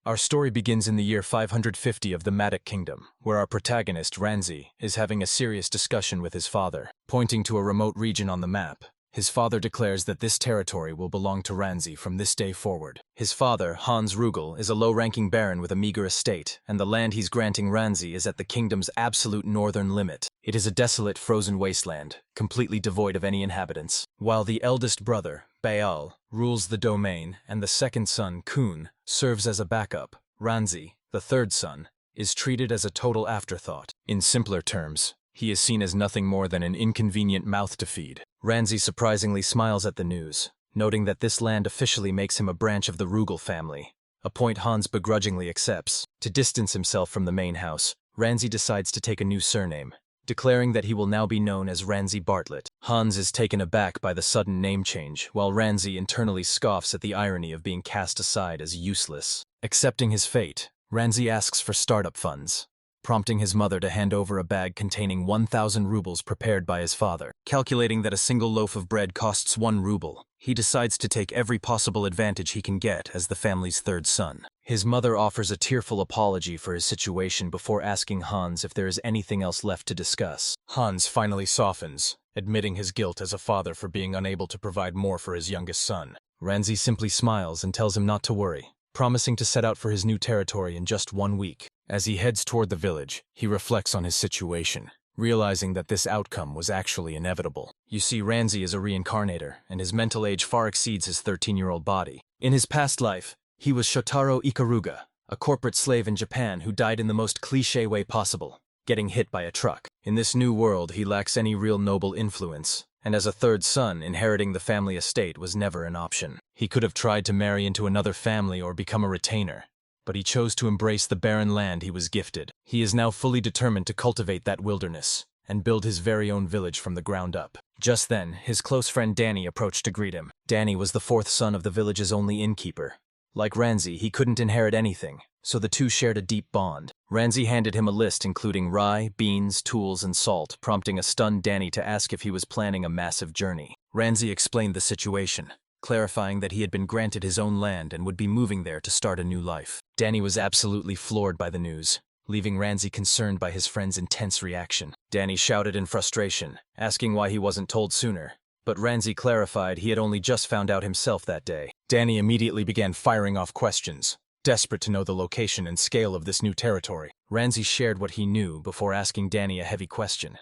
Our story begins in the year 550 of the Matic Kingdom, where our protagonist, Ramsay, is having a serious discussion with his father. Pointing to a remote region on the map, his father declares that this territory will belong to Ramsay from this day forward. His father, Hans Rugel, is a low-ranking baron with a meager estate, and the land he's granting Ramsay is at the kingdom's absolute northern limit. It is a desolate, frozen wasteland, completely devoid of any inhabitants. While the eldest brother, Baal, rules the domain, and the second son, Kun, serves as a backup, Ramsay, the third son, is treated as a total afterthought. In simpler terms, he is seen as nothing more than an inconvenient mouth to feed. Ramsay surprisingly smiles at the news, noting that this land officially makes him a branch of the Rugel family, a point Hans begrudgingly accepts. To distance himself from the main house, Ramsay decides to take a new surname, declaring that he will now be known as Ramsay Bartlett. Hans is taken aback by the sudden name change, while Ramsay internally scoffs at the irony of being cast aside as useless. Accepting his fate, Ramsay asks for startup funds, prompting his mother to hand over a bag containing 1,000 rubles prepared by his father. Calculating that a single loaf of bread costs 1 ruble, he decides to take every possible advantage he can get as the family's third son. His mother offers a tearful apology for his situation before asking Hans if there is anything else left to discuss. Hans finally softens, admitting his guilt as a father for being unable to provide more for his youngest son. Ramsay simply smiles and tells him not to worry, promising to set out for his new territory in just 1 week. As he heads toward the village, he reflects on his situation, realizing that this outcome was actually inevitable. You see, Ramsay is a reincarnator, and his mental age far exceeds his 13-year-old body. In his past life, he was Shotaro Ikaruga, a corporate slave in Japan who died in the most cliché way possible, getting hit by a truck. In this new world, he lacks any real noble influence, and as a third son, inheriting the family estate was never an option. He could have tried to marry into another family or become a retainer, but he chose to embrace the barren land he was gifted. He is now fully determined to cultivate that wilderness and build his very own village from the ground up. Just then, his close friend Dany approached to greet him. Dany was the 4th son of the village's only innkeeper. Like Ramsay, he couldn't inherit anything, so the two shared a deep bond. Ramsay handed him a list including rye, beans, tools, and salt, prompting a stunned Dany to ask if he was planning a massive journey. Ramsay explained the situation, clarifying that he had been granted his own land and would be moving there to start a new life. Dany was absolutely floored by the news, leaving Ramsay concerned by his friend's intense reaction. Dany shouted in frustration, asking why he wasn't told sooner, but Ramsay clarified he had only just found out himself that day. Dany immediately began firing off questions, desperate to know the location and scale of this new territory. Ramsay shared what he knew before asking Dany a heavy question.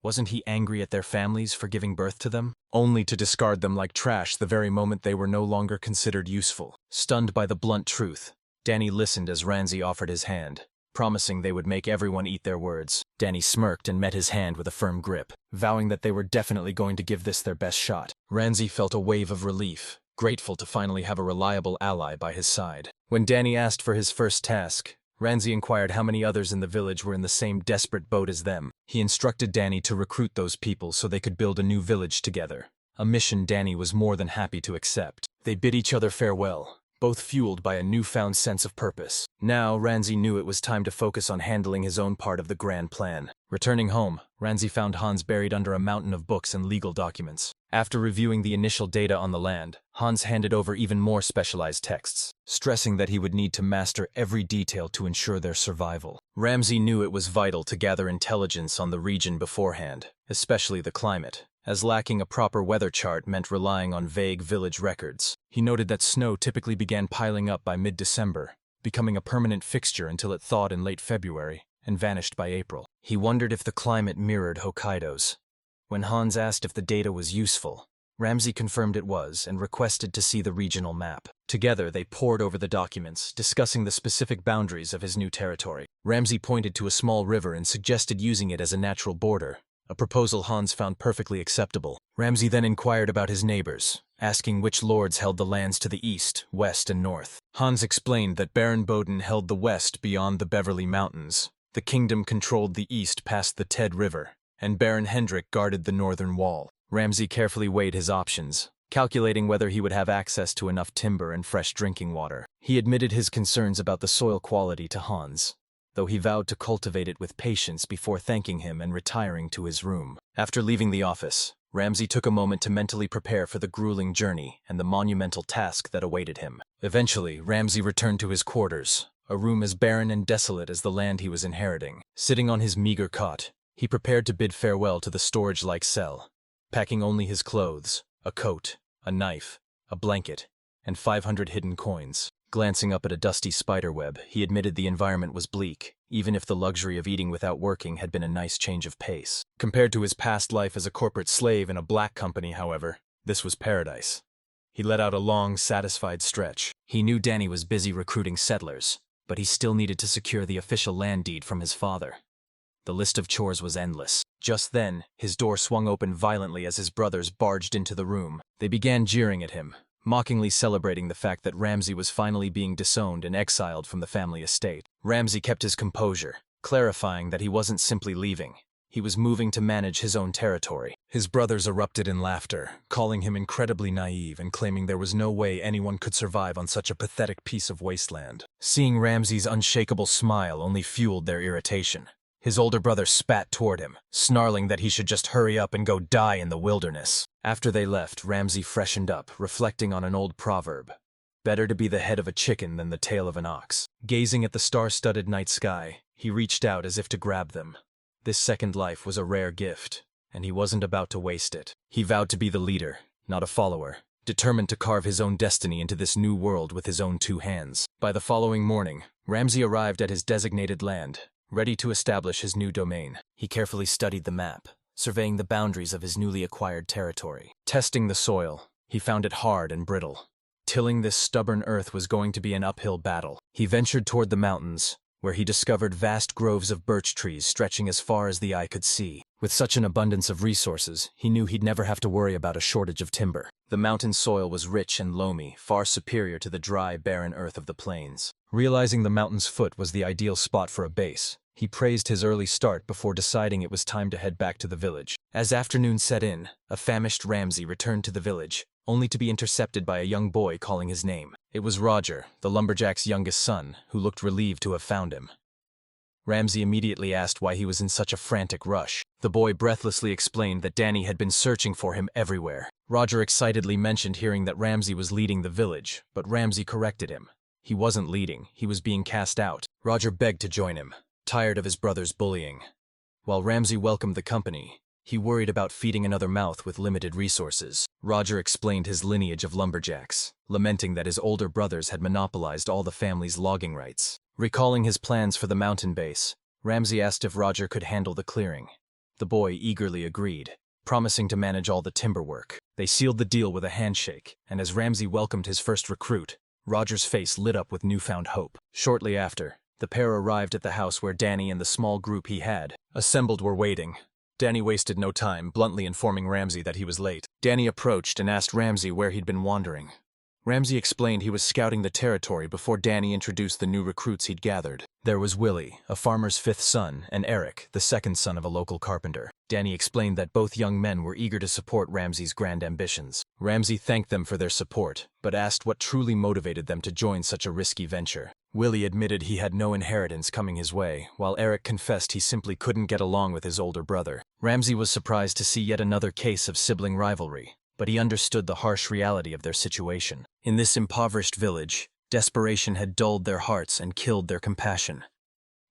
Wasn't he angry at their families for giving birth to them, only to discard them like trash the very moment they were no longer considered useful? Stunned by the blunt truth, Dany listened as Ramsay offered his hand, promising they would make everyone eat their words. Dany smirked and met his hand with a firm grip, vowing that they were definitely going to give this their best shot. Ramsay felt a wave of relief, grateful to finally have a reliable ally by his side. When Dany asked for his first task, Ramsay inquired how many others in the village were in the same desperate boat as them. He instructed Dany to recruit those people so they could build a new village together, a mission Dany was more than happy to accept. They bid each other farewell, both fueled by a newfound sense of purpose. Now, Ramsay knew it was time to focus on handling his own part of the grand plan. Returning home, Ramsay found Hans buried under a mountain of books and legal documents. After reviewing the initial data on the land, Hans handed over even more specialized texts, stressing that he would need to master every detail to ensure their survival. Ramsay knew it was vital to gather intelligence on the region beforehand, especially the climate, as lacking a proper weather chart meant relying on vague village records. He noted that snow typically began piling up by mid-December, becoming a permanent fixture until it thawed in late February and vanished by April. He wondered if the climate mirrored Hokkaido's. When Hans asked if the data was useful, Ramsay confirmed it was and requested to see the regional map. Together, they pored over the documents, discussing the specific boundaries of his new territory. Ramsay pointed to a small river and suggested using it as a natural border, a proposal Hans found perfectly acceptable. Ramsay then inquired about his neighbors, asking which lords held the lands to the east, west, and north. Hans explained that Baron Boden held the west beyond the Beverly Mountains. The kingdom controlled the east past the Ted River, and Baron Hendrick guarded the northern wall. Ramsay carefully weighed his options, calculating whether he would have access to enough timber and fresh drinking water. He admitted his concerns about the soil quality to Hans, though he vowed to cultivate it with patience before thanking him and retiring to his room. After leaving the office, Ramsay took a moment to mentally prepare for the grueling journey and the monumental task that awaited him. Eventually, Ramsay returned to his quarters, a room as barren and desolate as the land he was inheriting. Sitting on his meager cot, he prepared to bid farewell to the storage-like cell, packing only his clothes, a coat, a knife, a blanket, and 500 hidden coins. Glancing up at a dusty spiderweb, he admitted the environment was bleak, even if the luxury of eating without working had been a nice change of pace. Compared to his past life as a corporate slave in a black company, however, this was paradise. He let out a long, satisfied stretch. He knew Dany was busy recruiting settlers, but he still needed to secure the official land deed from his father. The list of chores was endless. Just then, his door swung open violently as his brothers barged into the room. They began jeering at him, mockingly celebrating the fact that Ramsay was finally being disowned and exiled from the family estate. Ramsay kept his composure, clarifying that he wasn't simply leaving. He was moving to manage his own territory. His brothers erupted in laughter, calling him incredibly naive and claiming there was no way anyone could survive on such a pathetic piece of wasteland. Seeing Ramsay's unshakable smile only fueled their irritation. His older brother spat toward him, snarling that he should just hurry up and go die in the wilderness. After they left, Ramsay freshened up, reflecting on an old proverb. Better to be the head of a chicken than the tail of an ox. Gazing at the star-studded night sky, he reached out as if to grab them. This second life was a rare gift, and he wasn't about to waste it. He vowed to be the leader, not a follower, determined to carve his own destiny into this new world with his own two hands. By the following morning, Ramsay arrived at his designated land, ready to establish his new domain. He carefully studied the map, surveying the boundaries of his newly acquired territory. Testing the soil, he found it hard and brittle. Tilling this stubborn earth was going to be an uphill battle. He ventured toward the mountains, where he discovered vast groves of birch trees stretching as far as the eye could see. With such an abundance of resources, he knew he'd never have to worry about a shortage of timber. The mountain soil was rich and loamy, far superior to the dry, barren earth of the plains. Realizing the mountain's foot was the ideal spot for a base, he praised his early start before deciding it was time to head back to the village. As afternoon set in, a famished Ramsay returned to the village, only to be intercepted by a young boy calling his name. It was Roger, the lumberjack's youngest son, who looked relieved to have found him. Ramsay immediately asked why he was in such a frantic rush. The boy breathlessly explained that Dany had been searching for him everywhere. Roger excitedly mentioned hearing that Ramsay was leading the village, but Ramsay corrected him. He wasn't leading, he was being cast out. Roger begged to join him, tired of his brother's bullying. While Ramsay welcomed the company, he worried about feeding another mouth with limited resources. Roger explained his lineage of lumberjacks, lamenting that his older brothers had monopolized all the family's logging rights. Recalling his plans for the mountain base, Ramsay asked if Roger could handle the clearing. The boy eagerly agreed, promising to manage all the timber work. They sealed the deal with a handshake, and as Ramsay welcomed his first recruit, Roger's face lit up with newfound hope. Shortly after, the pair arrived at the house where Dany and the small group he had assembled were waiting. Dany wasted no time, bluntly informing Ramsay that he was late. Dany approached and asked Ramsay where he'd been wandering. Ramsay explained he was scouting the territory before Dany introduced the new recruits he'd gathered. There was Willie, a farmer's fifth son, and Eric, the second son of a local carpenter. Dany explained that both young men were eager to support Ramsay's grand ambitions. Ramsay thanked them for their support, but asked what truly motivated them to join such a risky venture. Willie admitted he had no inheritance coming his way, while Eric confessed he simply couldn't get along with his older brother. Ramsay was surprised to see yet another case of sibling rivalry, but he understood the harsh reality of their situation. In this impoverished village, desperation had dulled their hearts and killed their compassion.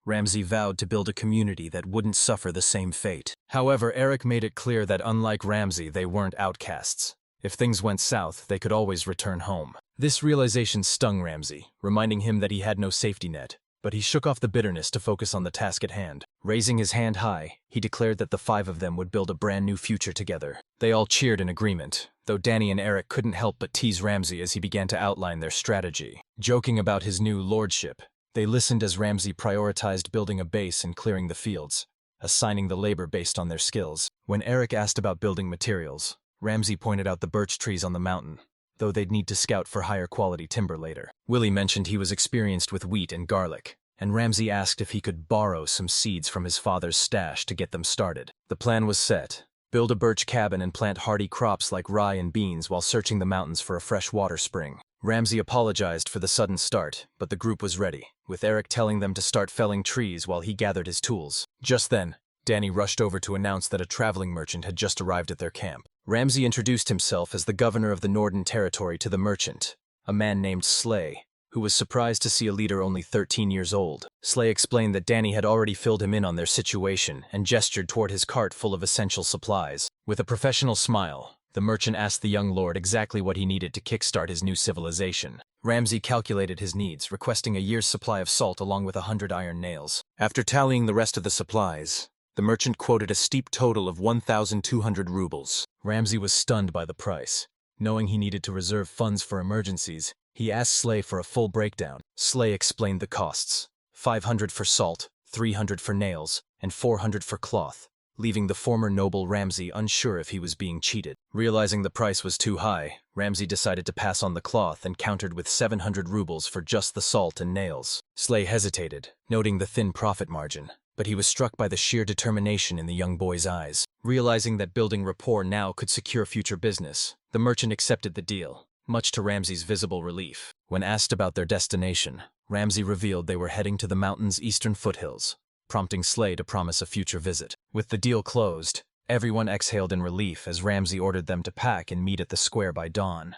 Ramsay vowed to build a community that wouldn't suffer the same fate. However, Eric made it clear that unlike Ramsay, they weren't outcasts. If things went south, they could always return home. This realization stung Ramsay, reminding him that he had no safety net, but he shook off the bitterness to focus on the task at hand. Raising his hand high, he declared that the five of them would build a brand new future together. They all cheered in agreement, though Dany and Eric couldn't help but tease Ramsay as he began to outline their strategy. Joking about his new lordship, they listened as Ramsay prioritized building a base and clearing the fields, assigning the labor based on their skills. When Eric asked about building materials, Ramsay pointed out the birch trees on the mountain, though they'd need to scout for higher quality timber later. Willie mentioned he was experienced with wheat and garlic, and Ramsay asked if he could borrow some seeds from his father's stash to get them started. The plan was set: build a birch cabin and plant hardy crops like rye and beans while searching the mountains for a fresh water spring. Ramsay apologized for the sudden start, but the group was ready, with Eric telling them to start felling trees while he gathered his tools. Just then, Dany rushed over to announce that a traveling merchant had just arrived at their camp. Ramsay introduced himself as the governor of the Northern Territory to the merchant, a man named Slay, who was surprised to see a leader only 13 years old. Slay explained that Dany had already filled him in on their situation and gestured toward his cart full of essential supplies. With a professional smile, the merchant asked the young lord exactly what he needed to kickstart his new civilization. Ramsay calculated his needs, requesting a year's supply of salt along with 100 iron nails. After tallying the rest of the supplies, the merchant quoted a steep total of 1,200 rubles. Ramsay was stunned by the price. Knowing he needed to reserve funds for emergencies, he asked Slay for a full breakdown. Slay explained the costs: 500 for salt, 300 for nails, and 400 for cloth, leaving the former noble Ramsay unsure if he was being cheated. Realizing the price was too high, Ramsay decided to pass on the cloth and countered with 700 rubles for just the salt and nails. Slay hesitated, noting the thin profit margin, but he was struck by the sheer determination in the young boy's eyes. Realizing that building rapport now could secure future business, the merchant accepted the deal, much to Ramsay's visible relief. When asked about their destination, Ramsay revealed they were heading to the mountain's eastern foothills, prompting Slay to promise a future visit. With the deal closed, everyone exhaled in relief as Ramsay ordered them to pack and meet at the square by dawn.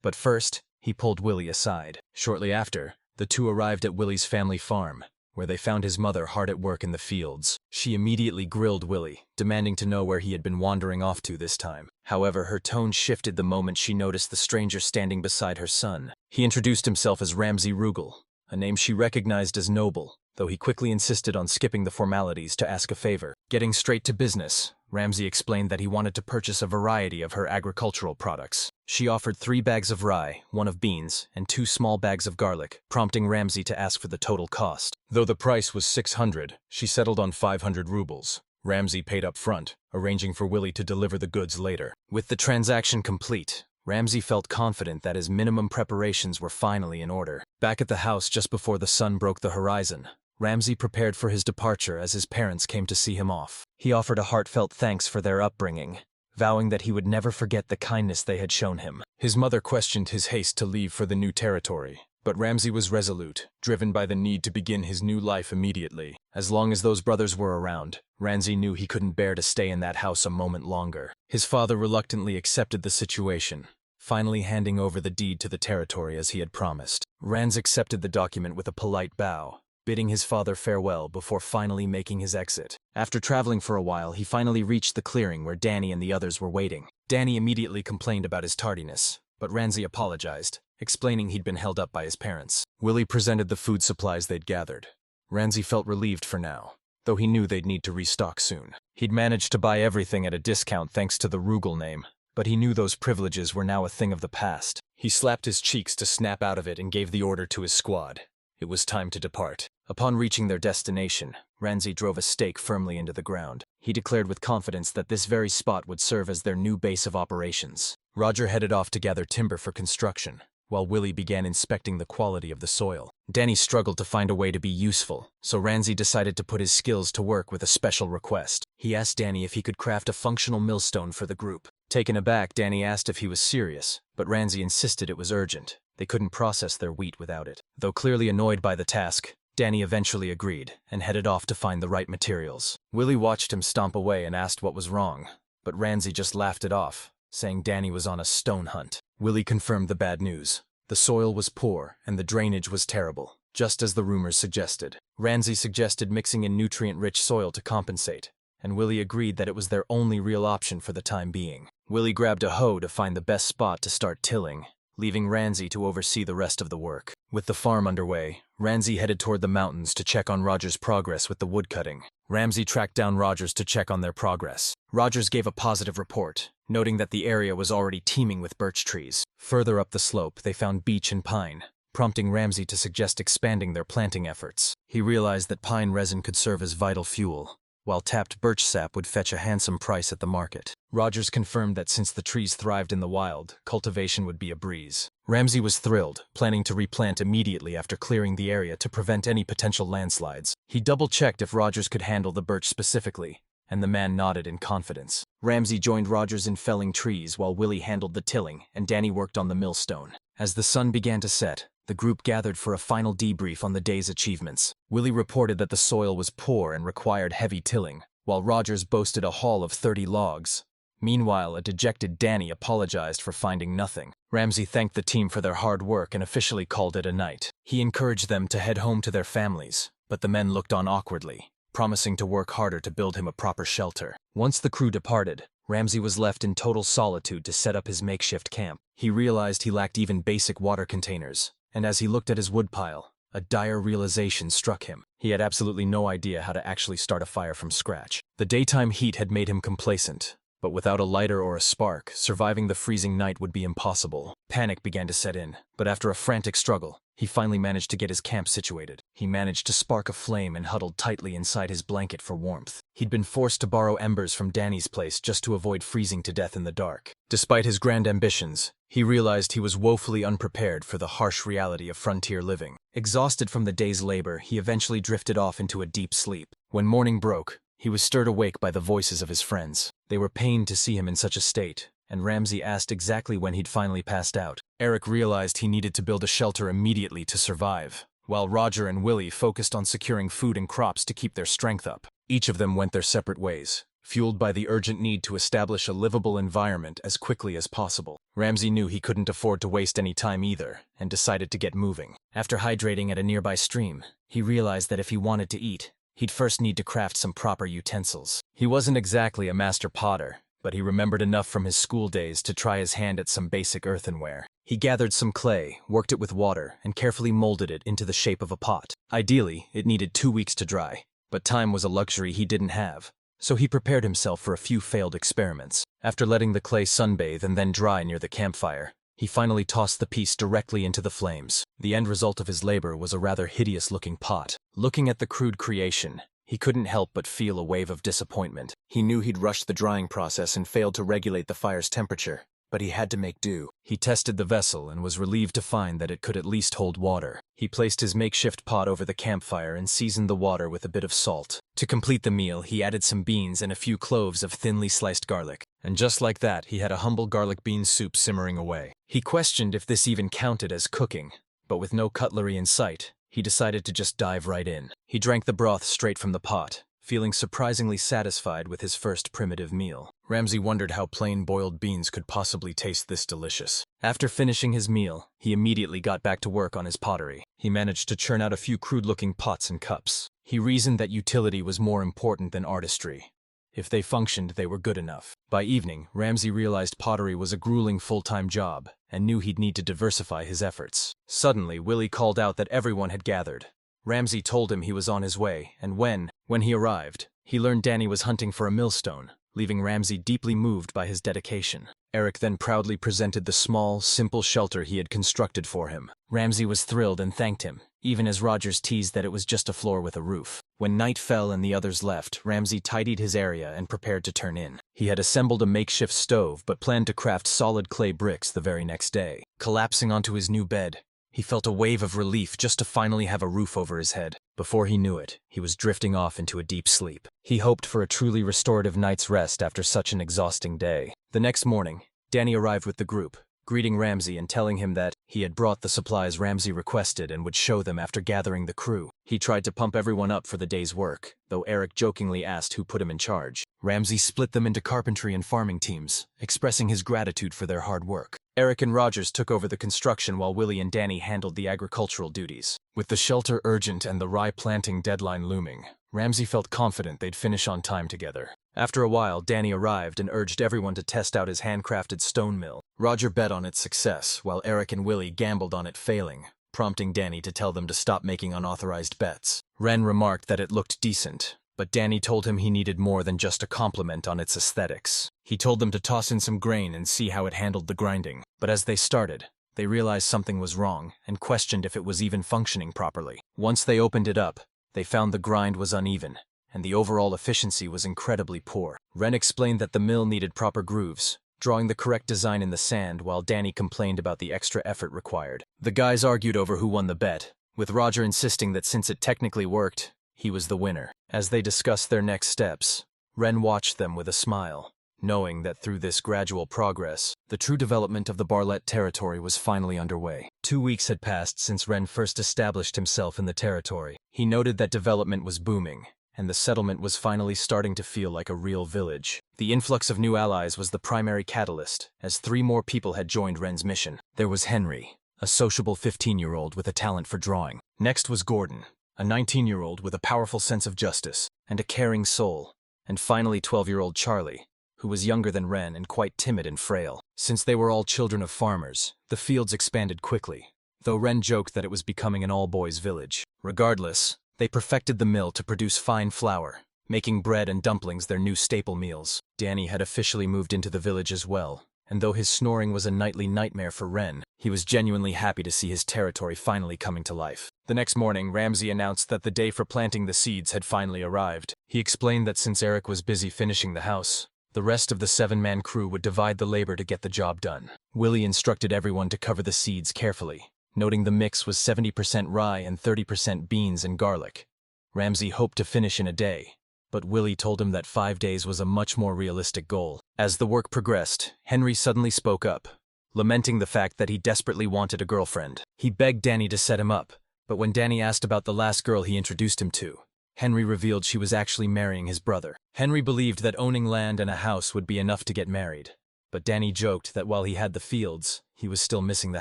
But first, he pulled Willie aside. Shortly after, the two arrived at Willie's family farm, where they found his mother hard at work in the fields. She immediately grilled Willie, demanding to know where he had been wandering off to this time. However, her tone shifted the moment she noticed the stranger standing beside her son. He introduced himself as Ramsay Rugal, a name she recognized as noble, though he quickly insisted on skipping the formalities to ask a favor. Getting straight to business, Ramsay explained that he wanted to purchase a variety of her agricultural products. She offered 3 bags of rye, 1 of beans, and 2 small bags of garlic, prompting Ramsay to ask for the total cost. Though the price was 600, she settled on 500 rubles. Ramsay paid up front, arranging for Willie to deliver the goods later. With the transaction complete, Ramsay felt confident that his minimum preparations were finally in order. Back at the house just before the sun broke the horizon, Ramsay prepared for his departure as his parents came to see him off. He offered a heartfelt thanks for their upbringing, vowing that he would never forget the kindness they had shown him. His mother questioned his haste to leave for the new territory, but Ramsay was resolute, driven by the need to begin his new life immediately. As long as those brothers were around, Ramsay knew he couldn't bear to stay in that house a moment longer. His father reluctantly accepted the situation, finally handing over the deed to the territory as he had promised. Ramsay accepted the document with a polite bow, bidding his father farewell before finally making his exit. After traveling for a while, he finally reached the clearing where Dany and the others were waiting. Dany immediately complained about his tardiness, but Ramsay apologized, explaining he'd been held up by his parents. Willie presented the food supplies they'd gathered. Ramsay felt relieved for now, though he knew they'd need to restock soon. He'd managed to buy everything at a discount thanks to the Rugal name, but he knew those privileges were now a thing of the past. He slapped his cheeks to snap out of it and gave the order to his squad. It was time to depart. Upon reaching their destination, Ramsay drove a stake firmly into the ground. He declared with confidence that this very spot would serve as their new base of operations. Roger headed off to gather timber for construction, while Willie began inspecting the quality of the soil. Dany struggled to find a way to be useful, so Ramsay decided to put his skills to work with a special request. He asked Dany if he could craft a functional millstone for the group. Taken aback, Dany asked if he was serious, but Ramsay insisted it was urgent. They couldn't process their wheat without it. Though clearly annoyed by the task, Dany eventually agreed and headed off to find the right materials. Willie watched him stomp away and asked what was wrong, but Ramsay just laughed it off, saying Dany was on a stone hunt. Willie confirmed the bad news. The soil was poor and the drainage was terrible, just as the rumors suggested. Ramsay suggested mixing in nutrient-rich soil to compensate, and Willie agreed that it was their only real option for the time being. Willie grabbed a hoe to find the best spot to start tilling, leaving Ramsay to oversee the rest of the work. With the farm underway, Ramsay headed toward the mountains to check on Roger's progress with the woodcutting. Ramsay tracked down Rogers to check on their progress. Rogers gave a positive report, noting that the area was already teeming with birch trees. Further up the slope, they found beech and pine, prompting Ramsay to suggest expanding their planting efforts. He realized that pine resin could serve as vital fuel, while tapped birch sap would fetch a handsome price at the market. Rogers confirmed that since the trees thrived in the wild, cultivation would be a breeze. Ramsay was thrilled, planning to replant immediately after clearing the area to prevent any potential landslides. He double-checked if Rogers could handle the birch specifically, and the man nodded in confidence. Ramsay joined Rogers in felling trees while Willie handled the tilling and Dany worked on the millstone. As the sun began to set, the group gathered for a final debrief on the day's achievements. Willie reported that the soil was poor and required heavy tilling, while Rogers boasted a haul of 30 logs. Meanwhile, a dejected Dany apologized for finding nothing. Ramsay thanked the team for their hard work and officially called it a night. He encouraged them to head home to their families, but the men looked on awkwardly, promising to work harder to build him a proper shelter. Once the crew departed, Ramsay was left in total solitude to set up his makeshift camp. He realized he lacked even basic water containers, and as he looked at his woodpile, a dire realization struck him. He had absolutely no idea how to actually start a fire from scratch. The daytime heat had made him complacent, but without a lighter or a spark, surviving the freezing night would be impossible. Panic began to set in, but after a frantic struggle, he finally managed to get his camp situated. He managed to spark a flame and huddled tightly inside his blanket for warmth. He'd been forced to borrow embers from Dany's place just to avoid freezing to death in the dark. Despite his grand ambitions, he realized he was woefully unprepared for the harsh reality of frontier living. Exhausted from the day's labor, he eventually drifted off into a deep sleep. When morning broke, he was stirred awake by the voices of his friends. They were pained to see him in such a state, and Ramsay asked exactly when he'd finally passed out. Eric realized he needed to build a shelter immediately to survive, while Roger and Willie focused on securing food and crops to keep their strength up. Each of them went their separate ways, fueled by the urgent need to establish a livable environment as quickly as possible. Ramsay knew he couldn't afford to waste any time either, and decided to get moving. After hydrating at a nearby stream, he realized that if he wanted to eat, he'd first need to craft some proper utensils. He wasn't exactly a master potter, but he remembered enough from his school days to try his hand at some basic earthenware. He gathered some clay, worked it with water, and carefully molded it into the shape of a pot. Ideally, it needed 2 weeks to dry, but time was a luxury he didn't have, so he prepared himself for a few failed experiments. After letting the clay sunbathe and then dry near the campfire, he finally tossed the piece directly into the flames. The end result of his labor was a rather hideous-looking pot. Looking at the crude creation, he couldn't help but feel a wave of disappointment. He knew he'd rushed the drying process and failed to regulate the fire's temperature, but he had to make do. He tested the vessel and was relieved to find that it could at least hold water. He placed his makeshift pot over the campfire and seasoned the water with a bit of salt. To complete the meal, he added some beans and a few cloves of thinly sliced garlic. And just like that, he had a humble garlic bean soup simmering away. He questioned if this even counted as cooking, but with no cutlery in sight, he decided to just dive right in. He drank the broth straight from the pot, feeling surprisingly satisfied with his first primitive meal. Ramsay wondered how plain boiled beans could possibly taste this delicious. After finishing his meal, he immediately got back to work on his pottery. He managed to churn out a few crude-looking pots and cups. He reasoned that utility was more important than artistry. If they functioned, they were good enough. By evening, Ramsay realized pottery was a grueling full-time job and knew he'd need to diversify his efforts. Suddenly, Willie called out that everyone had gathered. Ramsay told him he was on his way, and when he arrived, he learned Dany was hunting for a millstone, leaving Ramsay deeply moved by his dedication. Eric then proudly presented the small, simple shelter he had constructed for him. Ramsay was thrilled and thanked him, even as Rogers teased that it was just a floor with a roof. When night fell and the others left, Ramsay tidied his area and prepared to turn in. He had assembled a makeshift stove but planned to craft solid clay bricks the very next day. Collapsing onto his new bed, he felt a wave of relief just to finally have a roof over his head. Before he knew it, he was drifting off into a deep sleep. He hoped for a truly restorative night's rest after such an exhausting day. The next morning, Dany arrived with the group, greeting Ramsay and telling him that he had brought the supplies Ramsay requested and would show them after gathering the crew. He tried to pump everyone up for the day's work, though Eric jokingly asked who put him in charge. Ramsay split them into carpentry and farming teams, expressing his gratitude for their hard work. Eric and Rogers took over the construction while Willie and Dany handled the agricultural duties. With the shelter urgent and the rye planting deadline looming, Ramsay felt confident they'd finish on time together. After a while, Dany arrived and urged everyone to test out his handcrafted stone mill. Roger bet on its success, while Eric and Willie gambled on it failing, prompting Dany to tell them to stop making unauthorized bets. Ren remarked that it looked decent, but Dany told him he needed more than just a compliment on its aesthetics. He told them to toss in some grain and see how it handled the grinding. But as they started, they realized something was wrong and questioned if it was even functioning properly. Once they opened it up, they found the grind was uneven, and the overall efficiency was incredibly poor. Ren explained that the mill needed proper grooves, drawing the correct design in the sand, while Dany complained about the extra effort required. The guys argued over who won the bet, with Roger insisting that since it technically worked, he was the winner. As they discussed their next steps, Ren watched them with a smile, knowing that through this gradual progress, the true development of the Barlett territory was finally underway. 2 weeks had passed since Ren first established himself in the territory. He noted that development was booming, and the settlement was finally starting to feel like a real village. The influx of new allies was the primary catalyst, as 3 more people had joined Ren's mission. There was Henry, a sociable 15-year-old with a talent for drawing. Next was Gordon, a 19-year-old with a powerful sense of justice and a caring soul. And finally 12-year-old Charlie, who was younger than Ren and quite timid and frail. Since they were all children of farmers, the fields expanded quickly, though Ren joked that it was becoming an all-boys village. Regardless, they perfected the mill to produce fine flour, making bread and dumplings their new staple meals. Dany had officially moved into the village as well, and though his snoring was a nightly nightmare for Ren, he was genuinely happy to see his territory finally coming to life. The next morning, Ramsay announced that the day for planting the seeds had finally arrived. He explained that since Eric was busy finishing the house, the rest of the 7-man crew would divide the labor to get the job done. Willie instructed everyone to cover the seeds carefully, noting the mix was 70% rye and 30% beans and garlic. Ramsay hoped to finish in a day, but Willie told him that 5 days was a much more realistic goal. As the work progressed, Henry suddenly spoke up, lamenting the fact that he desperately wanted a girlfriend. He begged Dany to set him up, but when Dany asked about the last girl he introduced him to, Henry revealed she was actually marrying his brother. Henry believed that owning land and a house would be enough to get married, but Dany joked that while he had the fields, he was still missing the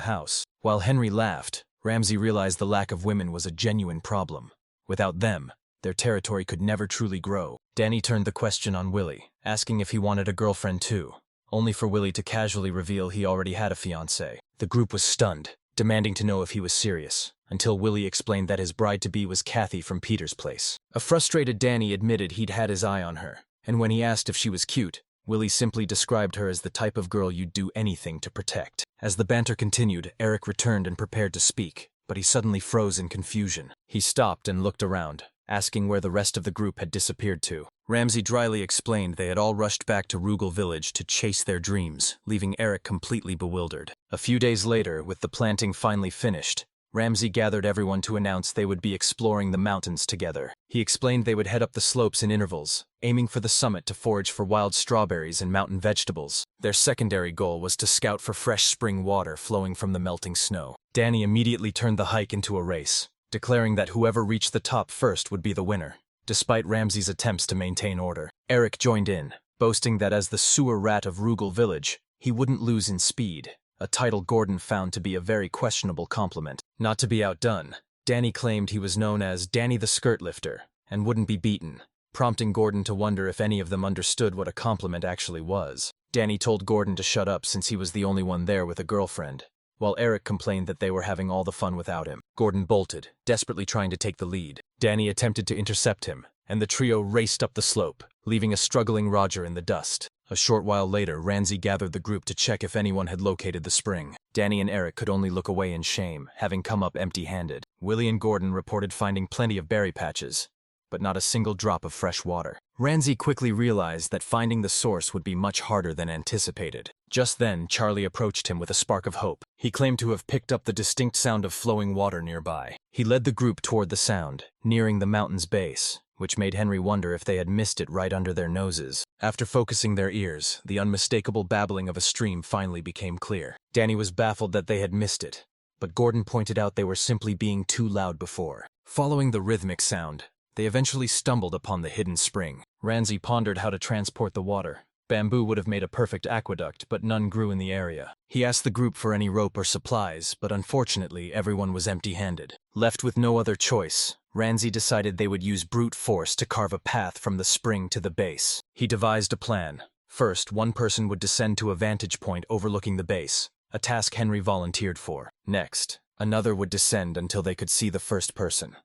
house. While Henry laughed, Ramsay realized the lack of women was a genuine problem. Without them, their territory could never truly grow. Dany turned the question on Willie, asking if he wanted a girlfriend too, only for Willie to casually reveal he already had a fiancée. The group was stunned, demanding to know if he was serious, until Willie explained that his bride-to-be was Kathy from Peter's place. A frustrated Dany admitted he'd had his eye on her, and when he asked if she was cute, Willie simply described her as the type of girl you'd do anything to protect. As the banter continued, Eric returned and prepared to speak, but he suddenly froze in confusion. He stopped and looked around, asking where the rest of the group had disappeared to. Ramsay dryly explained they had all rushed back to Rugal village to chase their dreams, leaving Eric completely bewildered. A few days later, with the planting finally finished, Ramsay gathered everyone to announce they would be exploring the mountains together. He explained they would head up the slopes in intervals, aiming for the summit to forage for wild strawberries and mountain vegetables. Their secondary goal was to scout for fresh spring water flowing from the melting snow. Dany immediately turned the hike into a race, declaring that whoever reached the top first would be the winner. Despite Ramsay's attempts to maintain order, Eric joined in, boasting that as the sewer rat of Rugal village, he wouldn't lose in speed, a title Gordon found to be a very questionable compliment. Not to be outdone, Dany claimed he was known as Dany the Skirt Lifter and wouldn't be beaten, prompting Gordon to wonder if any of them understood what a compliment actually was. Dany told Gordon to shut up since he was the only one there with a girlfriend, while Eric complained that they were having all the fun without him. Gordon bolted, desperately trying to take the lead. Dany attempted to intercept him, and the trio raced up the slope, leaving a struggling Roger in the dust. A short while later, Ramsay gathered the group to check if anyone had located the spring. Dany and Eric could only look away in shame, having come up empty-handed. Willie and Gordon reported finding plenty of berry patches, but not a single drop of fresh water. Ramsay quickly realized that finding the source would be much harder than anticipated. Just then, Charlie approached him with a spark of hope. He claimed to have picked up the distinct sound of flowing water nearby. He led the group toward the sound, nearing the mountain's base, which made Henry wonder if they had missed it right under their noses. After focusing their ears, the unmistakable babbling of a stream finally became clear. Dany was baffled that they had missed it, but Gordon pointed out they were simply being too loud before. Following the rhythmic sound, they eventually stumbled upon the hidden spring. Ramsay pondered how to transport the water. Bamboo would have made a perfect aqueduct, but none grew in the area. He asked the group for any rope or supplies, but unfortunately everyone was empty-handed. Left with no other choice, Ramsay decided they would use brute force to carve a path from the spring to the base. He devised a plan. First, one person would descend to a vantage point overlooking the base, a task Henry volunteered for. Next, another would descend until they could see the first person.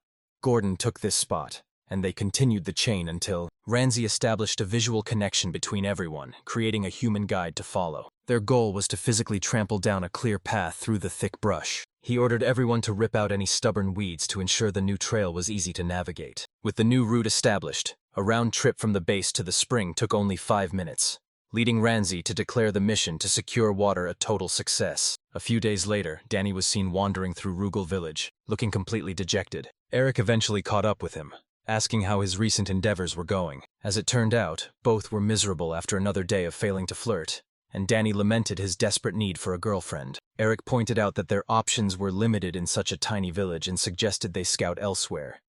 Gordon took this spot, and they continued the chain until Ramsay established a visual connection between everyone, creating a human guide to follow. Their goal was to physically trample down a clear path through the thick brush. He ordered everyone to rip out any stubborn weeds to ensure the new trail was easy to navigate. With the new route established, a round trip from the base to the spring took only 5 minutes, leading Ramsay to declare the mission to secure water a total success. A few days later, Dany was seen wandering through Rugal village, looking completely dejected. Eric eventually caught up with him, asking how his recent endeavors were going. As it turned out, both were miserable after another day of failing to flirt, and Dany lamented his desperate need for a girlfriend. Eric pointed out that their options were limited in such a tiny village and suggested they scout elsewhere,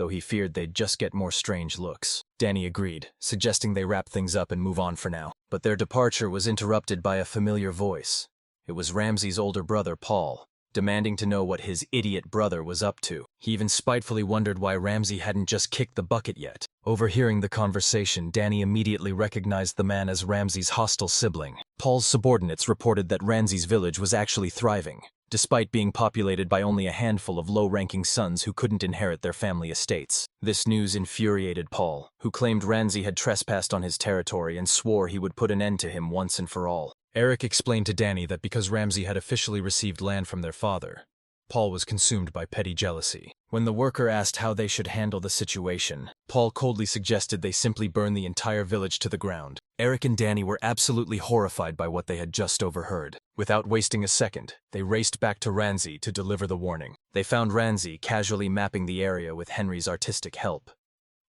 though he feared they'd just get more strange looks. Dany agreed, suggesting they wrap things up and move on for now. But their departure was interrupted by a familiar voice. It was Ramsay's older brother, Paul, demanding to know what his idiot brother was up to. He even spitefully wondered why Ramsay hadn't just kicked the bucket yet. Overhearing the conversation, Dany immediately recognized the man as Ramsay's hostile sibling. Paul's subordinates reported that Ramsay's village was actually thriving, despite being populated by only a handful of low-ranking sons who couldn't inherit their family estates. This news infuriated Paul, who claimed Ramsay had trespassed on his territory and swore he would put an end to him once and for all. Eric explained to Dany that because Ramsay had officially received land from their father, Paul was consumed by petty jealousy. When the worker asked how they should handle the situation, Paul coldly suggested they simply burn the entire village to the ground. Eric and Dany were absolutely horrified by what they had just overheard. Without wasting a second, they raced back to Ramsay to deliver the warning. They found Ramsay casually mapping the area with Henry's artistic help,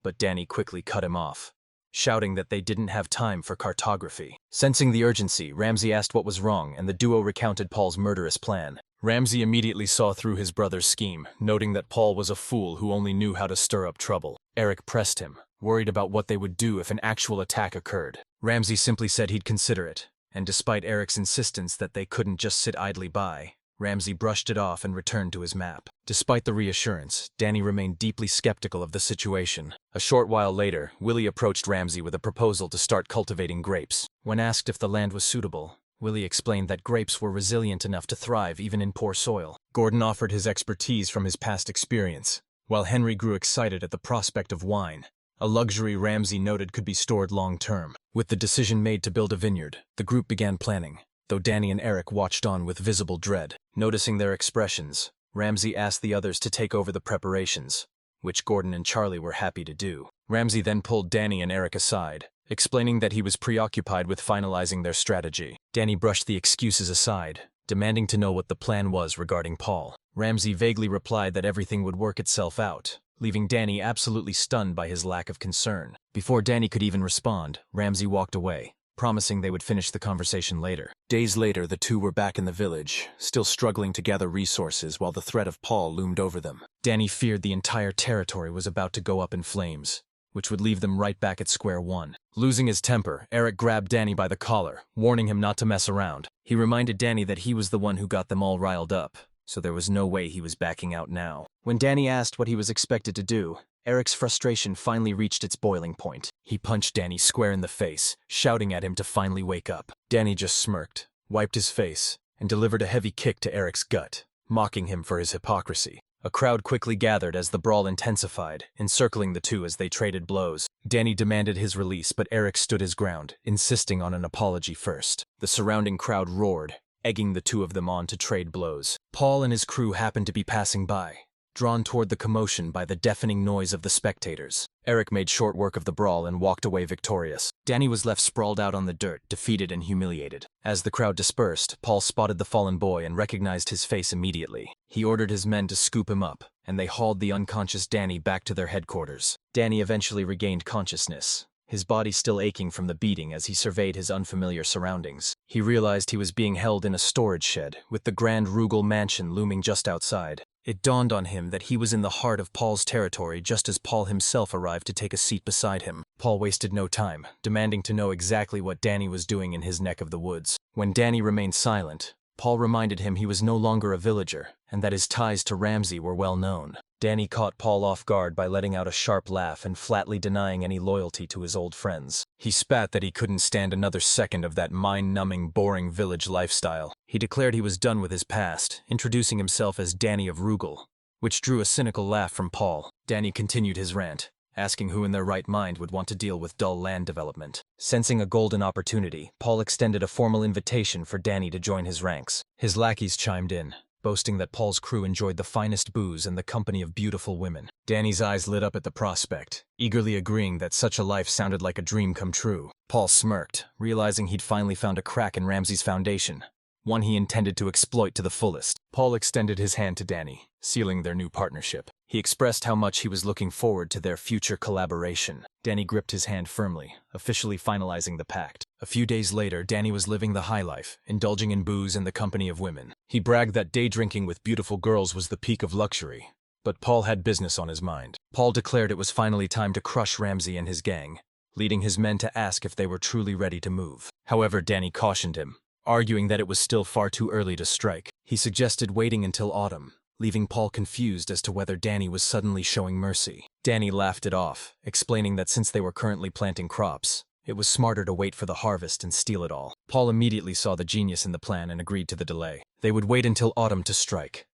but Dany quickly cut him off, shouting that they didn't have time for cartography. Sensing the urgency, Ramsay asked what was wrong, and the duo recounted Paul's murderous plan. Ramsay immediately saw through his brother's scheme, noting that Paul was a fool who only knew how to stir up trouble. Eric pressed him, worried about what they would do if an actual attack occurred. Ramsay simply said he'd consider it, and despite Eric's insistence that they couldn't just sit idly by, Ramsay brushed it off and returned to his map. Despite the reassurance, Dany remained deeply skeptical of the situation. A short while later, Willie approached Ramsay with a proposal to start cultivating grapes. When asked if the land was suitable, Willie explained that grapes were resilient enough to thrive even in poor soil. Gordon offered his expertise from his past experience, while Henry grew excited at the prospect of wine, a luxury Ramsay noted could be stored long-term. With the decision made to build a vineyard, the group began planning, though Dany and Eric watched on with visible dread. Noticing their expressions, Ramsay asked the others to take over the preparations, which Gordon and Charlie were happy to do. Ramsay then pulled Dany and Eric aside, explaining that he was preoccupied with finalizing their strategy. Dany brushed the excuses aside, demanding to know what the plan was regarding Paul. Ramsay vaguely replied that everything would work itself out, leaving Dany absolutely stunned by his lack of concern. Before Dany could even respond, Ramsay walked away, promising they would finish the conversation later. Days later, the two were back in the village, still struggling to gather resources while the threat of Paul loomed over them. Dany feared the entire territory was about to go up in flames, which would leave them right back at square one. Losing his temper, Eric grabbed Dany by the collar, warning him not to mess around. He reminded Dany that he was the one who got them all riled up, so there was no way he was backing out now. When Dany asked what he was expected to do, Eric's frustration finally reached its boiling point. He punched Dany square in the face, shouting at him to finally wake up. Dany just smirked, wiped his face, and delivered a heavy kick to Eric's gut, mocking him for his hypocrisy. A crowd quickly gathered as the brawl intensified, encircling the two as they traded blows. Dany demanded his release, but Eric stood his ground, insisting on an apology first. The surrounding crowd roared, egging the two of them on to trade blows. Paul and his crew happened to be passing by, drawn toward the commotion by the deafening noise of the spectators. Eric made short work of the brawl and walked away victorious. Dany was left sprawled out on the dirt, defeated and humiliated. As the crowd dispersed, Paul spotted the fallen boy and recognized his face immediately. He ordered his men to scoop him up, and they hauled the unconscious Dany back to their headquarters. Dany eventually regained consciousness, his body still aching from the beating as he surveyed his unfamiliar surroundings. He realized he was being held in a storage shed, with the grand Rugal mansion looming just outside. It dawned on him that he was in the heart of Paul's territory just as Paul himself arrived to take a seat beside him. Paul wasted no time, demanding to know exactly what Dany was doing in his neck of the woods. When Dany remained silent, Paul reminded him he was no longer a villager, and that his ties to Ramsay were well known. Dany caught Paul off guard by letting out a sharp laugh and flatly denying any loyalty to his old friends. He spat that he couldn't stand another second of that mind-numbing, boring village lifestyle. He declared he was done with his past, introducing himself as Dany of Rugal, which drew a cynical laugh from Paul. Dany continued his rant, asking who in their right mind would want to deal with dull land development. Sensing a golden opportunity, Paul extended a formal invitation for Dany to join his ranks. His lackeys chimed in, boasting that Paul's crew enjoyed the finest booze and the company of beautiful women. Dany's eyes lit up at the prospect, eagerly agreeing that such a life sounded like a dream come true. Paul smirked, realizing he'd finally found a crack in Ramsay's foundation, one he intended to exploit to the fullest. Paul extended his hand to Dany, sealing their new partnership. He expressed how much he was looking forward to their future collaboration. Dany gripped his hand firmly, officially finalizing the pact. A few days later, Dany was living the high life, indulging in booze and the company of women. He bragged that day drinking with beautiful girls was the peak of luxury, But Paul had business on his mind. Paul declared it was finally time to crush Ramsay and his gang, leading his men to ask if they were truly ready to move. However, Dany cautioned him, arguing that it was still far too early to strike. He suggested waiting until autumn, leaving Paul confused as to whether Dany was suddenly showing mercy. Dany laughed it off, explaining that since they were currently planting crops, it was smarter to wait for the harvest and steal it all. Paul immediately saw the genius in the plan and agreed to the delay. They would wait until autumn to strike,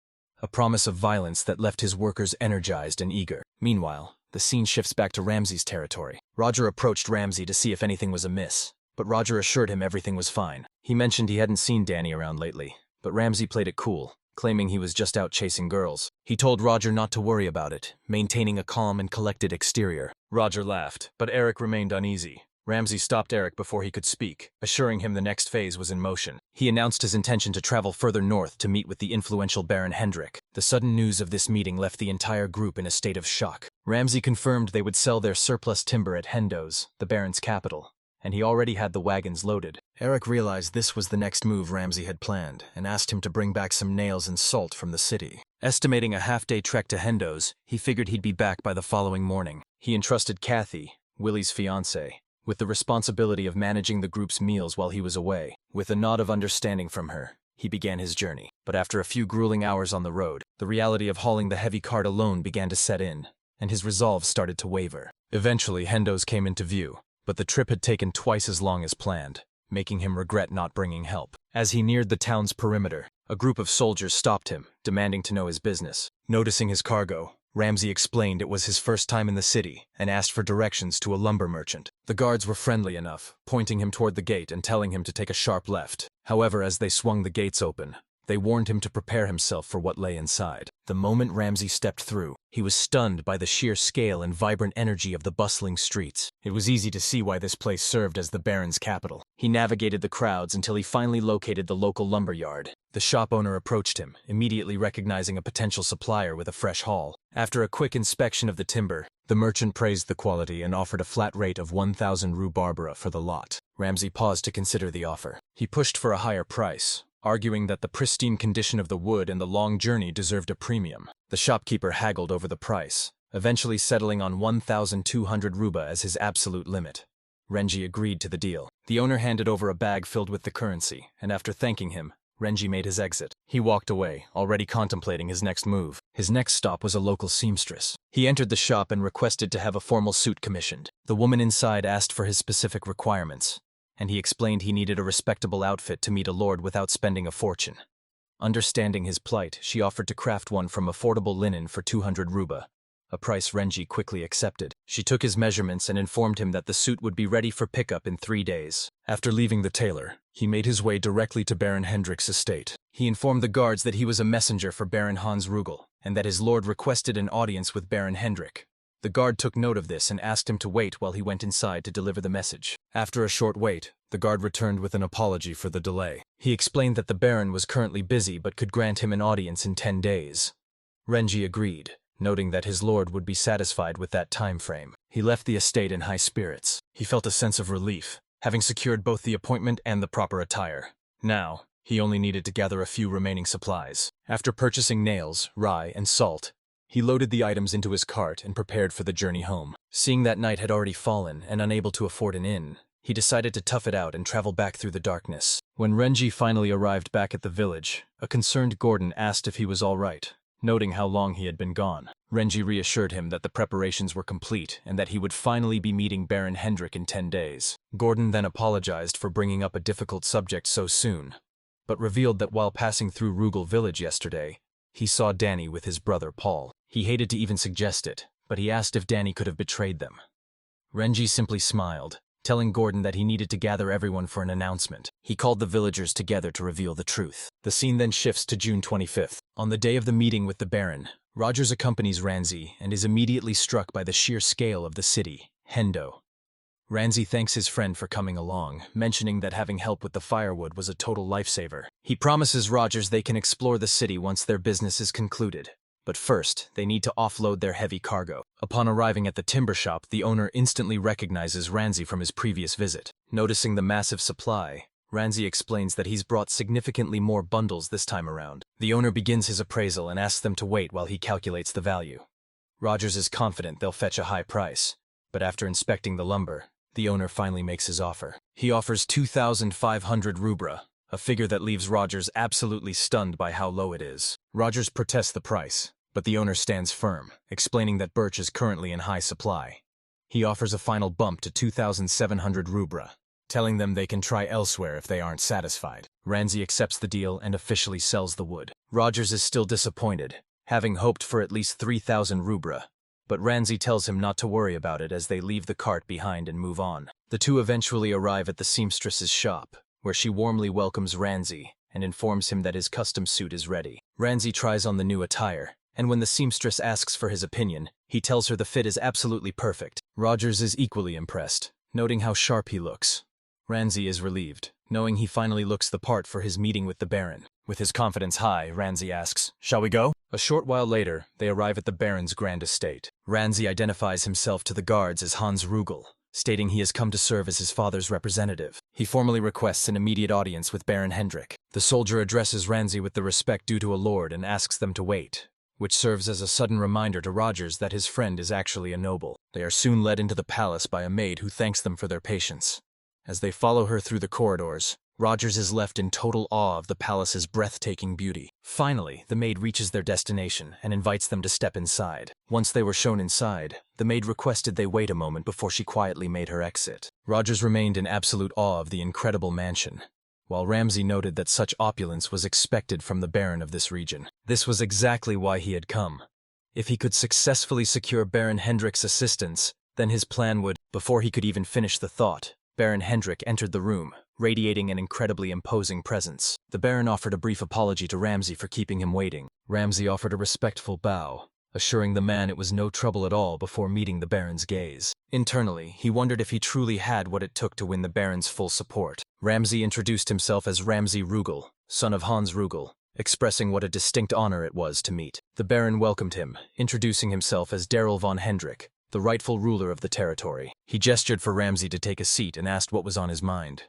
a promise of violence that left his workers energized and eager. Meanwhile, the scene shifts back to Ramsay's territory. Roger approached Ramsay to see if anything was amiss, but Roger assured him everything was fine. He mentioned he hadn't seen Dany around lately, but Ramsay played it cool, claiming he was just out chasing girls. He told Roger not to worry about it, maintaining a calm and collected exterior. Roger laughed, but Eric remained uneasy. Ramsay stopped Eric before he could speak, assuring him the next phase was in motion. He announced his intention to travel further north to meet with the influential Baron Hendrick. The sudden news of this meeting left the entire group in a state of shock. Ramsay confirmed they would sell their surplus timber at Hendo's, the Baron's capital, and he already had the wagons loaded. Eric realized this was the next move Ramsay had planned, and asked him to bring back some nails and salt from the city. Estimating a half-day trek to Hendo's, he figured he'd be back by the following morning. He entrusted Kathy, Willie's fiancée, with the responsibility of managing the group's meals while he was away. With a nod of understanding from her, he began his journey. But after a few grueling hours on the road, the reality of hauling the heavy cart alone began to set in, and his resolve started to waver. Eventually, Hendo's came into view, but the trip had taken twice as long as planned, making him regret not bringing help. As he neared the town's perimeter, a group of soldiers stopped him, demanding to know his business. Noticing his cargo, Ramsay explained it was his first time in the city and asked for directions to a lumber merchant. The guards were friendly enough, pointing him toward the gate and telling him to take a sharp left. However, as they swung the gates open, they warned him to prepare himself for what lay inside. The moment Ramsay stepped through, he was stunned by the sheer scale and vibrant energy of the bustling streets. It was easy to see why this place served as the Baron's capital. He navigated the crowds until he finally located the local lumber yard. The shop owner approached him, immediately recognizing a potential supplier with a fresh haul. After a quick inspection of the timber, the merchant praised the quality and offered a flat rate of 1,000 rue-barbara for the lot. Ramsay paused to consider the offer. He pushed for a higher price, arguing that the pristine condition of the wood and the long journey deserved a premium. The shopkeeper haggled over the price, eventually settling on 1,200 ruba as his absolute limit. Renji agreed to the deal. The owner handed over a bag filled with the currency, and after thanking him, Renji made his exit. He walked away, already contemplating his next move. His next stop was a local seamstress. He entered the shop and requested to have a formal suit commissioned. The woman inside asked for his specific requirements, and he explained he needed a respectable outfit to meet a lord without spending a fortune. Understanding his plight, she offered to craft one from affordable linen for 200 ruba, a price Renji quickly accepted. She took his measurements and informed him that the suit would be ready for pickup in 3 days. After leaving the tailor, he made his way directly to Baron Hendrick's estate. He informed the guards that he was a messenger for Baron Hans Rugel, and that his lord requested an audience with Baron Hendrick. The guard took note of this and asked him to wait while he went inside to deliver the message. After a short wait, the guard returned with an apology for the delay. He explained that the Baron was currently busy but could grant him an audience in 10 days. Renji agreed, noting that his lord would be satisfied with that time frame. He left the estate in high spirits. He felt a sense of relief, having secured both the appointment and the proper attire. Now, he only needed to gather a few remaining supplies. After purchasing nails, rye, and salt, he loaded the items into his cart and prepared for the journey home. Seeing that night had already fallen and unable to afford an inn, he decided to tough it out and travel back through the darkness. When Renji finally arrived back at the village, a concerned Gordon asked if he was all right, noting how long he had been gone. Renji reassured him that the preparations were complete and that he would finally be meeting Baron Hendrick in 10 days. Gordon then apologized for bringing up a difficult subject so soon, but revealed that while passing through Rugel village yesterday, he saw Dany with his brother Paul. He hated to even suggest it, but he asked if Dany could have betrayed them. Renji simply smiled, telling Gordon that he needed to gather everyone for an announcement. He called the villagers together to reveal the truth. The scene then shifts to June 25th. On the day of the meeting with the Baron, Rogers accompanies Ramsay and is immediately struck by the sheer scale of the city, Hendo. Ramsay thanks his friend for coming along, mentioning that having help with the firewood was a total lifesaver. He promises Rogers they can explore the city once their business is concluded. But first, they need to offload their heavy cargo. Upon arriving at the timber shop, the owner instantly recognizes Ramsay from his previous visit. Noticing the massive supply, Ramsay explains that he's brought significantly more bundles this time around. The owner begins his appraisal and asks them to wait while he calculates the value. Rogers is confident they'll fetch a high price, but after inspecting the lumber, the owner finally makes his offer. He offers 2,500 rubra, a figure that leaves Rogers absolutely stunned by how low it is. Rogers protests the price, but the owner stands firm, explaining that birch is currently in high supply. He offers a final bump to 2,700 rubra, telling them they can try elsewhere if they aren't satisfied. Ramsay accepts the deal and officially sells the wood. Rogers is still disappointed, having hoped for at least 3,000 rubra, but Ramsay tells him not to worry about it as they leave the cart behind and move on. The two eventually arrive at the seamstress's shop, where she warmly welcomes Ramsay and informs him that his custom suit is ready. Ramsay tries on the new attire, and when the seamstress asks for his opinion, he tells her the fit is absolutely perfect. Rogers is equally impressed, noting how sharp he looks. Ramsay is relieved, knowing he finally looks the part for his meeting with the Baron. With his confidence high, Ramsay asks, "Shall we go?" A short while later, they arrive at the Baron's grand estate. Ramsay identifies himself to the guards as Hans Rugel, stating he has come to serve as his father's representative. He formally requests an immediate audience with Baron Hendrick. The soldier addresses Ramsay with the respect due to a lord and asks them to wait, which serves as a sudden reminder to Rogers that his friend is actually a noble. They are soon led into the palace by a maid who thanks them for their patience. As they follow her through the corridors, Rogers is left in total awe of the palace's breathtaking beauty. Finally, the maid reaches their destination and invites them to step inside. Once they were shown inside, the maid requested they wait a moment before she quietly made her exit. Rogers remained in absolute awe of the incredible mansion, while Ramsay noted that such opulence was expected from the Baron of this region. This was exactly why he had come. If he could successfully secure Baron Hendrick's assistance, then his plan would— Before he could even finish the thought, Baron Hendrick entered the room, radiating an incredibly imposing presence. The Baron offered a brief apology to Ramsay for keeping him waiting. Ramsay offered a respectful bow, assuring the man it was no trouble at all before meeting the Baron's gaze. Internally, he wondered if he truly had what it took to win the Baron's full support. Ramsay introduced himself as Ramsay Rugel, son of Hans Rugel, expressing what a distinct honor it was to meet. The Baron welcomed him, introducing himself as Daryl von Hendrick, the rightful ruler of the territory. He gestured for Ramsay to take a seat and asked what was on his mind.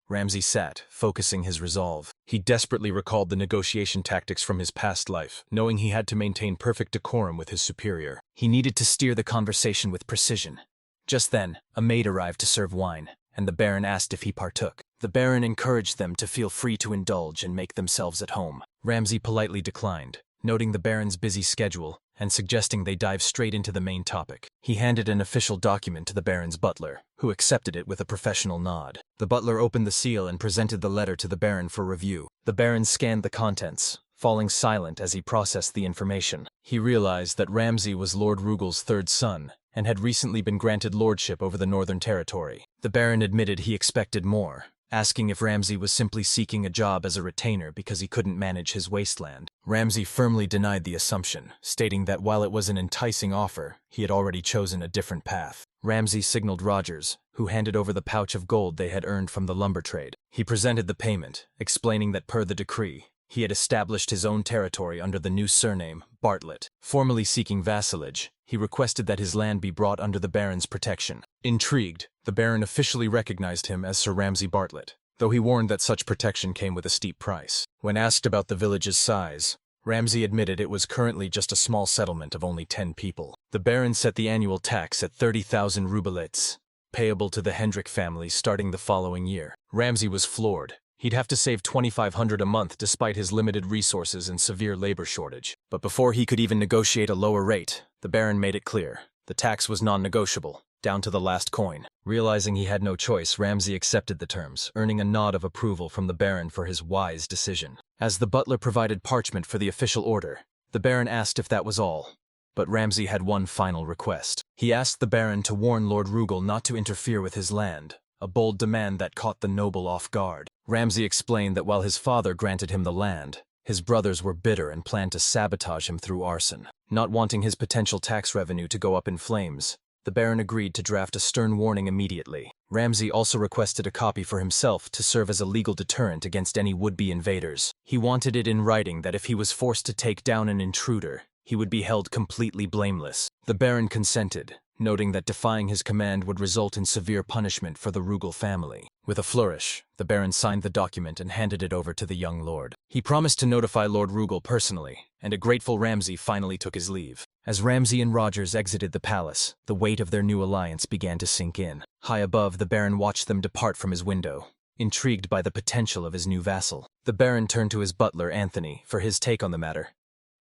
Ramsay sat, focusing his resolve. He desperately recalled the negotiation tactics from his past life, knowing he had to maintain perfect decorum with his superior. He needed to steer the conversation with precision. Just then, a maid arrived to serve wine, and the Baron asked if he partook. The Baron encouraged them to feel free to indulge and make themselves at home. Ramsay politely declined, noting the Baron's busy schedule and suggesting they dive straight into the main topic. He handed an official document to the Baron's butler, who accepted it with a professional nod. The butler opened the seal and presented the letter to the Baron for review. The Baron scanned the contents, falling silent as he processed the information. He realized that Ramsay was Lord Rugel's third son and had recently been granted lordship over the Northern Territory. The Baron admitted he expected more, asking if Ramsay was simply seeking a job as a retainer because he couldn't manage his wasteland. Ramsay firmly denied the assumption, stating that while it was an enticing offer, he had already chosen a different path. Ramsay signaled Rogers, who handed over the pouch of gold they had earned from the lumber trade. He presented the payment, explaining that per the decree, he had established his own territory under the new surname, Bartlett. Formally seeking vassalage, he requested that his land be brought under the Baron's protection. Intrigued, the Baron officially recognized him as Sir Ramsay Bartlett, though he warned that such protection came with a steep price. When asked about the village's size, Ramsay admitted it was currently just a small settlement of only 10 people. The Baron set the annual tax at 30,000 rubelets, payable to the Hendrick family starting the following year. Ramsay was floored. He'd have to save 2,500 a month despite his limited resources and severe labor shortage. But before he could even negotiate a lower rate, the Baron made it clear. The tax was non-negotiable, down to the last coin. Realizing he had no choice, Ramsay accepted the terms, earning a nod of approval from the Baron for his wise decision. As the butler provided parchment for the official order, the Baron asked if that was all. But Ramsay had one final request. He asked the Baron to warn Lord Rugel not to interfere with his land, a bold demand that caught the noble off guard. Ramsay explained that while his father granted him the land, his brothers were bitter and planned to sabotage him through arson. Not wanting his potential tax revenue to go up in flames, the Baron agreed to draft a stern warning immediately. Ramsay also requested a copy for himself to serve as a legal deterrent against any would-be invaders. He wanted it in writing that if he was forced to take down an intruder, he would be held completely blameless. The Baron consented, noting that defying his command would result in severe punishment for the Rugal family. With a flourish, the Baron signed the document and handed it over to the young lord. He promised to notify Lord Rugal personally, and a grateful Ramsay finally took his leave. As Ramsay and Rogers exited the palace, the weight of their new alliance began to sink in. High above, the Baron watched them depart from his window, intrigued by the potential of his new vassal. The Baron turned to his butler, Anthony, for his take on the matter,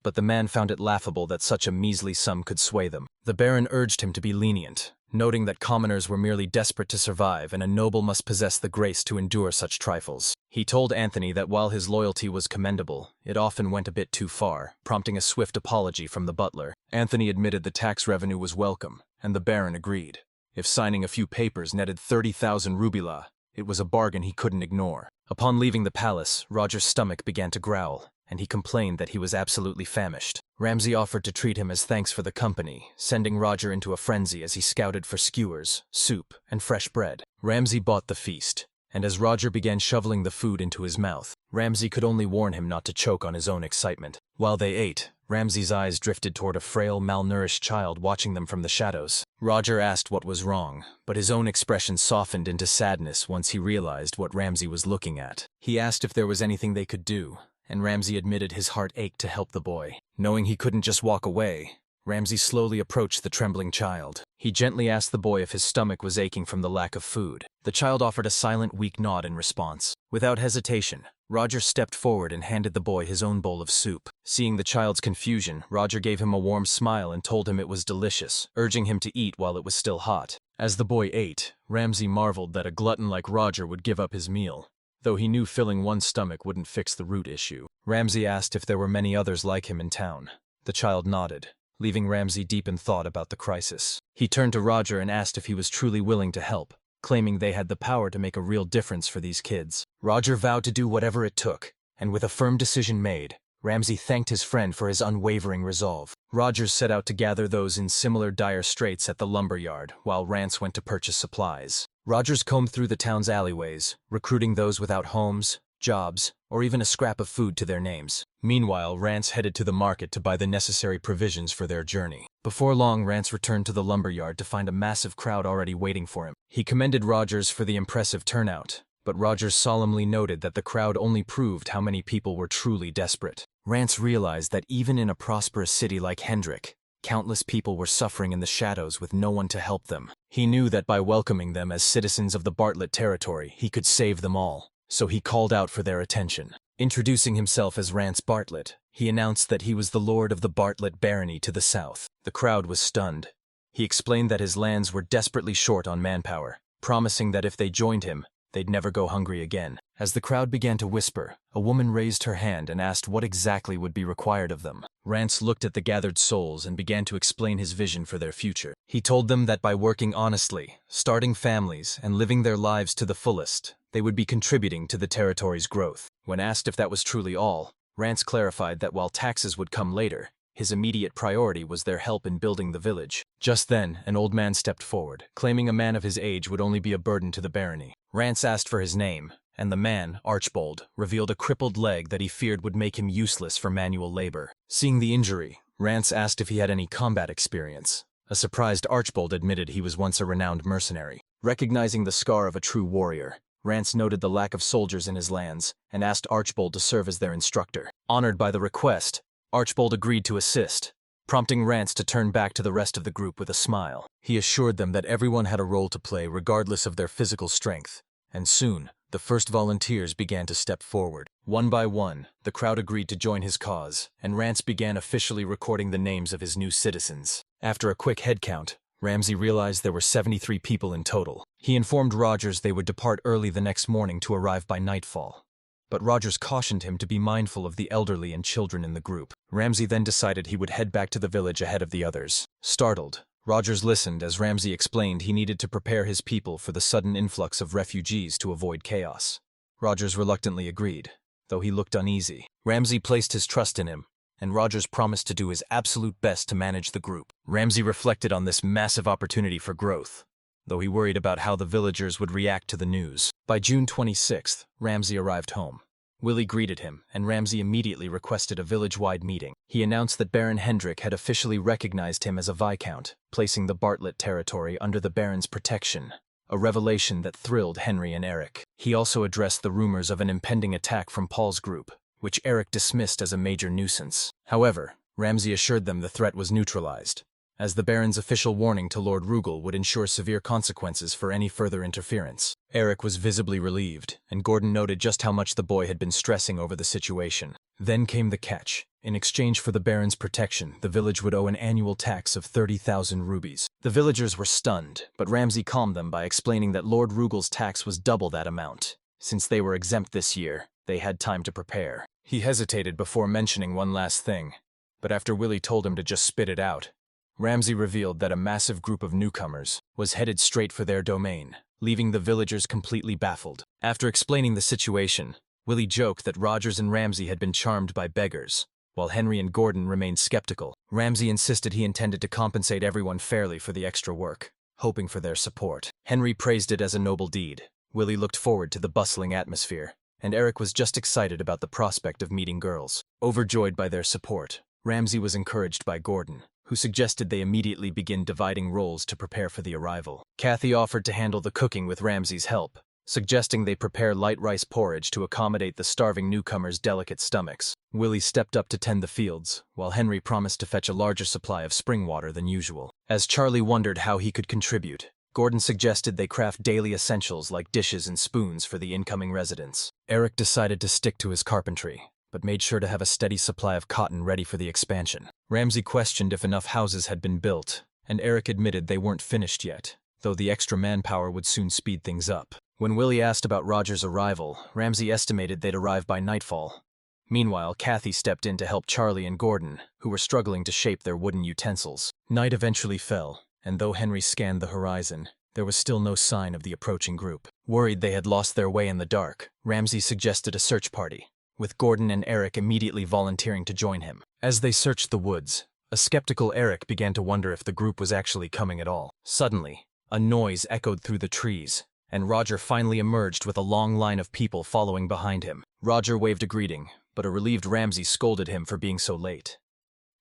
but the man found it laughable that such a measly sum could sway them. The Baron urged him to be lenient, noting that commoners were merely desperate to survive and a noble must possess the grace to endure such trifles. He told Anthony that while his loyalty was commendable, it often went a bit too far, prompting a swift apology from the butler. Anthony admitted the tax revenue was welcome, and the Baron agreed. If signing a few papers netted 30,000 rubila, it was a bargain he couldn't ignore. Upon leaving the palace, Roger's stomach began to growl, and he complained that he was absolutely famished. Ramsay offered to treat him as thanks for the company, sending Roger into a frenzy as he scouted for skewers, soup, and fresh bread. Ramsay bought the feast, and as Roger began shoveling the food into his mouth, Ramsay could only warn him not to choke on his own excitement. While they ate, Ramsay's eyes drifted toward a frail, malnourished child watching them from the shadows. Roger asked what was wrong, but his own expression softened into sadness once he realized what Ramsay was looking at. He asked if there was anything they could do, and Ramsay admitted his heart ached to help the boy. Knowing he couldn't just walk away, Ramsay slowly approached the trembling child. He gently asked the boy if his stomach was aching from the lack of food. The child offered a silent, weak nod in response. Without hesitation, Roger stepped forward and handed the boy his own bowl of soup. Seeing the child's confusion, Roger gave him a warm smile and told him it was delicious, urging him to eat while it was still hot. As the boy ate, Ramsay marveled that a glutton like Roger would give up his meal, though he knew filling one's stomach wouldn't fix the root issue. Ramsay asked if there were many others like him in town. The child nodded, leaving Ramsay deep in thought about the crisis. He turned to Roger and asked if he was truly willing to help, claiming they had the power to make a real difference for these kids. Roger vowed to do whatever it took, and with a firm decision made, Ramsay thanked his friend for his unwavering resolve. Rogers set out to gather those in similar dire straits at the lumber yard, while Rance went to purchase supplies. Rogers combed through the town's alleyways, recruiting those without homes, jobs, or even a scrap of food to their names. Meanwhile, Rance headed to the market to buy the necessary provisions for their journey. Before long, Rance returned to the lumberyard to find a massive crowd already waiting for him. He commended Rogers for the impressive turnout, but Rogers solemnly noted that the crowd only proved how many people were truly desperate. Rance realized that even in a prosperous city like Hendrick, countless people were suffering in the shadows with no one to help them. He knew that by welcoming them as citizens of the Bartlett territory, he could save them all, so he called out for their attention. Introducing himself as Rance Bartlett, he announced that he was the lord of the Bartlett barony to the south. The crowd was stunned. He explained that his lands were desperately short on manpower, promising that if they joined him, they'd never go hungry again. As the crowd began to whisper, a woman raised her hand and asked what exactly would be required of them. Rance looked at the gathered souls and began to explain his vision for their future. He told them that by working honestly, starting families, and living their lives to the fullest, they would be contributing to the territory's growth. When asked if that was truly all, Rance clarified that while taxes would come later, his immediate priority was their help in building the village. Just then, an old man stepped forward, claiming a man of his age would only be a burden to the barony. Rance asked for his name, and the man, Archbold, revealed a crippled leg that he feared would make him useless for manual labor. Seeing the injury, Rance asked if he had any combat experience. A surprised Archbold admitted he was once a renowned mercenary. Recognizing the scar of a true warrior, Rance noted the lack of soldiers in his lands and asked Archbold to serve as their instructor. Honored by the request, Archbold agreed to assist, prompting Rance to turn back to the rest of the group with a smile. He assured them that everyone had a role to play regardless of their physical strength, and soon, the first volunteers began to step forward. One by one, the crowd agreed to join his cause, and Rance began officially recording the names of his new citizens. After a quick head count, Ramsay realized there were 73 people in total. He informed Rogers they would depart early the next morning to arrive by nightfall, but Rogers cautioned him to be mindful of the elderly and children in the group. Ramsay then decided he would head back to the village ahead of the others. Startled, Rogers listened as Ramsay explained he needed to prepare his people for the sudden influx of refugees to avoid chaos. Rogers reluctantly agreed, though he looked uneasy. Ramsay placed his trust in him, and Rogers promised to do his absolute best to manage the group. Ramsay reflected on this massive opportunity for growth, though he worried about how the villagers would react to the news. By June 26th, Ramsay arrived home. Willie greeted him, and Ramsay immediately requested a village-wide meeting. He announced that Baron Hendrick had officially recognized him as a viscount, placing the Bartlett territory under the Baron's protection, a revelation that thrilled Henry and Eric. He also addressed the rumors of an impending attack from Paul's group, which Eric dismissed as a major nuisance. However, Ramsay assured them the threat was neutralized, as the Baron's official warning to Lord Rugal would ensure severe consequences for any further interference. Eric was visibly relieved, and Gordon noted just how much the boy had been stressing over the situation. Then came the catch. In exchange for the Baron's protection, the village would owe an annual tax of 30,000 rubies. The villagers were stunned, but Ramsay calmed them by explaining that Lord Rugal's tax was double that amount. Since they were exempt this year, they had time to prepare. He hesitated before mentioning one last thing, but after Willie told him to just spit it out, Ramsay revealed that a massive group of newcomers was headed straight for their domain, leaving the villagers completely baffled. After explaining the situation, Willie joked that Rogers and Ramsay had been charmed by beggars, while Henry and Gordon remained skeptical. Ramsay insisted he intended to compensate everyone fairly for the extra work, hoping for their support. Henry praised it as a noble deed. Willie looked forward to the bustling atmosphere, and Eric was just excited about the prospect of meeting girls. Overjoyed by their support, Ramsay was encouraged by Gordon, who suggested they immediately begin dividing roles to prepare for the arrival. Kathy offered to handle the cooking with Ramsay's help, suggesting they prepare light rice porridge to accommodate the starving newcomers' delicate stomachs. Willie stepped up to tend the fields, while Henry promised to fetch a larger supply of spring water than usual. As Charlie wondered how he could contribute, Gordon suggested they craft daily essentials like dishes and spoons for the incoming residents. Eric decided to stick to his carpentry, but made sure to have a steady supply of cotton ready for the expansion. Ramsay questioned if enough houses had been built, and Eric admitted they weren't finished yet, though the extra manpower would soon speed things up. When Willie asked about Roger's arrival, Ramsay estimated they'd arrive by nightfall. Meanwhile, Kathy stepped in to help Charlie and Gordon, who were struggling to shape their wooden utensils. Night eventually fell, and though Henry scanned the horizon, there was still no sign of the approaching group. Worried they had lost their way in the dark, Ramsay suggested a search party, with Gordon and Eric immediately volunteering to join him. As they searched the woods, a skeptical Eric began to wonder if the group was actually coming at all. Suddenly, a noise echoed through the trees, and Roger finally emerged with a long line of people following behind him. Roger waved a greeting, but a relieved Ramsay scolded him for being so late.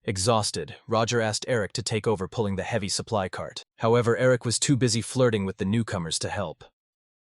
Exhausted, Roger asked Eric to take over pulling the heavy supply cart. However, Eric was too busy flirting with the newcomers to help.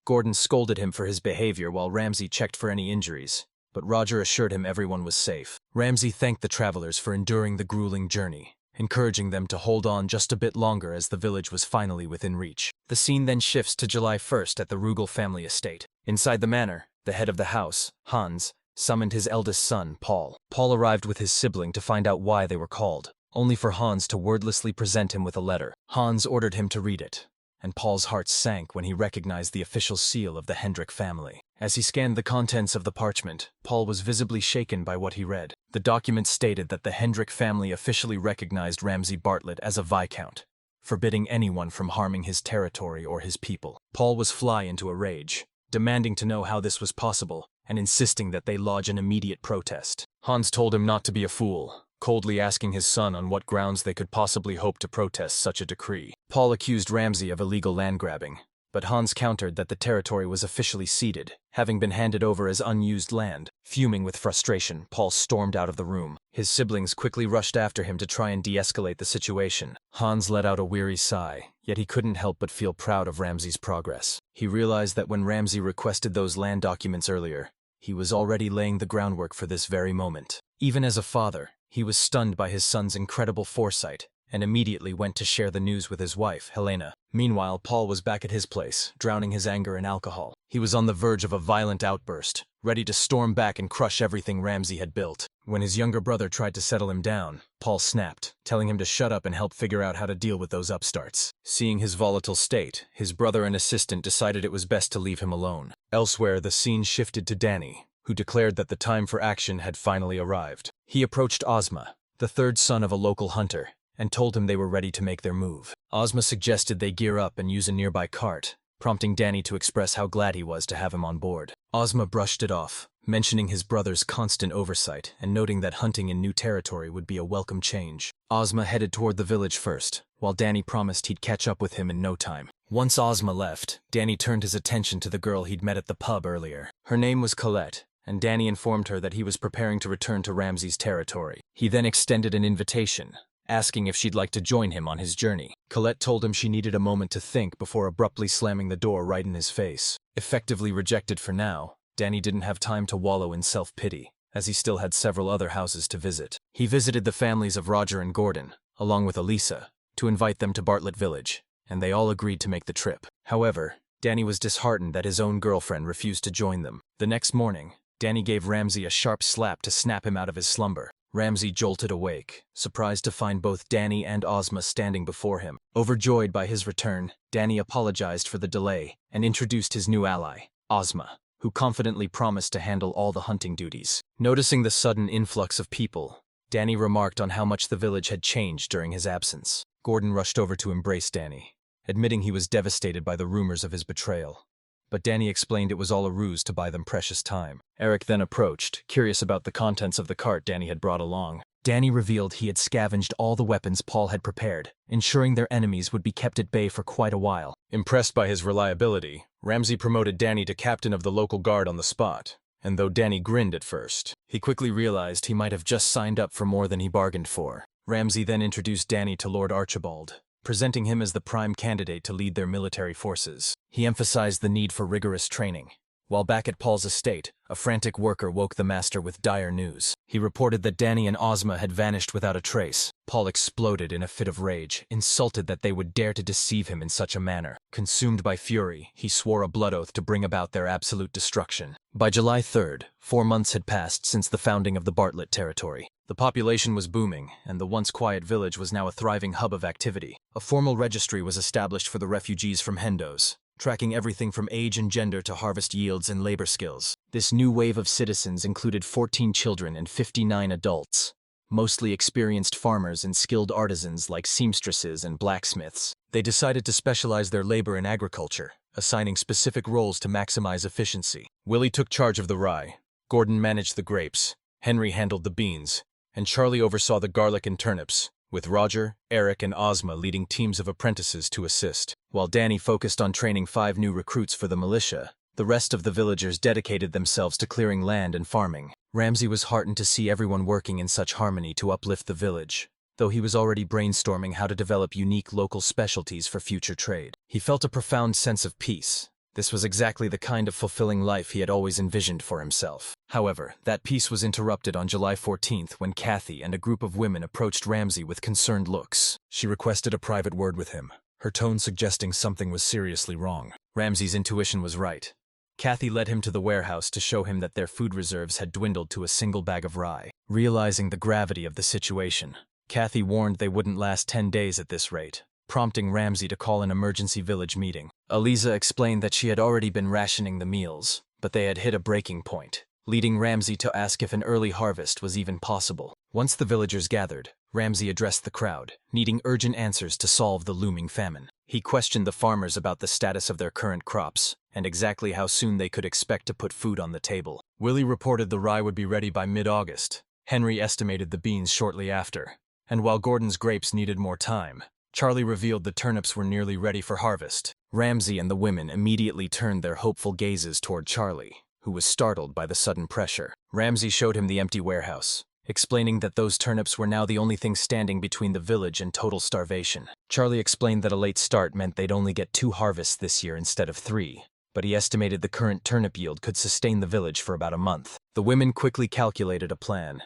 Gordon scolded him for his behavior while Ramsay checked for any injuries, but Roger assured him everyone was safe. Ramsay thanked the travelers for enduring the grueling journey, encouraging them to hold on just a bit longer as the village was finally within reach. The scene then shifts to July 1st at the Rugal family estate. Inside the manor, the head of the house, Hans, summoned his eldest son, Paul. Paul arrived with his sibling to find out why they were called, only for Hans to wordlessly present him with a letter. Hans ordered him to read it, and Paul's heart sank when he recognized the official seal of the Hendrick family. As he scanned the contents of the parchment, Paul was visibly shaken by what he read. The document stated that the Hendrick family officially recognized Ramsay Bartlett as a viscount, forbidding anyone from harming his territory or his people. Paul was fly into a rage, demanding to know how this was possible, and insisting that they lodge an immediate protest. Hans told him not to be a fool, coldly asking his son on what grounds they could possibly hope to protest such a decree. Paul accused Ramsay of illegal land grabbing, but Hans countered that the territory was officially ceded, having been handed over as unused land. Fuming with frustration, Paul stormed out of the room. His siblings quickly rushed after him to try and de-escalate the situation. Hans let out a weary sigh, yet he couldn't help but feel proud of Ramsay's progress. He realized that when Ramsay requested those land documents earlier, he was already laying the groundwork for this very moment. Even as a father, he was stunned by his son's incredible foresight, and immediately went to share the news with his wife, Helena. Meanwhile, Paul was back at his place, drowning his anger in alcohol. He was on the verge of a violent outburst, ready to storm back and crush everything Ramsay had built. When his younger brother tried to settle him down, Paul snapped, telling him to shut up and help figure out how to deal with those upstarts. Seeing his volatile state, his brother and assistant decided it was best to leave him alone. Elsewhere, the scene shifted to Dany, who declared that the time for action had finally arrived. He approached Ozma, the third son of a local hunter, and told him they were ready to make their move. Ozma suggested they gear up and use a nearby cart, prompting Dany to express how glad he was to have him on board. Ozma brushed it off, mentioning his brother's constant oversight and noting that hunting in new territory would be a welcome change. Ozma headed toward the village first, while Dany promised he'd catch up with him in no time. Once Ozma left, Dany turned his attention to the girl he'd met at the pub earlier. Her name was Colette, and Dany informed her that he was preparing to return to Ramsay's territory. He then extended an invitation, asking if she'd like to join him on his journey. Colette told him she needed a moment to think before abruptly slamming the door right in his face. Effectively rejected for now, Dany didn't have time to wallow in self-pity, as he still had several other houses to visit. He visited the families of Roger and Gordon, along with Elisa, to invite them to Bartlett Village, and they all agreed to make the trip. However, Dany was disheartened that his own girlfriend refused to join them. The next morning, Dany gave Ramsay a sharp slap to snap him out of his slumber. Ramsay jolted awake, surprised to find both Dany and Ozma standing before him. Overjoyed by his return, Dany apologized for the delay and introduced his new ally, Ozma, who confidently promised to handle all the hunting duties. Noticing the sudden influx of people, Dany remarked on how much the village had changed during his absence. Gordon rushed over to embrace Dany, admitting he was devastated by the rumors of his betrayal. But Dany explained it was all a ruse to buy them precious time. Eric then approached, curious about the contents of the cart Dany had brought along. Dany revealed he had scavenged all the weapons Paul had prepared, ensuring their enemies would be kept at bay for quite a while. Impressed by his reliability, Ramsay promoted Dany to captain of the local guard on the spot, and though Dany grinned at first, he quickly realized he might have just signed up for more than he bargained for. Ramsay then introduced Dany to Lord Archibald, presenting him as the prime candidate to lead their military forces. He emphasized the need for rigorous training. While back at Paul's estate, a frantic worker woke the master with dire news. He reported that Dany and Ozma had vanished without a trace. Paul exploded in a fit of rage, insulted that they would dare to deceive him in such a manner. Consumed by fury, he swore a blood oath to bring about their absolute destruction. By July 3rd, 4 months had passed since the founding of the Bartlett territory. The population was booming, and the once quiet village was now a thriving hub of activity. A formal registry was established for the refugees from Hendos, tracking everything from age and gender to harvest yields and labor skills. This new wave of citizens included 14 children and 59 adults, mostly experienced farmers and skilled artisans like seamstresses and blacksmiths. They decided to specialize their labor in agriculture, assigning specific roles to maximize efficiency. Willie took charge of the rye, Gordon managed the grapes, Henry handled the beans, and Charlie oversaw the garlic and turnips, with Roger, Eric, and Ozma leading teams of apprentices to assist. While Dany focused on training 5 new recruits for the militia, the rest of the villagers dedicated themselves to clearing land and farming. Ramsay was heartened to see everyone working in such harmony to uplift the village, though he was already brainstorming how to develop unique local specialties for future trade. He felt a profound sense of peace. This was exactly the kind of fulfilling life he had always envisioned for himself. However, that peace was interrupted on July 14th when Kathy and a group of women approached Ramsay with concerned looks. She requested a private word with him, her tone suggesting something was seriously wrong. Ramsay's intuition was right. Kathy led him to the warehouse to show him that their food reserves had dwindled to a single bag of rye. Realizing the gravity of the situation, Kathy warned they wouldn't last 10 days at this rate, prompting Ramsay to call an emergency village meeting. Eliza explained that she had already been rationing the meals, but they had hit a breaking point, leading Ramsay to ask if an early harvest was even possible. Once the villagers gathered, Ramsay addressed the crowd, needing urgent answers to solve the looming famine. He questioned the farmers about the status of their current crops, and exactly how soon they could expect to put food on the table. Willie reported the rye would be ready by mid-August. Henry estimated the beans shortly after, and while Gordon's grapes needed more time, Charlie revealed the turnips were nearly ready for harvest. Ramsay and the women immediately turned their hopeful gazes toward Charlie, who was startled by the sudden pressure. Ramsay showed him the empty warehouse, explaining that those turnips were now the only thing standing between the village and total starvation. Charlie explained that a late start meant they'd only get 2 harvests this year instead of 3, but he estimated the current turnip yield could sustain the village for about a month. The women quickly calculated a plan.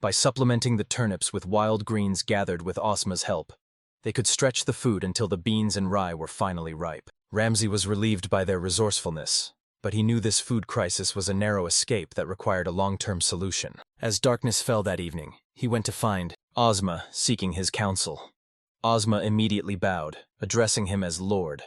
By supplementing the turnips with wild greens gathered with Ozma's help, they could stretch the food until the beans and rye were finally ripe. Ramsay was relieved by their resourcefulness, but he knew this food crisis was a narrow escape that required a long-term solution. As darkness fell that evening, he went to find Ozma, seeking his counsel. Ozma immediately bowed, addressing him as Lord,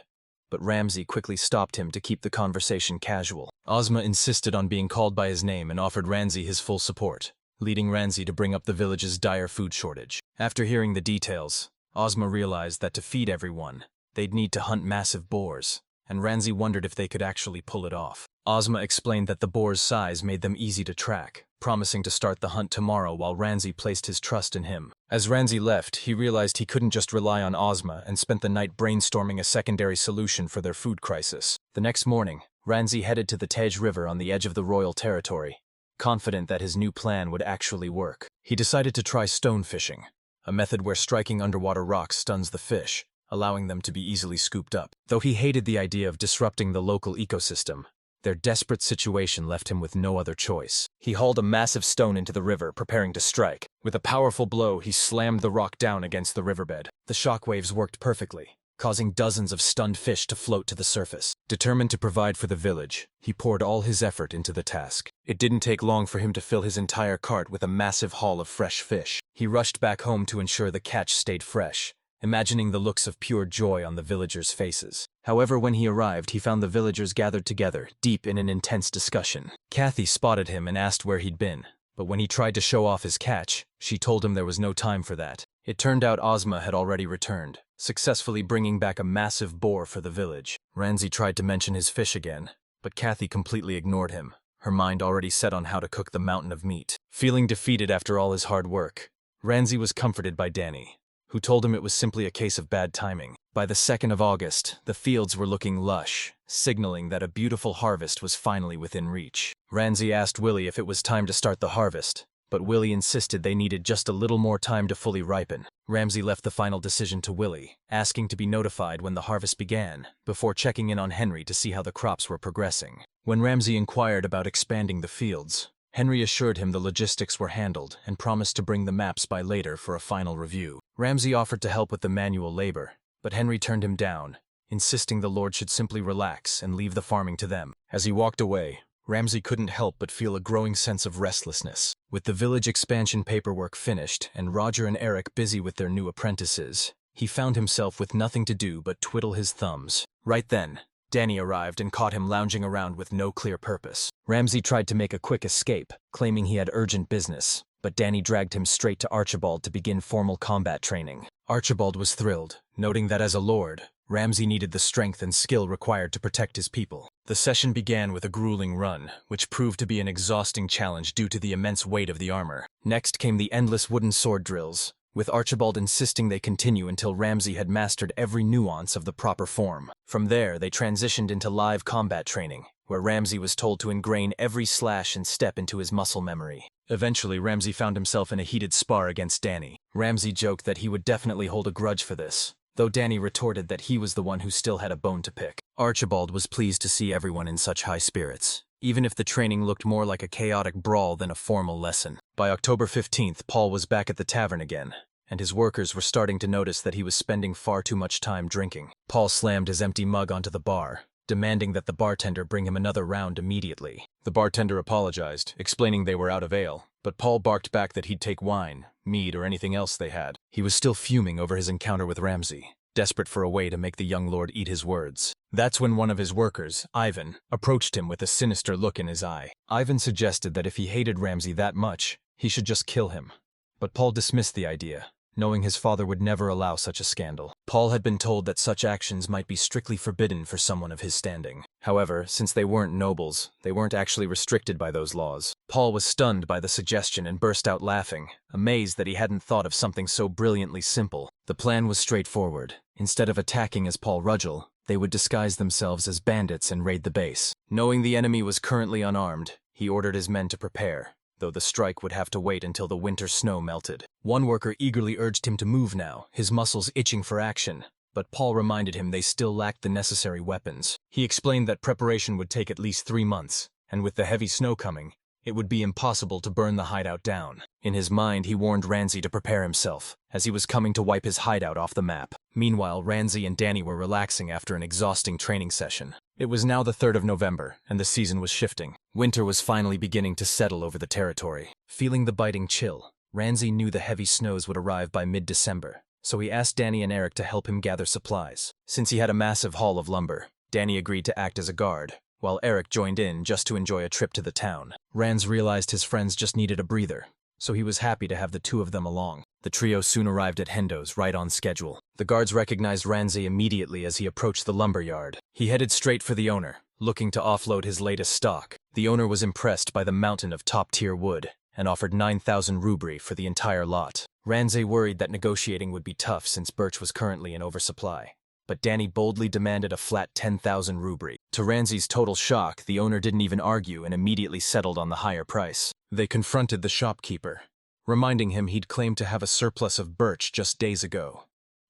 but Ramsay quickly stopped him to keep the conversation casual. Ozma insisted on being called by his name and offered Ramsay his full support, leading Ramsay to bring up the village's dire food shortage. After hearing the details, Ozma realized that to feed everyone, they'd need to hunt massive boars, and Ramsay wondered if they could actually pull it off. Ozma explained that the boar's size made them easy to track, promising to start the hunt tomorrow while Ramsay placed his trust in him. As Ramsay left, he realized he couldn't just rely on Ozma and spent the night brainstorming a secondary solution for their food crisis. The next morning, Ramsay headed to the Tej River on the edge of the royal territory. confident that his new plan would actually work. He decided to try stone fishing, a method where striking underwater rocks stuns the fish, allowing them to be easily scooped up. Though he hated the idea of disrupting the local ecosystem, their desperate situation left him with no other choice. He hauled a massive stone into the river, preparing to strike. With a powerful blow, he slammed the rock down against the riverbed. The shockwaves worked perfectly, causing dozens of stunned fish to float to the surface. Determined to provide for the village, he poured all his effort into the task. It didn't take long for him to fill his entire cart with a massive haul of fresh fish. He rushed back home to ensure the catch stayed fresh, imagining the looks of pure joy on the villagers' faces. However, when he arrived, he found the villagers gathered together, deep in an intense discussion. Kathy spotted him and asked where he'd been, but when he tried to show off his catch, she told him there was no time for that. It turned out Ozma had already returned, successfully bringing back a massive boar for the village. Ramsay tried to mention his fish again, but Kathy completely ignored him, her mind already set on how to cook the mountain of meat. Feeling defeated after all his hard work, Ramsay was comforted by Dany, who told him it was simply a case of bad timing. By the 2nd of August, the fields were looking lush, signaling that a beautiful harvest was finally within reach. Ramsay asked Willie if it was time to start the harvest, but Willie insisted they needed just a little more time to fully ripen. Ramsay left the final decision to Willie, asking to be notified when the harvest began, before checking in on Henry to see how the crops were progressing. When Ramsay inquired about expanding the fields, Henry assured him the logistics were handled and promised to bring the maps by later for a final review. Ramsay offered to help with the manual labor, but Henry turned him down, insisting the Lord should simply relax and leave the farming to them. As he walked away, Ramsay couldn't help but feel a growing sense of restlessness. With the village expansion paperwork finished and Roger and Eric busy with their new apprentices, he found himself with nothing to do but twiddle his thumbs. Right then, Dany arrived and caught him lounging around with no clear purpose. Ramsay tried to make a quick escape, claiming he had urgent business, but Dany dragged him straight to Archibald to begin formal combat training. Archibald was thrilled, noting that as a lord, Ramsay needed the strength and skill required to protect his people. The session began with a grueling run, which proved to be an exhausting challenge due to the immense weight of the armor. Next came the endless wooden sword drills, with Archibald insisting they continue until Ramsay had mastered every nuance of the proper form. From there, they transitioned into live combat training, where Ramsay was told to ingrain every slash and step into his muscle memory. Eventually, Ramsay found himself in a heated spar against Dany. Ramsay joked that he would definitely hold a grudge for this, though Dany retorted that he was the one who still had a bone to pick. Archibald was pleased to see everyone in such high spirits, even if the training looked more like a chaotic brawl than a formal lesson. By October 15th, Paul was back at the tavern again, and his workers were starting to notice that he was spending far too much time drinking. Paul slammed his empty mug onto the bar, demanding that the bartender bring him another round immediately. The bartender apologized, explaining they were out of ale, but Paul barked back that he'd take wine, mead, or anything else they had. He was still fuming over his encounter with Ramsay, desperate for a way to make the young lord eat his words. That's when one of his workers, Ivan, approached him with a sinister look in his eye. Ivan suggested that if he hated Ramsay that much, he should just kill him. But Paul dismissed the idea, knowing his father would never allow such a scandal. Paul had been told that such actions might be strictly forbidden for someone of his standing. However, since they weren't nobles, they weren't actually restricted by those laws. Paul was stunned by the suggestion and burst out laughing, amazed that he hadn't thought of something so brilliantly simple. The plan was straightforward. Instead of attacking as Paul Rudgel, they would disguise themselves as bandits and raid the base. Knowing the enemy was currently unarmed, he ordered his men to prepare, though the strike would have to wait until the winter snow melted. One worker eagerly urged him to move now, his muscles itching for action, but Paul reminded him they still lacked the necessary weapons. He explained that preparation would take at least 3 months, and with the heavy snow coming, it would be impossible to burn the hideout down. In his mind, he warned Ramsay to prepare himself, as he was coming to wipe his hideout off the map. Meanwhile, Ramsay and Dany were relaxing after an exhausting training session. It was now the 3rd of November, and the season was shifting. Winter was finally beginning to settle over the territory. Feeling the biting chill, Ramsay knew the heavy snows would arrive by mid-December, so he asked Dany and Eric to help him gather supplies. Since he had a massive haul of lumber, Dany agreed to act as a guard, while Eric joined in just to enjoy a trip to the town. Rans realized his friends just needed a breather, so he was happy to have the two of them along. The trio soon arrived at Hendo's, right on schedule. The guards recognized Ramsay immediately as he approached the lumber yard. He headed straight for the owner, looking to offload his latest stock. The owner was impressed by the mountain of top-tier wood and offered 9,000 rubri for the entire lot. Ramsay worried that negotiating would be tough since birch was currently in oversupply, but Dany boldly demanded a flat 10,000 rubri. To Ramsay's total shock, the owner didn't even argue and immediately settled on the higher price. They confronted the shopkeeper, reminding him he'd claimed to have a surplus of birch just days ago.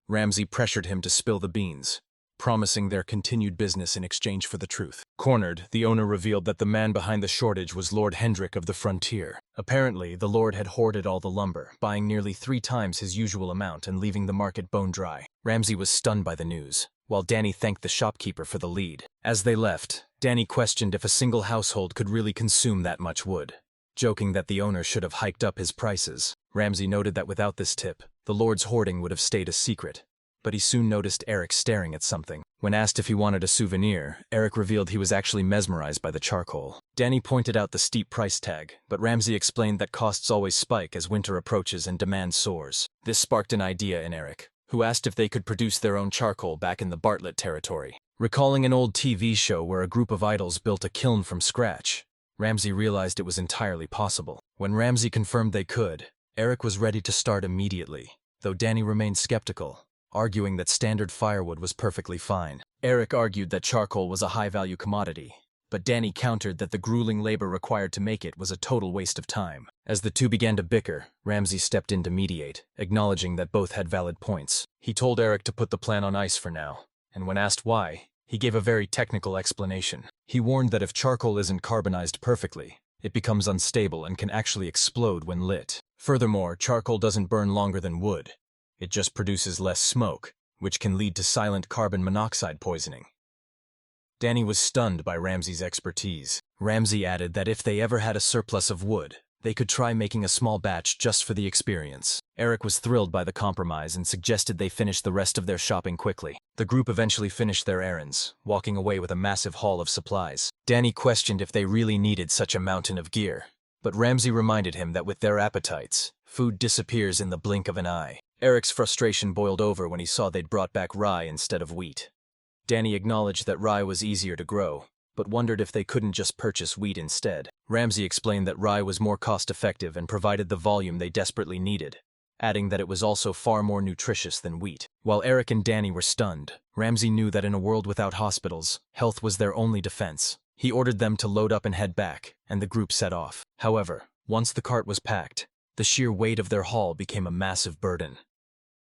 Ramsay pressured him to spill the beans, promising their continued business in exchange for the truth. Cornered, the owner revealed that the man behind the shortage was Lord Hendrick of the Frontier. Apparently, the lord had hoarded all the lumber, buying nearly 3 times his usual amount and leaving the market bone dry. Ramsay was stunned by the news, while Dany thanked the shopkeeper for the lead. As they left, Dany questioned if a single household could really consume that much wood, joking that the owner should have hiked up his prices. Ramsay noted that without this tip, the lord's hoarding would have stayed a secret. But he soon noticed Eric staring at something. When asked if he wanted a souvenir, Eric revealed he was actually mesmerized by the charcoal. Dany pointed out the steep price tag, but Ramsay explained that costs always spike as winter approaches and demand soars. This sparked an idea in Eric, who asked if they could produce their own charcoal back in the Bartlett territory. Recalling an old TV show where a group of idols built a kiln from scratch, Ramsay realized it was entirely possible. When Ramsay confirmed they could, Eric was ready to start immediately, though Dany remained skeptical, arguing that standard firewood was perfectly fine. Eric argued that charcoal was a high-value commodity, but Dany countered that the grueling labor required to make it was a total waste of time. As the two began to bicker, Ramsay stepped in to mediate, acknowledging that both had valid points. He told Eric to put the plan on ice for now, and when asked why, he gave a very technical explanation. He warned that if charcoal isn't carbonized perfectly, it becomes unstable and can actually explode when lit. Furthermore, charcoal doesn't burn longer than wood. It just produces less smoke, which can lead to silent carbon monoxide poisoning. Dany was stunned by Ramsay's expertise. Ramsay added that if they ever had a surplus of wood, they could try making a small batch just for the experience. Eric was thrilled by the compromise and suggested they finish the rest of their shopping quickly. The group eventually finished their errands, walking away with a massive haul of supplies. Dany questioned if they really needed such a mountain of gear, but Ramsay reminded him that with their appetites, food disappears in the blink of an eye. Eric's frustration boiled over when he saw they'd brought back rye instead of wheat. Dany acknowledged that rye was easier to grow, but wondered if they couldn't just purchase wheat instead. Ramsay explained that rye was more cost-effective and provided the volume they desperately needed, adding that it was also far more nutritious than wheat. While Eric and Dany were stunned, Ramsay knew that in a world without hospitals, health was their only defense. He ordered them to load up and head back, and the group set off. However, once the cart was packed, the sheer weight of their haul became a massive burden.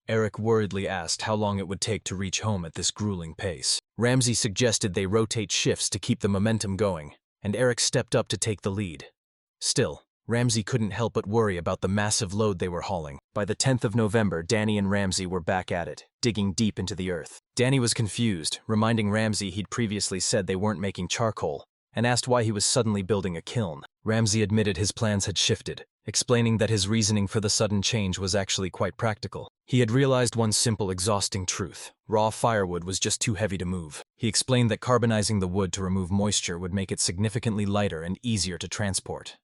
Eric worriedly asked how long it would take to reach home at this grueling pace. Ramsay suggested they rotate shifts to keep the momentum going, and Eric stepped up to take the lead. Still, Ramsay couldn't help but worry about the massive load they were hauling. By the 10th of November, Dany and Ramsay were back at it, digging deep into the earth. Dany was confused, reminding Ramsay he'd previously said they weren't making charcoal, and asked why he was suddenly building a kiln. Ramsay admitted his plans had shifted, explaining that his reasoning for the sudden change was actually quite practical. He had realized one simple, exhausting truth: raw firewood was just too heavy to move. He explained that carbonizing the wood to remove moisture would make it significantly lighter and easier to transport.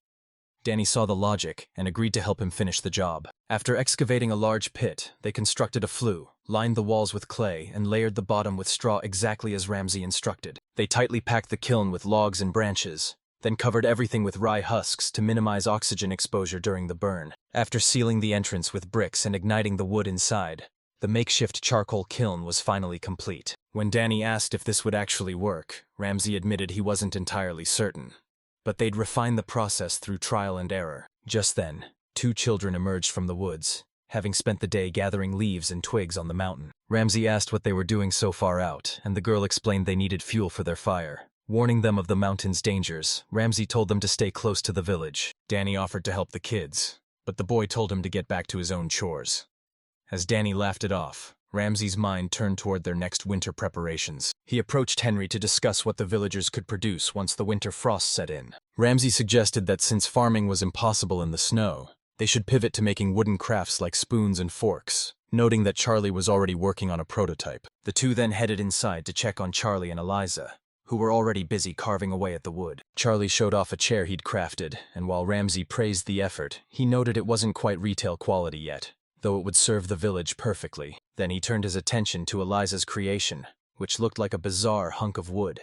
Dany saw the logic and agreed to help him finish the job. After excavating a large pit, they constructed a flue, lined the walls with clay, and layered the bottom with straw exactly as Ramsay instructed. They tightly packed the kiln with logs and branches, then covered everything with rye husks to minimize oxygen exposure during the burn. After sealing the entrance with bricks and igniting the wood inside, the makeshift charcoal kiln was finally complete. When Dany asked if this would actually work, Ramsay admitted he wasn't entirely certain, but they'd refine the process through trial and error. Just then, 2 children emerged from the woods, having spent the day gathering leaves and twigs on the mountain. Ramsay asked what they were doing so far out, and the girl explained they needed fuel for their fire. Warning them of the mountain's dangers, Ramsay told them to stay close to the village. Dany offered to help the kids, but the boy told him to get back to his own chores. As Dany laughed it off, Ramsay's mind turned toward their next winter preparations. He approached Henry to discuss what the villagers could produce once the winter frost set in. Ramsay suggested that since farming was impossible in the snow, they should pivot to making wooden crafts like spoons and forks, noting that Charlie was already working on a prototype. The two then headed inside to check on Charlie and Eliza, who were already busy carving away at the wood. Charlie showed off a chair he'd crafted, and while Ramsay praised the effort, he noted it wasn't quite retail quality yet, though it would serve the village perfectly. Then he turned his attention to Eliza's creation, which looked like a bizarre hunk of wood.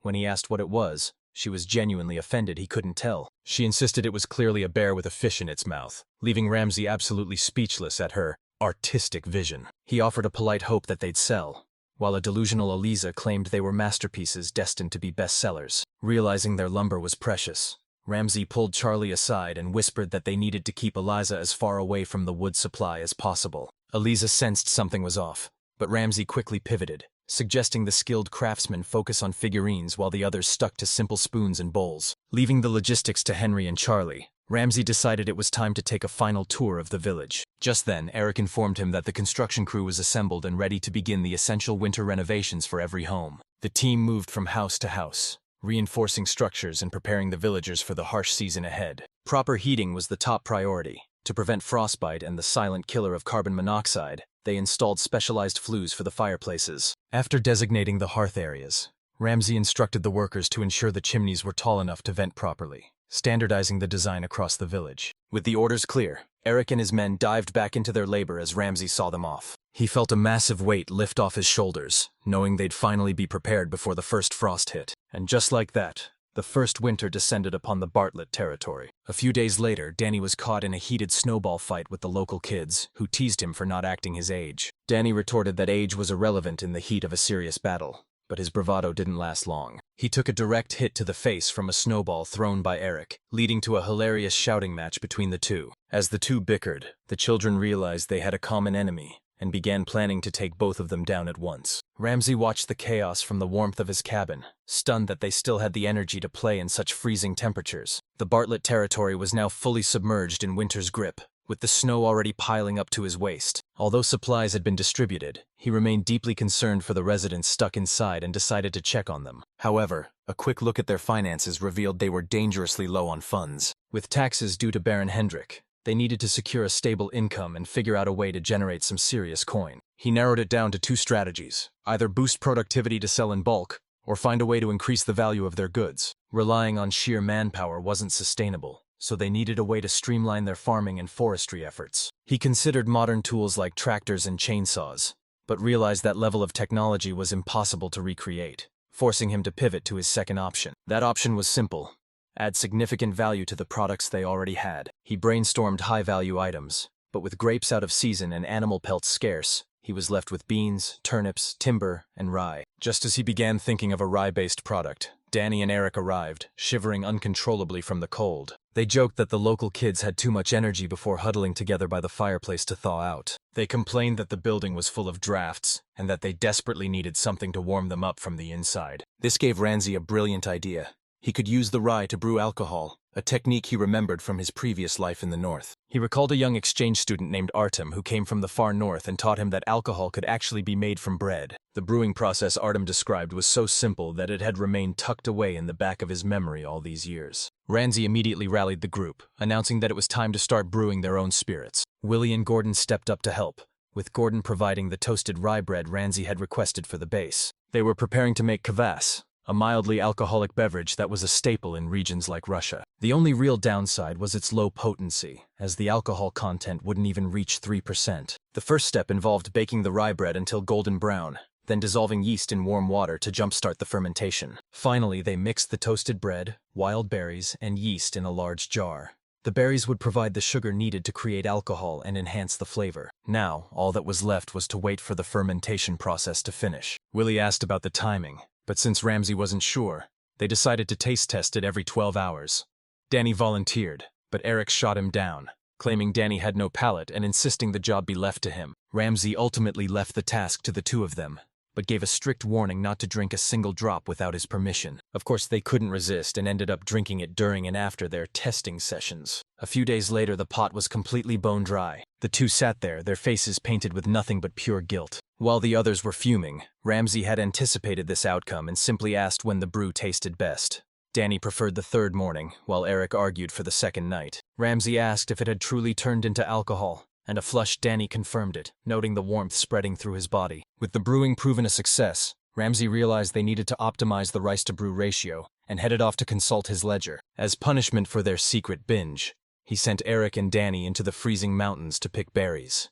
When he asked what it was, she was genuinely offended he couldn't tell. She insisted it was clearly a bear with a fish in its mouth, leaving Ramsay absolutely speechless at her artistic vision. He offered a polite hope that they'd sell, while a delusional Eliza claimed they were masterpieces destined to be bestsellers. Realizing their lumber was precious, Ramsay pulled Charlie aside and whispered that they needed to keep Eliza as far away from the wood supply as possible. Eliza sensed something was off, but Ramsay quickly pivoted, suggesting the skilled craftsmen focus on figurines while the others stuck to simple spoons and bowls. Leaving the logistics to Henry and Charlie, Ramsay decided it was time to take a final tour of the village. Just then, Eric informed him that the construction crew was assembled and ready to begin the essential winter renovations for every home. The team moved from house to house, reinforcing structures and preparing the villagers for the harsh season ahead. Proper heating was the top priority. To prevent frostbite and the silent killer of carbon monoxide, they installed specialized flues for the fireplaces. After designating the hearth areas, Ramsay instructed the workers to ensure the chimneys were tall enough to vent properly, standardizing the design across the village. With the orders clear, Eric and his men dived back into their labor as Ramsay saw them off. He felt a massive weight lift off his shoulders, knowing they'd finally be prepared before the first frost hit. And just like that, the first winter descended upon the Bartlett territory. A few days later, Dany was caught in a heated snowball fight with the local kids, who teased him for not acting his age. Dany retorted that age was irrelevant in the heat of a serious battle, but his bravado didn't last long. He took a direct hit to the face from a snowball thrown by Eric, leading to a hilarious shouting match between the two. As the two bickered, the children realized they had a common enemy and began planning to take both of them down at once. Ramsay watched the chaos from the warmth of his cabin, stunned that they still had the energy to play in such freezing temperatures. The Bartlett territory was now fully submerged in winter's grip, with the snow already piling up to his waist. Although supplies had been distributed, he remained deeply concerned for the residents stuck inside and decided to check on them. However, a quick look at their finances revealed they were dangerously low on funds. With taxes due to Baron Hendrick, they needed to secure a stable income and figure out a way to generate some serious coin. He narrowed it down to two strategies: either boost productivity to sell in bulk, or find a way to increase the value of their goods. Relying on sheer manpower wasn't sustainable, so they needed a way to streamline their farming and forestry efforts. He considered modern tools like tractors and chainsaws, but realized that level of technology was impossible to recreate, forcing him to pivot to his second option. That option was simple: add significant value to the products they already had. He brainstormed high-value items, but with grapes out of season and animal pelts scarce, he was left with beans, turnips, timber, and rye. Just as he began thinking of a rye-based product, Dany and Eric arrived, shivering uncontrollably from the cold. They joked that the local kids had too much energy before huddling together by the fireplace to thaw out. They complained that the building was full of drafts, and that they desperately needed something to warm them up from the inside. This gave Ramsay a brilliant idea. He could use the rye to brew alcohol, a technique he remembered from his previous life in the north. He recalled a young exchange student named Artem who came from the far north and taught him that alcohol could actually be made from bread. The brewing process Artem described was so simple that it had remained tucked away in the back of his memory all these years. Ramsay immediately rallied the group, announcing that it was time to start brewing their own spirits. Willie and Gordon stepped up to help, with Gordon providing the toasted rye bread Ramsay had requested for the base. They were preparing to make kvass, a mildly alcoholic beverage that was a staple in regions like Russia. The only real downside was its low potency, as the alcohol content wouldn't even reach 3%. The first step involved baking the rye bread until golden brown, then dissolving yeast in warm water to jumpstart the fermentation. Finally, they mixed the toasted bread, wild berries, and yeast in a large jar. The berries would provide the sugar needed to create alcohol and enhance the flavor. Now, all that was left was to wait for the fermentation process to finish. Willie asked about the timing, but since Ramsay wasn't sure, they decided to taste test it every 12 hours. Dany volunteered, but Eric shot him down, claiming Dany had no palate and insisting the job be left to him. Ramsay ultimately left the task to the two of them, but gave a strict warning not to drink a single drop without his permission. Of course, they couldn't resist and ended up drinking it during and after their testing sessions. A few days later, the pot was completely bone dry. The two sat there, their faces painted with nothing but pure guilt. While the others were fuming, Ramsay had anticipated this outcome and simply asked when the brew tasted best. Dany preferred the third morning, while Eric argued for the second night. Ramsay asked if it had truly turned into alcohol, and a flushed Dany confirmed it, noting the warmth spreading through his body. With the brewing proven a success, Ramsay realized they needed to optimize the rice-to-brew ratio and headed off to consult his ledger. As punishment for their secret binge, he sent Eric and Dany into the freezing mountains to pick berries.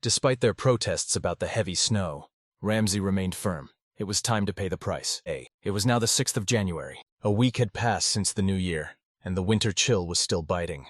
Despite their protests about the heavy snow, Ramsay remained firm. It was time to pay the price. It was now the 6th of January. A week had passed since the new year, and the winter chill was still biting.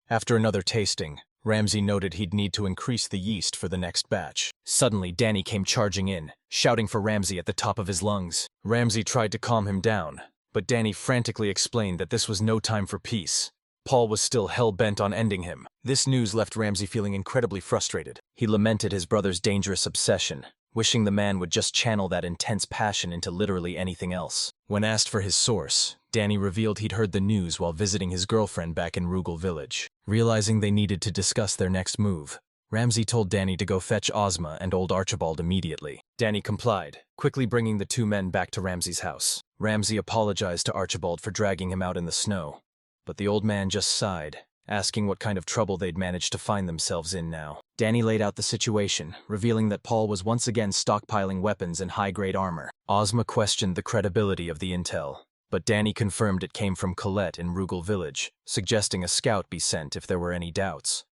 After another tasting, Ramsay noted he'd need to increase the yeast for the next batch. Suddenly, Dany came charging in, shouting for Ramsay at the top of his lungs. Ramsay tried to calm him down, but Dany frantically explained that this was no time for peace. Paul was still hell-bent on ending him. This news left Ramsay feeling incredibly frustrated. He lamented his brother's dangerous obsession, wishing the man would just channel that intense passion into literally anything else. When asked for his source, Dany revealed he'd heard the news while visiting his girlfriend back in Rugal village. Realizing they needed to discuss their next move, Ramsay told Dany to go fetch Ozma and old Archibald immediately. Dany complied, quickly bringing the two men back to Ramsay's house. Ramsay apologized to Archibald for dragging him out in the snow, but the old man just sighed, asking what kind of trouble they'd managed to find themselves in now. Dany laid out the situation, revealing that Paul was once again stockpiling weapons and high-grade armor. Ozma questioned the credibility of the intel, but Dany confirmed it came from Colette in Rugal village, suggesting a scout be sent if there were any doubts.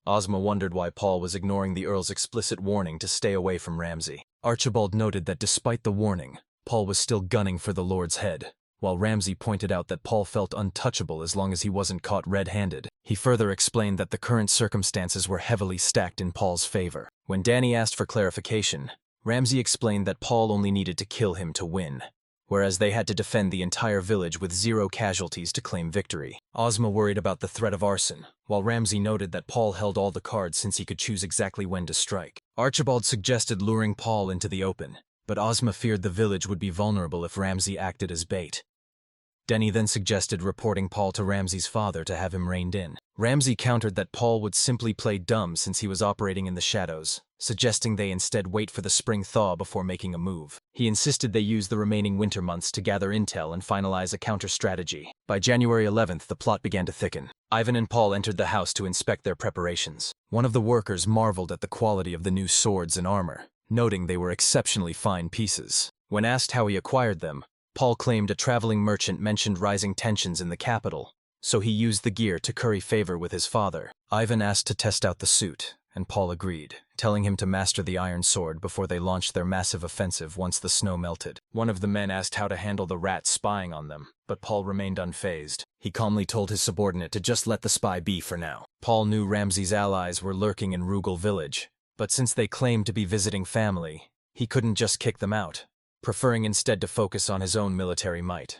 Ozma wondered why Paul was ignoring the Earl's explicit warning to stay away from Ramsay. Archibald noted that despite the warning, Paul was still gunning for the Lord's head, while Ramsay pointed out that Paul felt untouchable as long as he wasn't caught red-handed. He further explained that the current circumstances were heavily stacked in Paul's favor. When Dany asked for clarification, Ramsay explained that Paul only needed to kill him to win, whereas they had to defend the entire village with 0 casualties to claim victory. Ozma worried about the threat of arson, while Ramsay noted that Paul held all the cards since he could choose exactly when to strike. Archibald suggested luring Paul into the open, but Ozma feared the village would be vulnerable if Ramsay acted as bait. Dany then suggested reporting Paul to Ramsay's father to have him reined in. Ramsay countered that Paul would simply play dumb since he was operating in the shadows, suggesting they instead wait for the spring thaw before making a move. He insisted they use the remaining winter months to gather intel and finalize a counter-strategy. By January 11th, the plot began to thicken. Ivan and Paul entered the house to inspect their preparations. One of the workers marveled at the quality of the new swords and armor, noting they were exceptionally fine pieces. When asked how he acquired them, Paul claimed a traveling merchant mentioned rising tensions in the capital, so he used the gear to curry favor with his father. Ivan asked to test out the suit, and Paul agreed, telling him to master the iron sword before they launched their massive offensive once the snow melted. One of the men asked how to handle the rat spying on them, but Paul remained unfazed. He calmly told his subordinate to just let the spy be for now. Paul knew Ramsay's allies were lurking in Rugal village, but since they claimed to be visiting family, he couldn't just kick them out, preferring instead to focus on his own military might.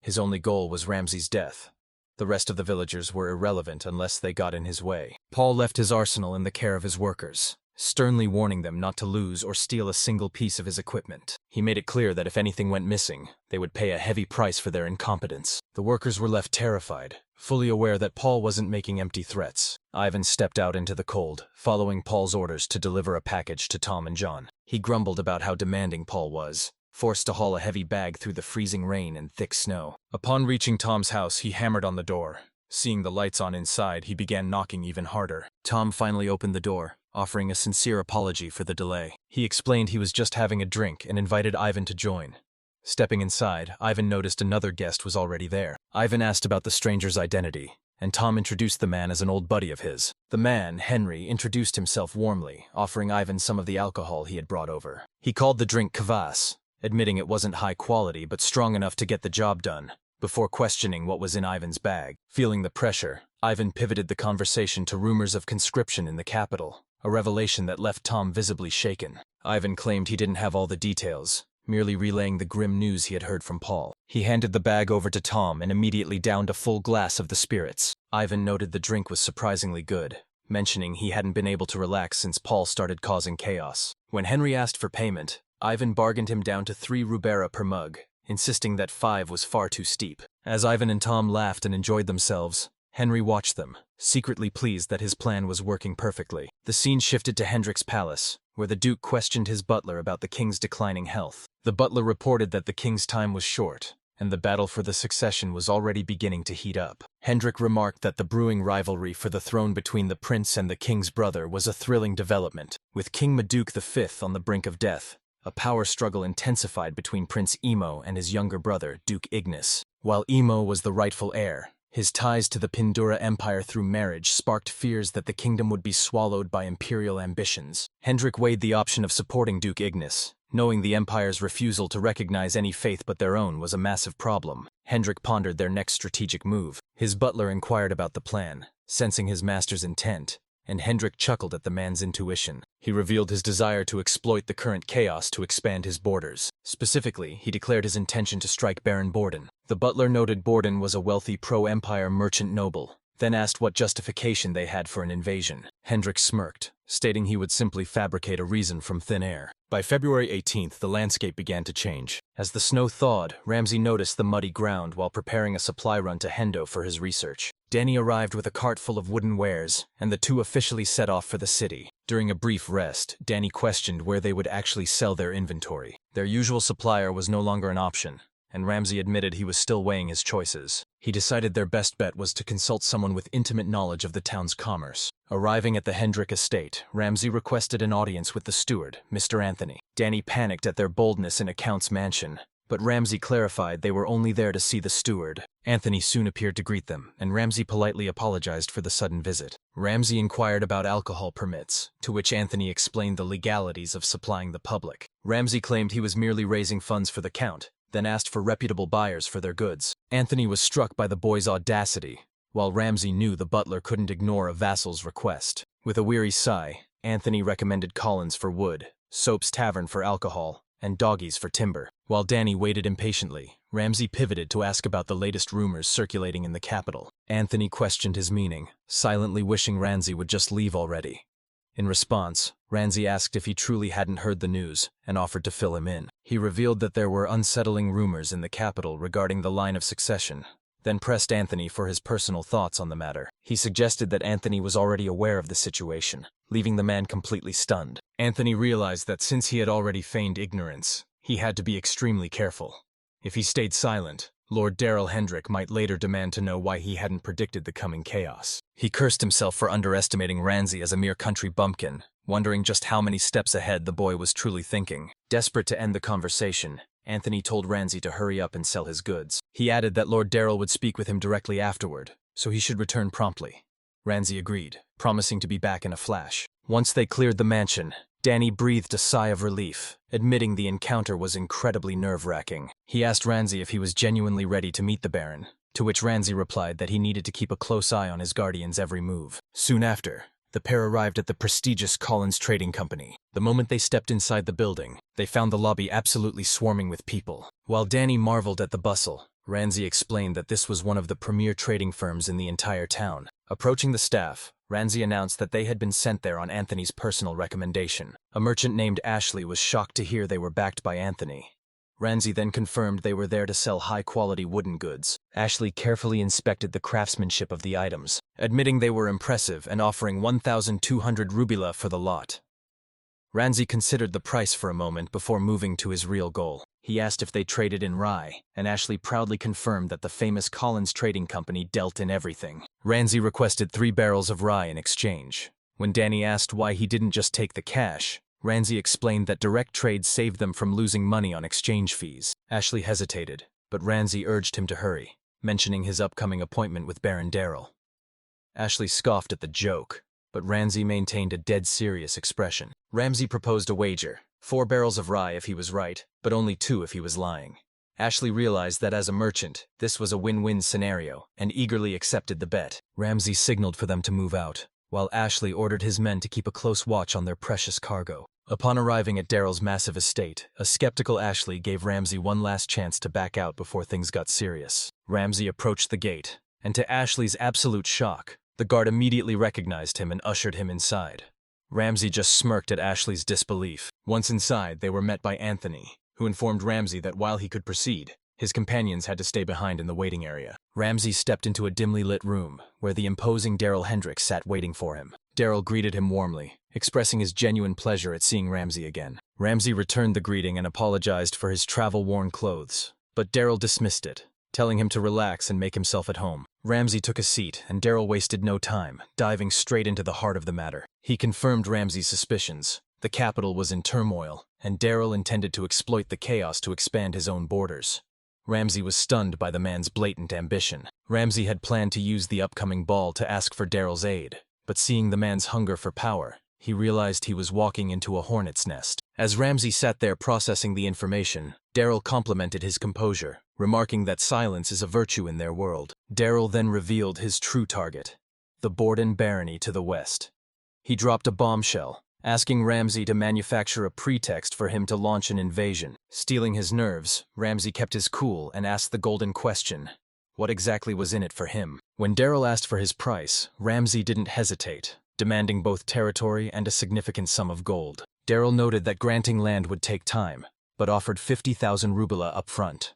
His only goal was Ramsay's death. The rest of the villagers were irrelevant unless they got in his way. Paul left his arsenal in the care of his workers, sternly warning them not to lose or steal a single piece of his equipment. He made it clear that if anything went missing, they would pay a heavy price for their incompetence. The workers were left terrified, fully aware that Paul wasn't making empty threats. Ivan stepped out into the cold, following Paul's orders to deliver a package to Tom and John. He grumbled about how demanding Paul was, forced to haul a heavy bag through the freezing rain and thick snow. Upon reaching Tom's house, he hammered on the door. Seeing the lights on inside, he began knocking even harder. Tom finally opened the door, offering a sincere apology for the delay. He explained he was just having a drink and invited Ivan to join. Stepping inside, Ivan noticed another guest was already there. Ivan asked about the stranger's identity, and Tom introduced the man as an old buddy of his. The man, Henry, introduced himself warmly, offering Ivan some of the alcohol he had brought over. He called the drink kvass, admitting it wasn't high quality but strong enough to get the job done, before questioning what was in Ivan's bag. Feeling the pressure, Ivan pivoted the conversation to rumors of conscription in the capital, a revelation that left Tom visibly shaken. Ivan claimed he didn't have all the details, merely relaying the grim news he had heard from Paul. He handed the bag over to Tom and immediately downed a full glass of the spirits. Ivan noted the drink was surprisingly good, mentioning he hadn't been able to relax since Paul started causing chaos. When Henry asked for payment, Ivan bargained him down to 3 rubera per mug, insisting that 5 was far too steep. As Ivan and Tom laughed and enjoyed themselves, Henry watched them, secretly pleased that his plan was working perfectly. The scene shifted to Hendrick's palace, where the Duke questioned his butler about the king's declining health. The butler reported that the king's time was short, and the battle for the succession was already beginning to heat up. Hendrick remarked that the brewing rivalry for the throne between the prince and the king's brother was a thrilling development. With King Maduke V on the brink of death, a power struggle intensified between Prince Emo and his younger brother, Duke Ignis. While Emo was the rightful heir, his ties to the Pindura Empire through marriage sparked fears that the kingdom would be swallowed by imperial ambitions. Hendrick weighed the option of supporting Duke Ignis, knowing the empire's refusal to recognize any faith but their own was a massive problem. Hendrick pondered their next strategic move. His butler inquired about the plan, sensing his master's intent, and Hendrick chuckled at the man's intuition. He revealed his desire to exploit the current chaos to expand his borders. Specifically, he declared his intention to strike Baron Borden. The butler noted Borden was a wealthy pro-empire merchant noble, then asked what justification they had for an invasion. Hendrick smirked, stating he would simply fabricate a reason from thin air. By February 18th, the landscape began to change. As the snow thawed, Ramsay noticed the muddy ground while preparing a supply run to Hendo for his research. Dany arrived with a cart full of wooden wares, and the two officially set off for the city. During a brief rest, Dany questioned where they would actually sell their inventory. Their usual supplier was no longer an option, and Ramsay admitted he was still weighing his choices. He decided their best bet was to consult someone with intimate knowledge of the town's commerce. Arriving at the Hendrick estate, Ramsay requested an audience with the steward, Mr. Anthony. Dany panicked at their boldness in a count's mansion, but Ramsay clarified they were only there to see the steward. Anthony soon appeared to greet them, and Ramsay politely apologized for the sudden visit. Ramsay inquired about alcohol permits, to which Anthony explained the legalities of supplying the public. Ramsay claimed he was merely raising funds for the count, then asked for reputable buyers for their goods. Anthony was struck by the boy's audacity, while Ramsay knew the butler couldn't ignore a vassal's request. With a weary sigh, Anthony recommended Collins for wood, Soap's Tavern for alcohol, and Doggies for timber. While Dany waited impatiently, Ramsay pivoted to ask about the latest rumors circulating in the capital. Anthony questioned his meaning, silently wishing Ramsay would just leave already. In response, Ramsay asked if he truly hadn't heard the news and offered to fill him in. He revealed that there were unsettling rumors in the capital regarding the line of succession, then pressed Anthony for his personal thoughts on the matter. He suggested that Anthony was already aware of the situation, leaving the man completely stunned. Anthony realized that since he had already feigned ignorance, he had to be extremely careful. If he stayed silent, Lord Darrell Hendrick might later demand to know why he hadn't predicted the coming chaos. He cursed himself for underestimating Ramsay as a mere country bumpkin, wondering just how many steps ahead the boy was truly thinking. Desperate to end the conversation, Anthony told Ramsay to hurry up and sell his goods. He added that Lord Darrell would speak with him directly afterward, so he should return promptly. Ramsay agreed, promising to be back in a flash. Once they cleared the mansion, Dany breathed a sigh of relief, admitting the encounter was incredibly nerve-wracking. He asked Ramsay if he was genuinely ready to meet the Baron, to which Ramsay replied that he needed to keep a close eye on his guardian's every move. Soon after, the pair arrived at the prestigious Collins Trading Company. The moment they stepped inside the building, they found the lobby absolutely swarming with people. While Dany marveled at the bustle, Ramsay explained that this was one of the premier trading firms in the entire town. Approaching the staff, Ramsay announced that they had been sent there on Anthony's personal recommendation. A merchant named Ashley was shocked to hear they were backed by Anthony. Ramsay then confirmed they were there to sell high-quality wooden goods. Ashley carefully inspected the craftsmanship of the items, admitting they were impressive and offering 1,200 rubila for the lot. Ramsay considered the price for a moment before moving to his real goal. He asked if they traded in rye, and Ashley proudly confirmed that the famous Collins Trading Company dealt in everything. Ramsay requested 3 barrels of rye in exchange. When Dany asked why he didn't just take the cash, Ramsay explained that direct trade saved them from losing money on exchange fees. Ashley hesitated, but Ramsay urged him to hurry, mentioning his upcoming appointment with Baron Darrell. Ashley scoffed at the joke, but Ramsay maintained a dead serious expression. Ramsay proposed a wager, 4 barrels of rye if he was right, but only 2 if he was lying. Ashley realized that as a merchant, this was a win-win scenario, and eagerly accepted the bet. Ramsay signaled for them to move out, while Ashley ordered his men to keep a close watch on their precious cargo. Upon arriving at Darrell's massive estate, a skeptical Ashley gave Ramsay one last chance to back out before things got serious. Ramsay approached the gate, and to Ashley's absolute shock, the guard immediately recognized him and ushered him inside. Ramsay just smirked at Ashley's disbelief. Once inside, they were met by Anthony, who informed Ramsay that while he could proceed, his companions had to stay behind in the waiting area. Ramsay stepped into a dimly lit room, where the imposing Darrell Hendrick sat waiting for him. Darrell greeted him warmly, expressing his genuine pleasure at seeing Ramsay again. Ramsay returned the greeting and apologized for his travel-worn clothes, but Darrell dismissed it, telling him to relax and make himself at home. Ramsay took a seat, and Darrell wasted no time, diving straight into the heart of the matter. He confirmed Ramsay's suspicions. The capital was in turmoil, and Darrell intended to exploit the chaos to expand his own borders. Ramsay was stunned by the man's blatant ambition. Ramsay had planned to use the upcoming ball to ask for Darrell's aid, but seeing the man's hunger for power, he realized he was walking into a hornet's nest. As Ramsay sat there processing the information, Darrell complimented his composure, remarking that silence is a virtue in their world. Darrell then revealed his true target. the Borden barony to the west. He dropped a bombshell, asking Ramsay to manufacture a pretext for him to launch an invasion. Stealing his nerves, Ramsay kept his cool and asked the golden question: what exactly was in it for him? When Daryl asked for his price, Ramsay didn't hesitate, demanding both territory and a significant sum of gold. Daryl noted that granting land would take time, but offered 50,000 rubila up front.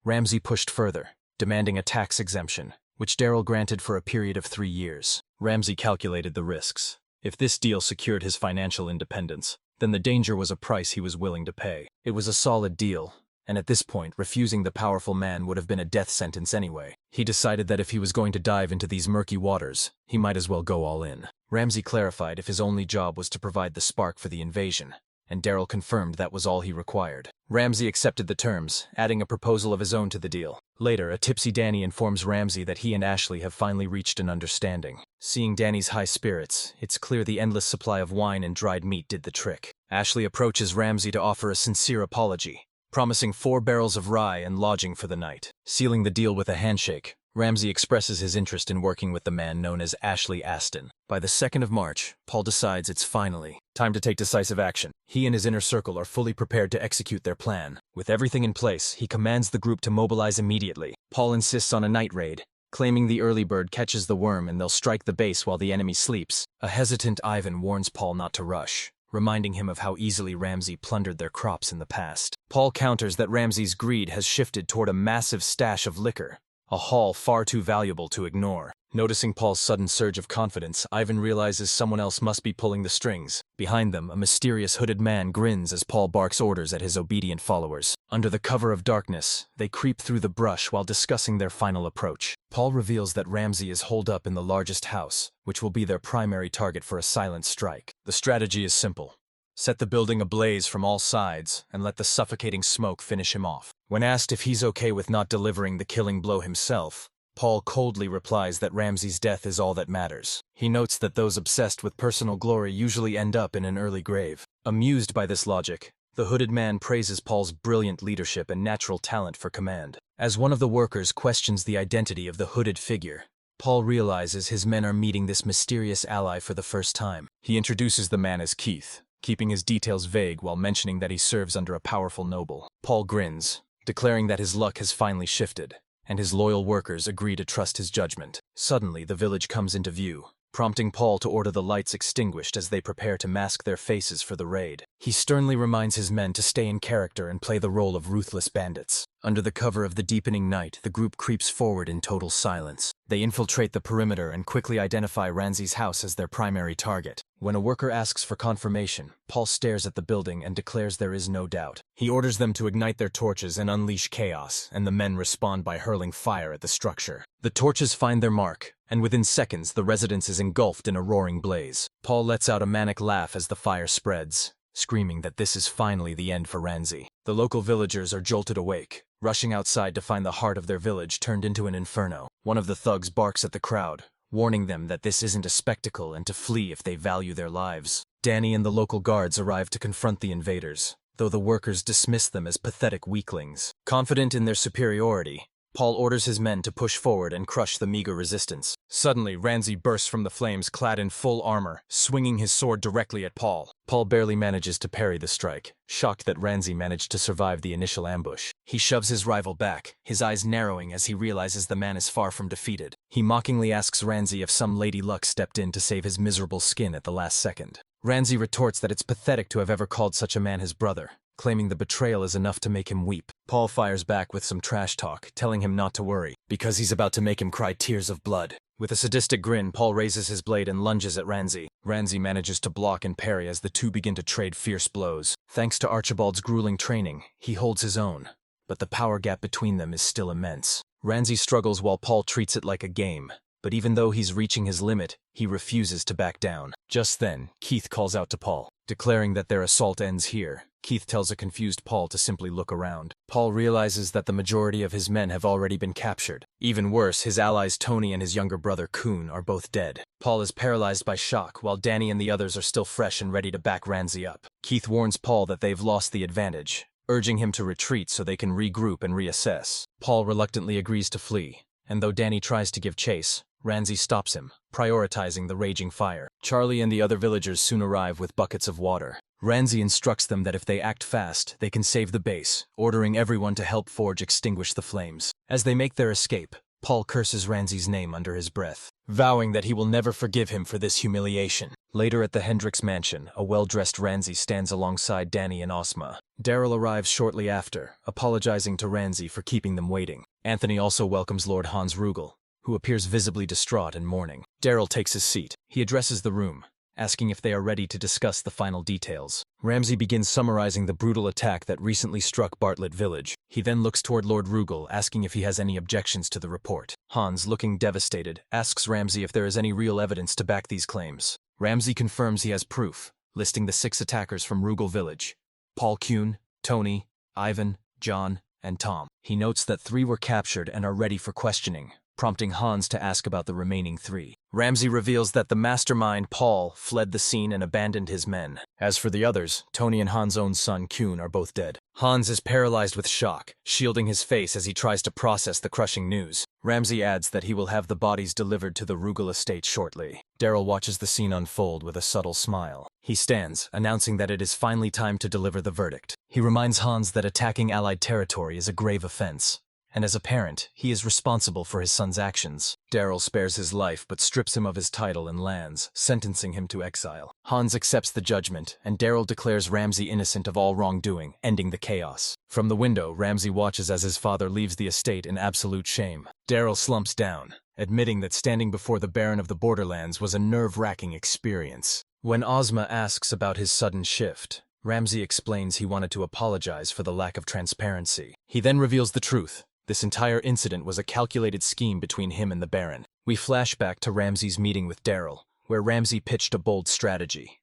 Ramsay pushed further, demanding a tax exemption, which Daryl granted for a period of 3 years. Ramsay calculated the risks. If this deal secured his financial independence, then the danger was a price he was willing to pay. It was a solid deal, and at this point, refusing the powerful man would have been a death sentence anyway. He decided that if he was going to dive into these murky waters, he might as well go all in. Ramsay clarified if his only job was to provide the spark for the invasion, and Daryl confirmed that was all he required. Ramsay accepted the terms, adding a proposal of his own to the deal. Later, a tipsy Dany informs Ramsay that he and Ashley have finally reached an understanding. Seeing Dany's high spirits, it's clear the endless supply of wine and dried meat did the trick. Ashley approaches Ramsay to offer a sincere apology, promising 4 barrels of rye and lodging for the night. Sealing the deal with a handshake, Ramsay expresses his interest in working with the man known as Ashley Aston. By the 2nd of March, Paul decides it's finally time to take decisive action. He and his inner circle are fully prepared to execute their plan. With everything in place, he commands the group to mobilize immediately. Paul insists on a night raid, claiming the early bird catches the worm and they'll strike the base while the enemy sleeps. A hesitant Ivan warns Paul not to rush, reminding him of how easily Ramsay plundered their crops in the past. Paul counters that Ramsay's greed has shifted toward a massive stash of liquor, a haul far too valuable to ignore. Noticing Paul's sudden surge of confidence, Ivan realizes someone else must be pulling the strings. Behind them, a mysterious hooded man grins as Paul barks orders at his obedient followers. Under the cover of darkness, they creep through the brush while discussing their final approach. Paul reveals that Ramsay is holed up in the largest house, which will be their primary target for a silent strike. The strategy is simple: set the building ablaze from all sides and let the suffocating smoke finish him off. When asked if he's okay with not delivering the killing blow himself, Paul coldly replies that Ramsay's death is all that matters. He notes that those obsessed with personal glory usually end up in an early grave. Amused by this logic, the hooded man praises Paul's brilliant leadership and natural talent for command. As one of the workers questions the identity of the hooded figure, Paul realizes his men are meeting this mysterious ally for the first time. He introduces the man as Keith, keeping his details vague while mentioning that he serves under a powerful noble. Paul grins, declaring that his luck has finally shifted, and his loyal workers agree to trust his judgment. Suddenly, the village comes into view, prompting Paul to order the lights extinguished as they prepare to mask their faces for the raid. He sternly reminds his men to stay in character and play the role of ruthless bandits. Under the cover of the deepening night, the group creeps forward in total silence. They infiltrate the perimeter and quickly identify Ramsay's house as their primary target. When a worker asks for confirmation, Paul stares at the building and declares there is no doubt. He orders them to ignite their torches and unleash chaos, and the men respond by hurling fire at the structure. The torches find their mark, and within seconds the residence is engulfed in a roaring blaze. Paul lets out a manic laugh as the fire spreads, screaming that this is finally the end for Ramsay. The local villagers are jolted awake, rushing outside to find the heart of their village turned into an inferno. One of the thugs barks at the crowd, warning them that this isn't a spectacle and to flee if they value their lives. Dany and the local guards arrive to confront the invaders, though the workers dismiss them as pathetic weaklings. Confident in their superiority, Paul orders his men to push forward and crush the meager resistance. Suddenly, Ramsay bursts from the flames clad in full armor, swinging his sword directly at Paul. Paul barely manages to parry the strike, shocked that Ramsay managed to survive the initial ambush. He shoves his rival back, his eyes narrowing as he realizes the man is far from defeated. He mockingly asks Ramsay if some lady luck stepped in to save his miserable skin at the last second. Ramsay retorts that it's pathetic to have ever called such a man his brother, claiming the betrayal is enough to make him weep. Paul fires back with some trash talk, telling him not to worry, because he's about to make him cry tears of blood. With a sadistic grin, Paul raises his blade and lunges at Ramsay. Ramsay manages to block and parry as the two begin to trade fierce blows. Thanks to Archibald's grueling training, he holds his own, but the power gap between them is still immense. Ramsay struggles while Paul treats it like a game, but even though he's reaching his limit, he refuses to back down. Just then, Keith calls out to Paul, declaring that their assault ends here. Keith tells a confused Paul to simply look around. Paul realizes that the majority of his men have already been captured. Even worse, his allies Tony and his younger brother Kuhn are both dead. Paul is paralyzed by shock, while Dany and the others are still fresh and ready to back Ramsay up. Keith warns Paul that they've lost the advantage, urging him to retreat so they can regroup and reassess. Paul reluctantly agrees to flee, and though Dany tries to give chase, Ramsay stops him, prioritizing the raging fire. Charlie and the other villagers soon arrive with buckets of water. Ramsay instructs them that if they act fast, they can save the base, ordering everyone to help Forge extinguish the flames. As they make their escape, Paul curses Ramsay's name under his breath, vowing that he will never forgive him for this humiliation. Later at the Hendrick's mansion, a well-dressed Ramsay stands alongside Dany and Ozma. Daryl arrives shortly after, apologizing to Ramsay for keeping them waiting. Anthony also welcomes Lord Hans Rugal, who appears visibly distraught and mourning. Daryl takes his seat. He addresses the room, asking if they are ready to discuss the final details. Ramsay begins summarizing the brutal attack that recently struck Bartlett Village. He then looks toward Lord Rugal, asking if he has any objections to the report. Hans, looking devastated, asks Ramsay if there is any real evidence to back these claims. Ramsay confirms he has proof, listing the 6 attackers from Rugal Village: Paul Kuhn, Tony, Ivan, John, and Tom. He notes that 3 were captured and are ready for questioning, prompting Hans to ask about the remaining 3. Ramsay reveals that the mastermind, Paul, fled the scene and abandoned his men. As for the others, Tony and Hans' own son, Kuhn, are both dead. Hans is paralyzed with shock, shielding his face as he tries to process the crushing news. Ramsay adds that he will have the bodies delivered to the Rugal estate shortly. Daryl watches the scene unfold with a subtle smile. He stands, announcing that it is finally time to deliver the verdict. He reminds Hans that attacking Allied territory is a grave offense, and as a parent, he is responsible for his son's actions. Daryl spares his life but strips him of his title and lands, sentencing him to exile. Hans accepts the judgment, and Daryl declares Ramsay innocent of all wrongdoing, ending the chaos. From the window, Ramsay watches as his father leaves the estate in absolute shame. Daryl slumps down, admitting that standing before the Baron of the Borderlands was a nerve-wracking experience. When Ozma asks about his sudden shift, Ramsay explains he wanted to apologize for the lack of transparency. He then reveals the truth. This entire incident was a calculated scheme between him and the Baron. We flash back to Ramsay's meeting with Daryl, where Ramsay pitched a bold strategy.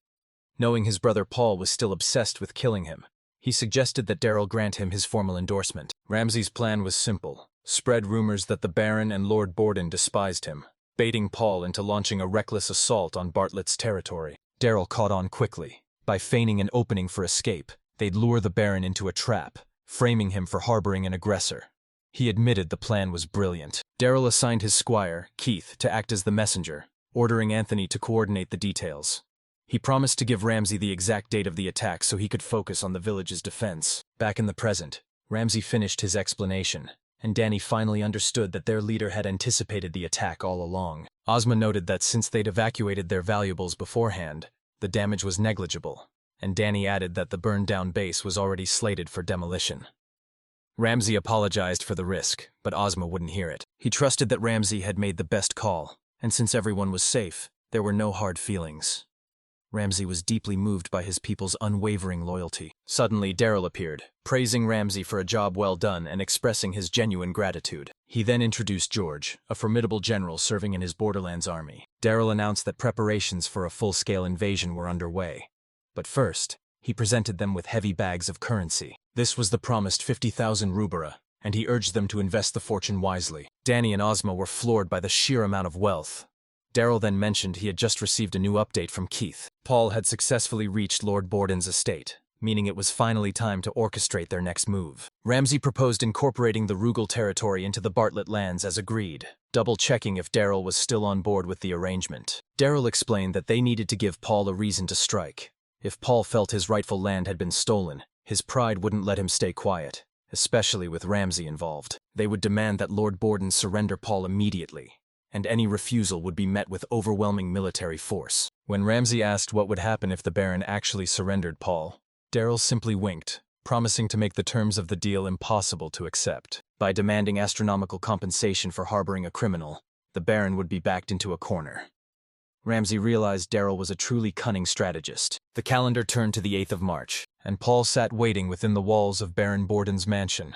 Knowing his brother Paul was still obsessed with killing him, he suggested that Daryl grant him his formal endorsement. Ramsay's plan was simple: spread rumors that the Baron and Lord Borden despised him, baiting Paul into launching a reckless assault on Bartlett's territory. Daryl caught on quickly. By feigning an opening for escape, they'd lure the Baron into a trap, framing him for harboring an aggressor. He admitted the plan was brilliant. Daryl assigned his squire, Keith, to act as the messenger, ordering Anthony to coordinate the details. He promised to give Ramsay the exact date of the attack so he could focus on the village's defense. Back in the present, Ramsay finished his explanation, and Dany finally understood that their leader had anticipated the attack all along. Ozma noted that since they'd evacuated their valuables beforehand, the damage was negligible, and Dany added that the burned-down base was already slated for demolition. Ramsay apologized for the risk, but Ozma wouldn't hear it. He trusted that Ramsay had made the best call, and since everyone was safe, there were no hard feelings. Ramsay was deeply moved by his people's unwavering loyalty. Suddenly, Daryl appeared, praising Ramsay for a job well done and expressing his genuine gratitude. He then introduced George, a formidable general serving in his Borderlands army. Daryl announced that preparations for a full-scale invasion were underway. But first, he presented them with heavy bags of currency. This was the promised 50,000 rubara, and he urged them to invest the fortune wisely. Dany and Ozma were floored by the sheer amount of wealth. Daryl then mentioned he had just received a new update from Keith. Paul had successfully reached Lord Borden's estate, meaning it was finally time to orchestrate their next move. Ramsay proposed incorporating the Rugal territory into the Bartlett lands as agreed, double-checking if Daryl was still on board with the arrangement. Daryl explained that they needed to give Paul a reason to strike. If Paul felt his rightful land had been stolen, his pride wouldn't let him stay quiet, especially with Ramsay involved. They would demand that Lord Borden surrender Paul immediately, and any refusal would be met with overwhelming military force. When Ramsay asked what would happen if the Baron actually surrendered Paul, Daryl simply winked, promising to make the terms of the deal impossible to accept. By demanding astronomical compensation for harboring a criminal, the Baron would be backed into a corner. Ramsay realized Daryl was a truly cunning strategist. The calendar turned to the 8th of March, and Paul sat waiting within the walls of Baron Borden's mansion,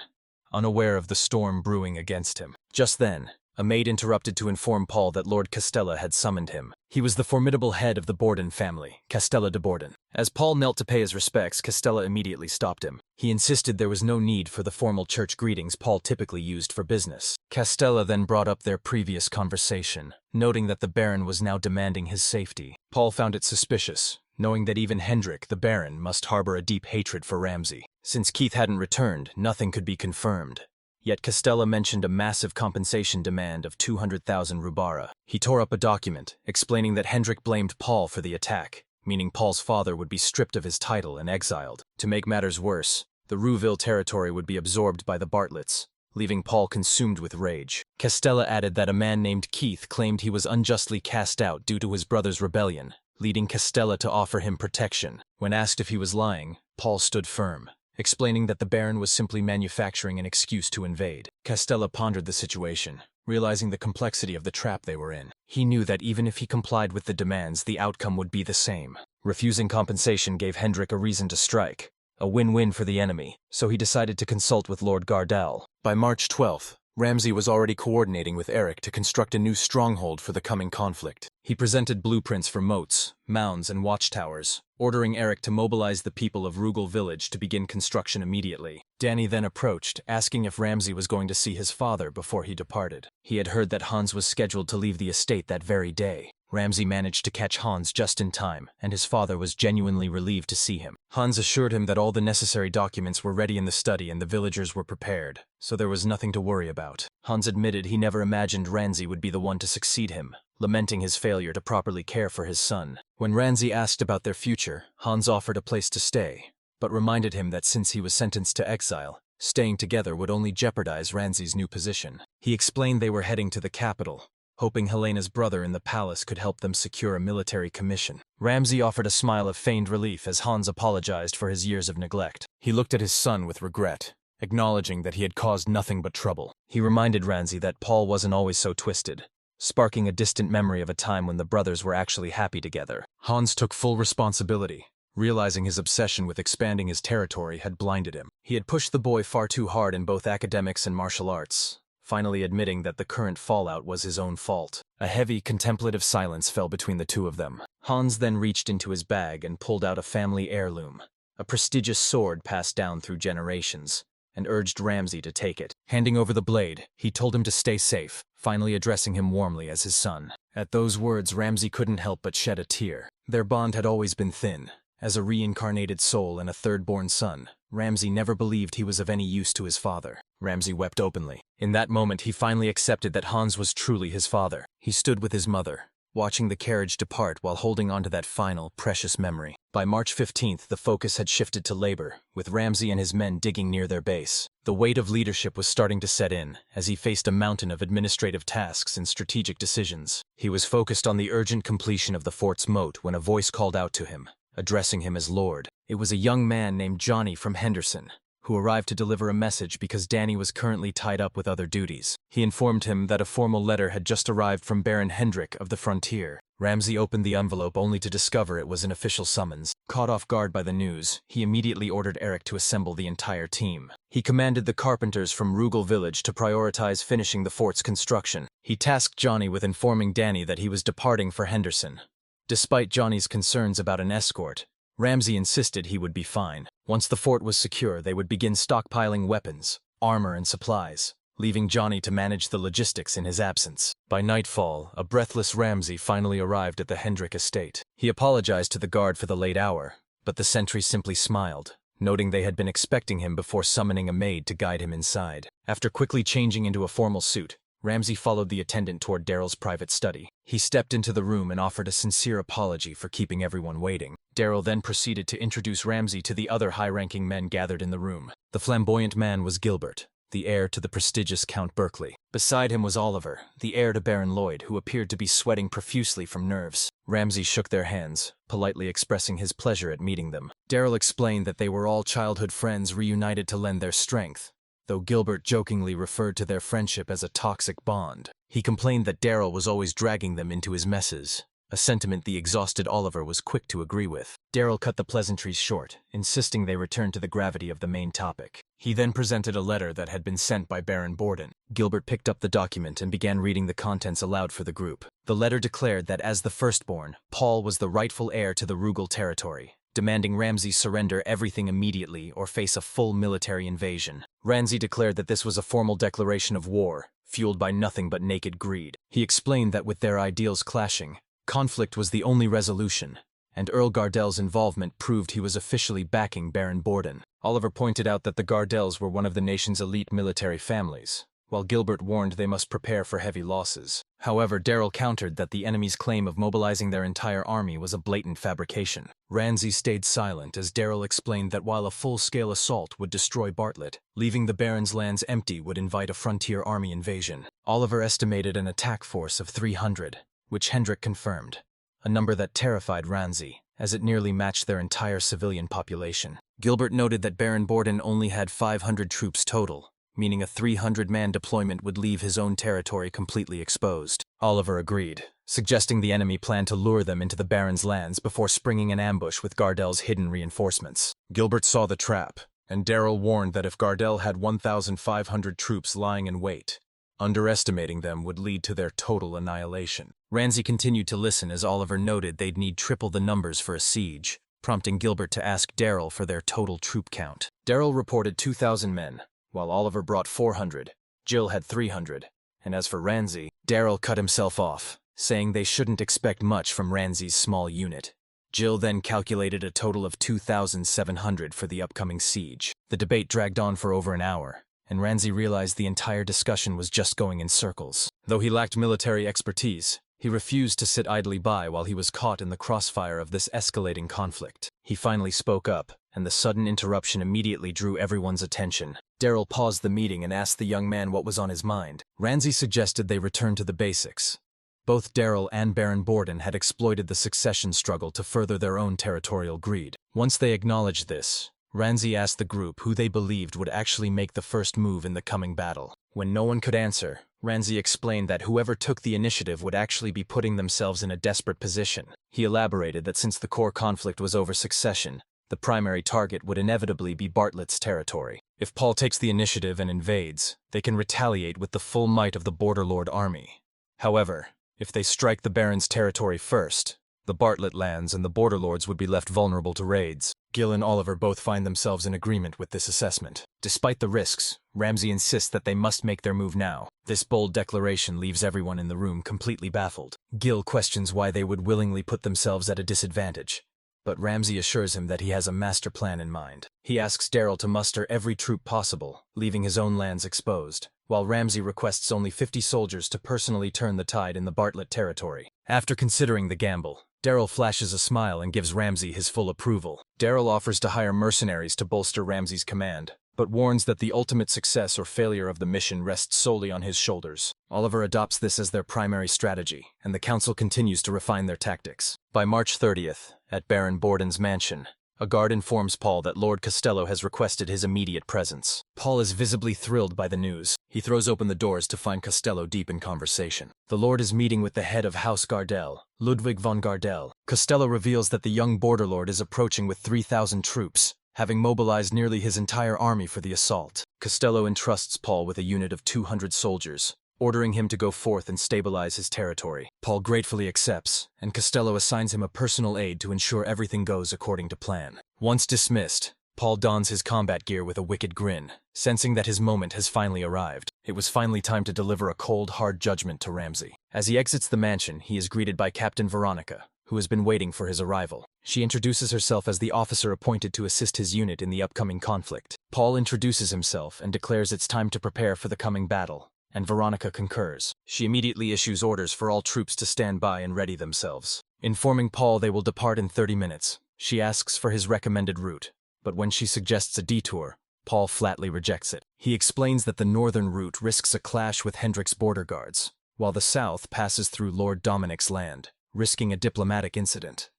unaware of the storm brewing against him. Just then, a maid interrupted to inform Paul that Lord Castella had summoned him. He was the formidable head of the Borden family, Castella de Borden. As Paul knelt to pay his respects, Castella immediately stopped him. He insisted there was no need for the formal church greetings Paul typically used for business. Castella then brought up their previous conversation, noting that the Baron was now demanding his safety. Paul found it suspicious, knowing that even Hendrick, the Baron, must harbor a deep hatred for Ramsay. Since Keith hadn't returned, nothing could be confirmed. Yet Castella mentioned a massive compensation demand of 200,000 rubara. He tore up a document, explaining that Hendrick blamed Paul for the attack, meaning Paul's father would be stripped of his title and exiled. To make matters worse, the Rouville territory would be absorbed by the Bartletts, leaving Paul consumed with rage. Castella added that a man named Keith claimed he was unjustly cast out due to his brother's rebellion, leading Castella to offer him protection. When asked if he was lying, Paul stood firm, explaining that the Baron was simply manufacturing an excuse to invade. Castella pondered the situation, realizing the complexity of the trap they were in. He knew that even if he complied with the demands, the outcome would be the same. Refusing compensation gave Hendrick a reason to strike, a win-win for the enemy, so he decided to consult with Lord Gardel. By March 12th, Ramsay was already coordinating with Eric to construct a new stronghold for the coming conflict. He presented blueprints for moats, mounds, and watchtowers, ordering Eric to mobilize the people of Rugal village to begin construction immediately. Dany then approached, asking if Ramsay was going to see his father before he departed. He had heard that Hans was scheduled to leave the estate that very day. Ramsay managed to catch Hans just in time, and his father was genuinely relieved to see him. Hans assured him that all the necessary documents were ready in the study and the villagers were prepared, so there was nothing to worry about. Hans admitted he never imagined Ramsay would be the one to succeed him, lamenting his failure to properly care for his son. When Ramsay asked about their future, Hans offered a place to stay, but reminded him that since he was sentenced to exile, staying together would only jeopardize Ramsay's new position. He explained they were heading to the capital, hoping Helena's brother in the palace could help them secure a military commission. Ramsay offered a smile of feigned relief as Hans apologized for his years of neglect. He looked at his son with regret, acknowledging that he had caused nothing but trouble. He reminded Ramsay that Paul wasn't always so twisted, sparking a distant memory of a time when the brothers were actually happy together. Hans took full responsibility, realizing his obsession with expanding his territory had blinded him. He had pushed the boy far too hard in both academics and martial arts, finally admitting that the current fallout was his own fault. A heavy, contemplative silence fell between the two of them. Hans then reached into his bag and pulled out a family heirloom, a prestigious sword passed down through generations, and urged Ramsay to take it. Handing over the blade, he told him to stay safe, finally addressing him warmly as his son. At those words, Ramsay couldn't help but shed a tear. Their bond had always been thin. As a reincarnated soul and a third-born son, Ramsay never believed he was of any use to his father. Ramsay wept openly. In that moment, he finally accepted that Hans was truly his father. He stood with his mother, watching the carriage depart while holding on to that final, precious memory. By March 15th, the focus had shifted to labor, with Ramsay and his men digging near their base. The weight of leadership was starting to set in, as he faced a mountain of administrative tasks and strategic decisions. He was focused on the urgent completion of the fort's moat when a voice called out to him, addressing him as Lord. It was a young man named Johnny from Henderson, who arrived to deliver a message because Dany was currently tied up with other duties. He informed him that a formal letter had just arrived from Baron Hendrick of the Frontier. Ramsay opened the envelope only to discover it was an official summons. Caught off guard by the news, he immediately ordered Eric to assemble the entire team. He commanded the carpenters from Rugal village to prioritize finishing the fort's construction. He tasked Johnny with informing Dany that he was departing for Henderson. Despite Johnny's concerns about an escort, Ramsay insisted he would be fine. Once the fort was secure, they would begin stockpiling weapons, armor, and supplies, leaving Johnny to manage the logistics in his absence. By nightfall, a breathless Ramsay finally arrived at the Hendrick estate. He apologized to the guard for the late hour, but the sentry simply smiled, noting they had been expecting him before summoning a maid to guide him inside. After quickly changing into a formal suit, Ramsay followed the attendant toward Daryl's private study. He stepped into the room and offered a sincere apology for keeping everyone waiting. Daryl then proceeded to introduce Ramsay to the other high-ranking men gathered in the room. The flamboyant man was Gilbert, the heir to the prestigious Count Berkeley. Beside him was Oliver, the heir to Baron Lloyd, who appeared to be sweating profusely from nerves. Ramsay shook their hands, politely expressing his pleasure at meeting them. Daryl explained that they were all childhood friends reunited to lend their strength, though Gilbert jokingly referred to their friendship as a toxic bond. He complained that Daryl was always dragging them into his messes, a sentiment the exhausted Oliver was quick to agree with. Daryl cut the pleasantries short, insisting they return to the gravity of the main topic. He then presented a letter that had been sent by Baron Borden. Gilbert picked up the document and began reading the contents aloud for the group. The letter declared that as the firstborn, Paul was the rightful heir to the Rugal territory, demanding Ramsay surrender everything immediately or face a full military invasion. Ramsay declared that this was a formal declaration of war, fueled by nothing but naked greed. He explained that with their ideals clashing, conflict was the only resolution, and Earl Gardel's involvement proved he was officially backing Baron Borden. Oliver pointed out that the Gardels were one of the nation's elite military families, while Gilbert warned they must prepare for heavy losses. However, Darrell countered that the enemy's claim of mobilizing their entire army was a blatant fabrication. Ramsay stayed silent as Darrell explained that while a full-scale assault would destroy Bartlett, leaving the Baron's lands empty would invite a frontier army invasion. Oliver estimated an attack force of 300, which Hendrick confirmed, a number that terrified Ramsay, as it nearly matched their entire civilian population. Gilbert noted that Baron Borden only had 500 troops total, meaning a 300-man deployment would leave his own territory completely exposed. Oliver agreed, suggesting the enemy planned to lure them into the Baron's lands before springing an ambush with Gardel's hidden reinforcements. Gilbert saw the trap, and Darrell warned that if Gardel had 1,500 troops lying in wait, underestimating them would lead to their total annihilation. Ramsay continued to listen as Oliver noted they'd need triple the numbers for a siege, prompting Gilbert to ask Darrell for their total troop count. Darrell reported 2,000 men, while Oliver brought 400, Jill had 300, and as for Ramsay, Darrell cut himself off, saying they shouldn't expect much from Ramsay's small unit. Jill then calculated a total of 2,700 for the upcoming siege. The debate dragged on for over an hour, and Ramsay realized the entire discussion was just going in circles. Though he lacked military expertise, he refused to sit idly by while he was caught in the crossfire of this escalating conflict. He finally spoke up, and the sudden interruption immediately drew everyone's attention. Darrell paused the meeting and asked the young man what was on his mind. Ramsay suggested they return to the basics. Both Darrell and Baron Borden had exploited the succession struggle to further their own territorial greed. Once they acknowledged this, Ramsay asked the group who they believed would actually make the first move in the coming battle. When no one could answer, Ramsay explained that whoever took the initiative would actually be putting themselves in a desperate position. He elaborated that since the core conflict was over succession, the primary target would inevitably be Bartlett's territory. If Paul takes the initiative and invades, they can retaliate with the full might of the Borderlord army. However, if they strike the Baron's territory first, the Bartlett lands and the Borderlords would be left vulnerable to raids. Gil and Oliver both find themselves in agreement with this assessment. Despite the risks, Ramsay insists that they must make their move now. This bold declaration leaves everyone in the room completely baffled. Gil questions why they would willingly put themselves at a disadvantage, but Ramsay assures him that he has a master plan in mind. He asks Darrell to muster every troop possible, leaving his own lands exposed, while Ramsay requests only 50 soldiers to personally turn the tide in the Bartlett territory. After considering the gamble, Darrell flashes a smile and gives Ramsay his full approval. Darrell offers to hire mercenaries to bolster Ramsay's command, but warns that the ultimate success or failure of the mission rests solely on his shoulders. Oliver adopts this as their primary strategy, and the council continues to refine their tactics. By March 30th, at Baron Borden's mansion, a guard informs Paul that Lord Costello has requested his immediate presence. Paul is visibly thrilled by the news. He throws open the doors to find Costello deep in conversation. The Lord is meeting with the head of House Gardel, Ludwig von Gardel. Costello reveals that the young Borderlord is approaching with 3,000 troops, having mobilized nearly his entire army for the assault. Costello entrusts Paul with a unit of 200 soldiers, ordering him to go forth and stabilize his territory. Paul gratefully accepts, and Costello assigns him a personal aide to ensure everything goes according to plan. Once dismissed, Paul dons his combat gear with a wicked grin, sensing that his moment has finally arrived. It was finally time to deliver a cold, hard judgment to Ramsay. As he exits the mansion, he is greeted by Captain Veronica, who has been waiting for his arrival. She introduces herself as the officer appointed to assist his unit in the upcoming conflict. Paul introduces himself and declares it's time to prepare for the coming battle, and Veronica concurs. She immediately issues orders for all troops to stand by and ready themselves. Informing Paul they will depart in 30 minutes, she asks for his recommended route, but when she suggests a detour, Paul flatly rejects it. He explains that the northern route risks a clash with Hendrick's border guards, while the south passes through Lord Dominic's land, risking a diplomatic incident.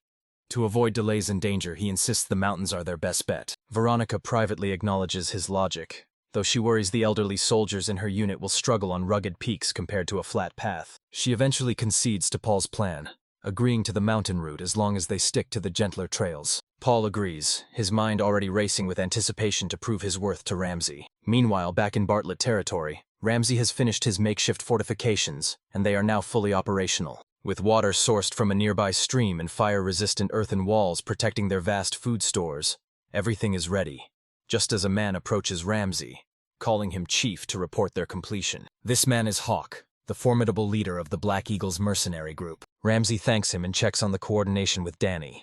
To avoid delays and danger, he insists the mountains are their best bet. Veronica privately acknowledges his logic, though she worries the elderly soldiers in her unit will struggle on rugged peaks compared to a flat path. She eventually concedes to Paul's plan, agreeing to the mountain route as long as they stick to the gentler trails. Paul agrees, his mind already racing with anticipation to prove his worth to Ramsay. Meanwhile, back in Bartlett territory, Ramsay has finished his makeshift fortifications, and they are now fully operational. With water sourced from a nearby stream and fire-resistant earthen walls protecting their vast food stores, everything is ready, just as a man approaches Ramsay, calling him chief to report their completion. This man is Hawk, the formidable leader of the Black Eagle's mercenary group. Ramsay thanks him and checks on the coordination with Dany,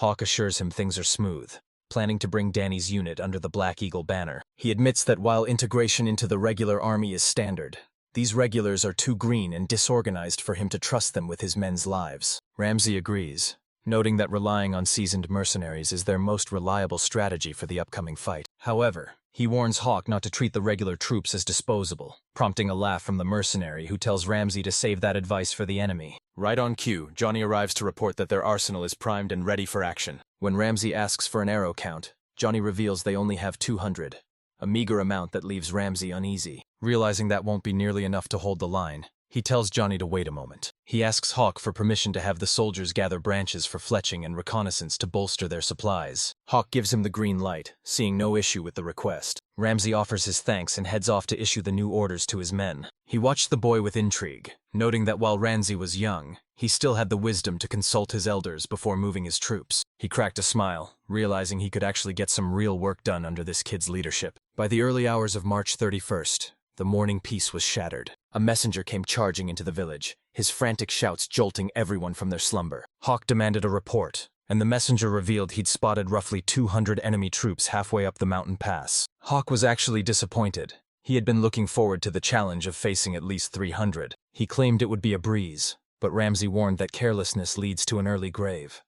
Hawk assures him things are smooth, planning to bring Dany's unit under the Black Eagle banner. He admits that while integration into the regular army is standard, these regulars are too green and disorganized for him to trust them with his men's lives. Ramsay agrees, noting that relying on seasoned mercenaries is their most reliable strategy for the upcoming fight. However, he warns Hawk not to treat the regular troops as disposable, prompting a laugh from the mercenary who tells Ramsay to save that advice for the enemy. Right on cue, Johnny arrives to report that their arsenal is primed and ready for action. When Ramsay asks for an arrow count, Johnny reveals they only have 200, a meager amount that leaves Ramsay uneasy. Realizing that won't be nearly enough to hold the line, he tells Johnny to wait a moment. He asks Hawk for permission to have the soldiers gather branches for fletching and reconnaissance to bolster their supplies. Hawk gives him the green light, seeing no issue with the request. Ramsay offers his thanks and heads off to issue the new orders to his men. He watched the boy with intrigue, noting that while Ramsay was young, he still had the wisdom to consult his elders before moving his troops. He cracked a smile, realizing he could actually get some real work done under this kid's leadership. By the early hours of March 31st, the morning peace was shattered. A messenger came charging into the village, his frantic shouts jolting everyone from their slumber. Hawk demanded a report, and the messenger revealed he'd spotted roughly 200 enemy troops halfway up the mountain pass. Hawk was actually disappointed. He had been looking forward to the challenge of facing at least 300. He claimed it would be a breeze, but Ramsay warned that carelessness leads to an early grave.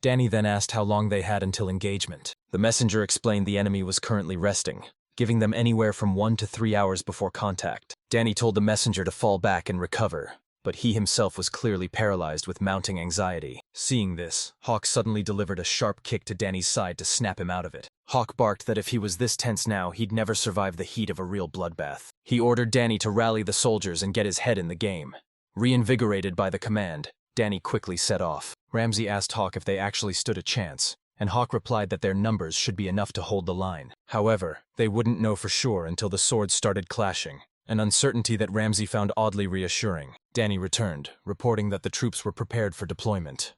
Dany then asked how long they had until engagement. The messenger explained the enemy was currently resting, giving them anywhere from 1 to 3 hours before contact. Dany told the messenger to fall back and recover, but he himself was clearly paralyzed with mounting anxiety. Seeing this, Hawk suddenly delivered a sharp kick to Dany's side to snap him out of it. Hawk barked that if he was this tense now, he'd never survive the heat of a real bloodbath. He ordered Dany to rally the soldiers and get his head in the game. Reinvigorated by the command, Dany quickly set off. Ramsay asked Hawk if they actually stood a chance, and Hawk replied that their numbers should be enough to hold the line. However, they wouldn't know for sure until the swords started clashing, an uncertainty that Ramsay found oddly reassuring. Dany returned, reporting that the troops were prepared for deployment.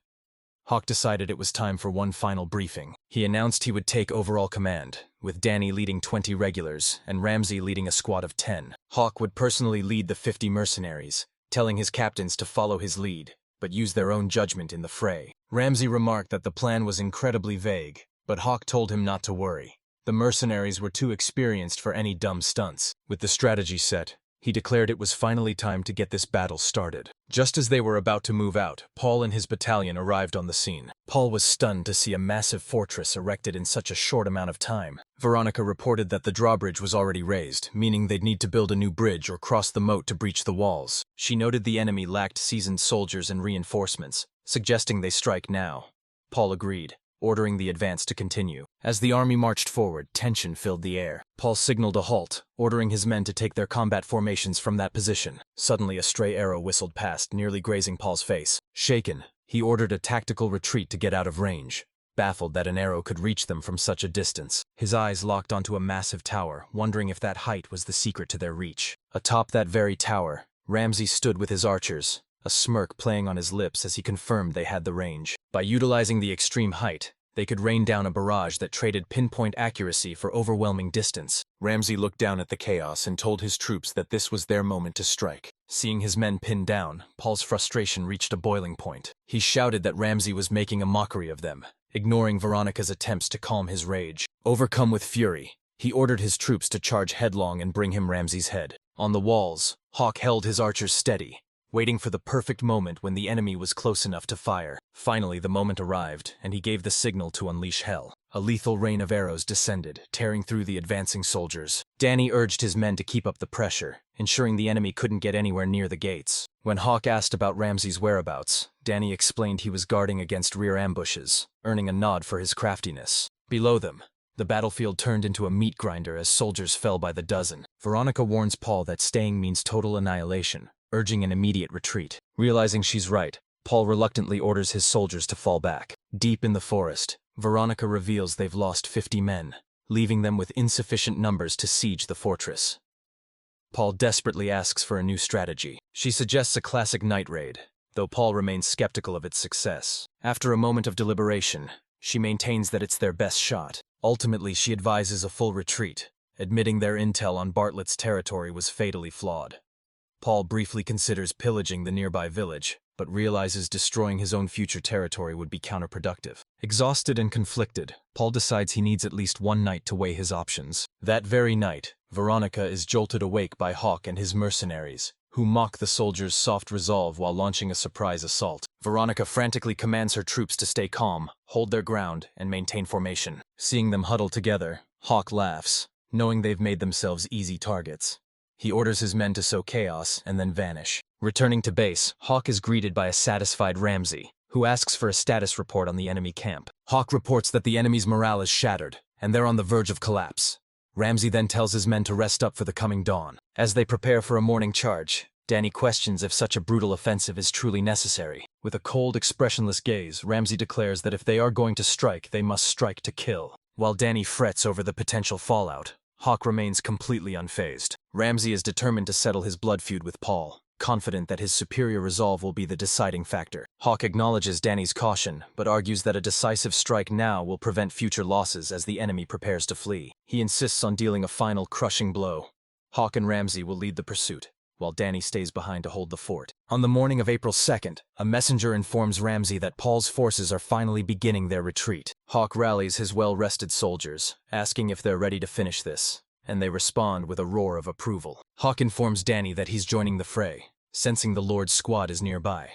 Hawk decided it was time for one final briefing. He announced he would take overall command, with Dany leading 20 regulars and Ramsay leading a squad of 10. Hawk would personally lead the 50 mercenaries, telling his captains to follow his lead, but use their own judgment in the fray. Ramsay remarked that the plan was incredibly vague, but Hawk told him not to worry. The mercenaries were too experienced for any dumb stunts. With the strategy set, he declared it was finally time to get this battle started. Just as they were about to move out, Paul and his battalion arrived on the scene. Paul was stunned to see a massive fortress erected in such a short amount of time. Veronica reported that the drawbridge was already raised, meaning they'd need to build a new bridge or cross the moat to breach the walls. She noted the enemy lacked seasoned soldiers and reinforcements, suggesting they strike now. Paul agreed, ordering the advance to continue. As the army marched forward, tension filled the air. Paul signaled a halt, ordering his men to take their combat formations from that position. Suddenly a stray arrow whistled past, nearly grazing Paul's face. Shaken, he ordered a tactical retreat to get out of range, baffled that an arrow could reach them from such a distance. His eyes locked onto a massive tower, wondering if that height was the secret to their reach. Atop that very tower, Ramsay stood with his archers, a smirk playing on his lips as he confirmed they had the range. By utilizing the extreme height, they could rain down a barrage that traded pinpoint accuracy for overwhelming distance. Ramsay looked down at the chaos and told his troops that this was their moment to strike. Seeing his men pinned down, Paul's frustration reached a boiling point. He shouted that Ramsay was making a mockery of them, ignoring Veronica's attempts to calm his rage. Overcome with fury, he ordered his troops to charge headlong and bring him Ramsay's head. On the walls, Hawk held his archers steady, waiting for the perfect moment when the enemy was close enough to fire. Finally, the moment arrived, and he gave the signal to unleash hell. A lethal rain of arrows descended, tearing through the advancing soldiers. Dany urged his men to keep up the pressure, ensuring the enemy couldn't get anywhere near the gates. When Hawk asked about Ramsay's whereabouts, Dany explained he was guarding against rear ambushes, earning a nod for his craftiness. Below them, the battlefield turned into a meat grinder as soldiers fell by the dozen. Veronica warns Paul that staying means total annihilation, urging an immediate retreat. Realizing she's right, Paul reluctantly orders his soldiers to fall back. Deep in the forest, Veronica reveals they've lost 50 men, leaving them with insufficient numbers to siege the fortress. Paul desperately asks for a new strategy. She suggests a classic night raid, though Paul remains skeptical of its success. After a moment of deliberation, she maintains that it's their best shot. Ultimately, she advises a full retreat, admitting their intel on Bartlett's territory was fatally flawed. Paul briefly considers pillaging the nearby village, but realizes destroying his own future territory would be counterproductive. Exhausted and conflicted, Paul decides he needs at least one night to weigh his options. That very night, Veronica is jolted awake by Hawk and his mercenaries, who mock the soldiers' soft resolve while launching a surprise assault. Veronica frantically commands her troops to stay calm, hold their ground, and maintain formation. Seeing them huddle together, Hawk laughs, knowing they've made themselves easy targets. He orders his men to sow chaos and then vanish. Returning to base, Hawk is greeted by a satisfied Ramsay, who asks for a status report on the enemy camp. Hawk reports that the enemy's morale is shattered, and they're on the verge of collapse. Ramsay then tells his men to rest up for the coming dawn. As they prepare for a morning charge, Dany questions if such a brutal offensive is truly necessary. With a cold, expressionless gaze, Ramsay declares that if they are going to strike, they must strike to kill. While Dany frets over the potential fallout, Hawk remains completely unfazed. Ramsay is determined to settle his blood feud with Paul, confident that his superior resolve will be the deciding factor. Hawk acknowledges Dany's caution, but argues that a decisive strike now will prevent future losses as the enemy prepares to flee. He insists on dealing a final crushing blow. Hawk and Ramsay will lead the pursuit, while Dany stays behind to hold the fort. On the morning of April 2nd, a messenger informs Ramsay that Paul's forces are finally beginning their retreat. Hawk rallies his well-rested soldiers, asking if they're ready to finish this, and they respond with a roar of approval. Hawk informs Dany that he's joining the fray, sensing the Lord's squad is nearby.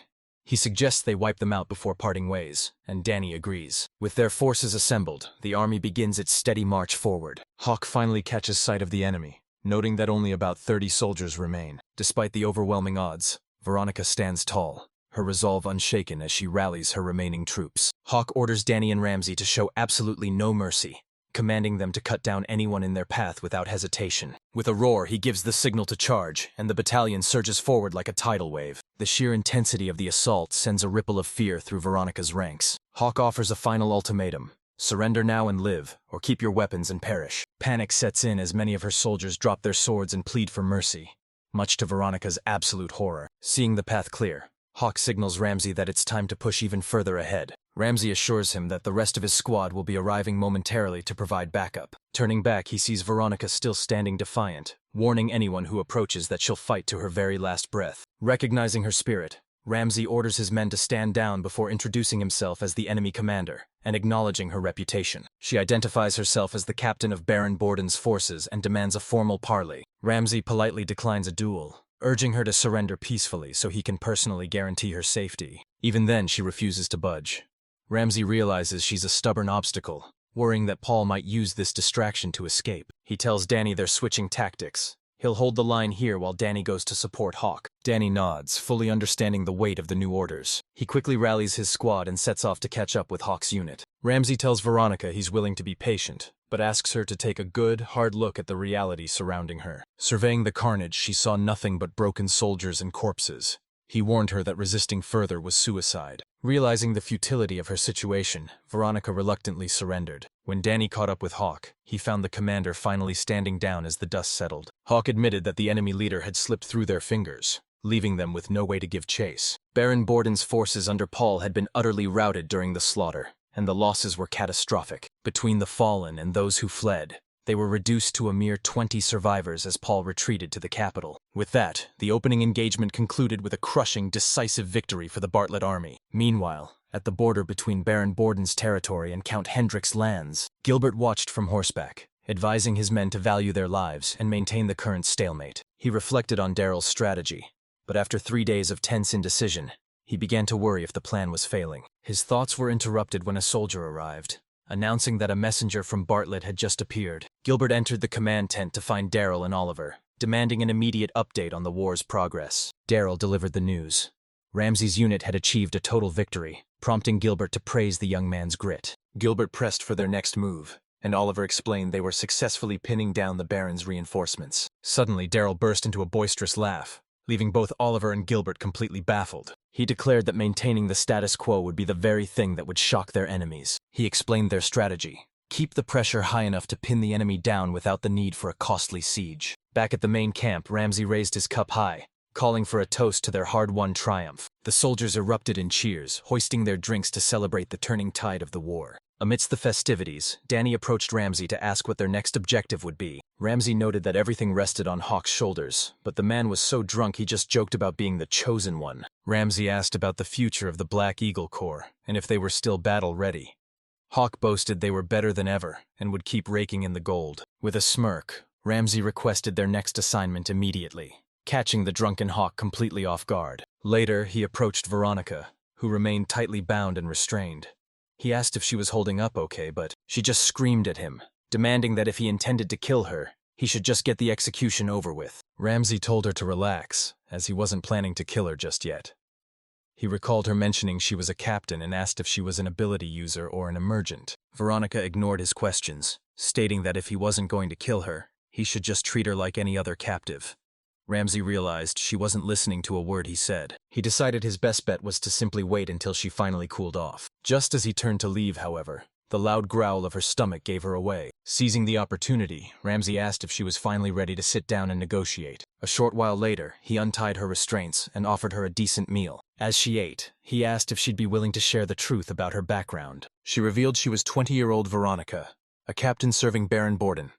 He suggests they wipe them out before parting ways, and Dany agrees. With their forces assembled, the army begins its steady march forward. Hawk finally catches sight of the enemy, noting that only about 30 soldiers remain. Despite the overwhelming odds, Veronica stands tall, her resolve unshaken as she rallies her remaining troops. Hawk orders Dany and Ramsay to show absolutely no mercy, commanding them to cut down anyone in their path without hesitation. With a roar, he gives the signal to charge, and the battalion surges forward like a tidal wave. The sheer intensity of the assault sends a ripple of fear through Veronica's ranks. Hawk offers a final ultimatum: surrender now and live, or keep your weapons and perish. Panic sets in as many of her soldiers drop their swords and plead for mercy, much to Veronica's absolute horror. Seeing the path clear, Hawk signals Ramsay that it's time to push even further ahead. Ramsay assures him that the rest of his squad will be arriving momentarily to provide backup. Turning back, he sees Veronica still standing defiant, warning anyone who approaches that she'll fight to her very last breath. Recognizing her spirit, Ramsay orders his men to stand down before introducing himself as the enemy commander and acknowledging her reputation. She identifies herself as the captain of Baron Borden's forces and demands a formal parley. Ramsay politely declines a duel, urging her to surrender peacefully so he can personally guarantee her safety. Even then, she refuses to budge. Ramsay realizes she's a stubborn obstacle, worrying that Paul might use this distraction to escape. He tells Dany they're switching tactics. He'll hold the line here while Dany goes to support Hawk. Dany nods, fully understanding the weight of the new orders. He quickly rallies his squad and sets off to catch up with Hawk's unit. Ramsay tells Veronica he's willing to be patient, but asks her to take a good, hard look at the reality surrounding her. Surveying the carnage, she saw nothing but broken soldiers and corpses. He warned her that resisting further was suicide. Realizing the futility of her situation, Veronica reluctantly surrendered. When Dany caught up with Hawk, he found the commander finally standing down as the dust settled. Hawk admitted that the enemy leader had slipped through their fingers, leaving them with no way to give chase. Baron Borden's forces under Paul had been utterly routed during the slaughter, and the losses were catastrophic. Between the fallen and those who fled, they were reduced to a mere 20 survivors as Paul retreated to the capital. With that, the opening engagement concluded with a crushing, decisive victory for the Bartlett army. Meanwhile, at the border between Baron Borden's territory and Count Hendrick's lands, Gilbert watched from horseback, advising his men to value their lives and maintain the current stalemate. He reflected on Daryl's strategy, but after 3 days of tense indecision, he began to worry if the plan was failing. His thoughts were interrupted when a soldier arrived, announcing that a messenger from Bartlett had just appeared. Gilbert entered the command tent to find Daryl and Oliver, demanding an immediate update on the war's progress. Daryl delivered the news. Ramsay's unit had achieved a total victory, prompting Gilbert to praise the young man's grit. Gilbert pressed for their next move, and Oliver explained they were successfully pinning down the Baron's reinforcements. Suddenly, Daryl burst into a boisterous laugh, leaving both Oliver and Gilbert completely baffled. He declared that maintaining the status quo would be the very thing that would shock their enemies. He explained their strategy: keep the pressure high enough to pin the enemy down without the need for a costly siege. Back at the main camp, Ramsay raised his cup high, calling for a toast to their hard-won triumph. The soldiers erupted in cheers, hoisting their drinks to celebrate the turning tide of the war. Amidst the festivities, Dany approached Ramsay to ask what their next objective would be. Ramsay noted that everything rested on Hawk's shoulders, but the man was so drunk he just joked about being the chosen one. Ramsay asked about the future of the Black Eagle Corps, and if they were still battle-ready. Hawk boasted they were better than ever, and would keep raking in the gold. With a smirk, Ramsay requested their next assignment immediately, catching the drunken Hawk completely off guard. Later, he approached Veronica, who remained tightly bound and restrained. He asked if she was holding up okay, but she just screamed at him, demanding that if he intended to kill her, he should just get the execution over with. Ramsay told her to relax, as he wasn't planning to kill her just yet. He recalled her mentioning she was a captain and asked if she was an ability user or an emergent. Veronica ignored his questions, stating that if he wasn't going to kill her, he should just treat her like any other captive. Ramsay realized she wasn't listening to a word he said. He decided his best bet was to simply wait until she finally cooled off. Just as he turned to leave, however, the loud growl of her stomach gave her away. Seizing the opportunity, Ramsay asked if she was finally ready to sit down and negotiate. A short while later, he untied her restraints and offered her a decent meal. As she ate, he asked if she'd be willing to share the truth about her background. She revealed she was 20-year-old Veronica, a captain serving Baron Borden,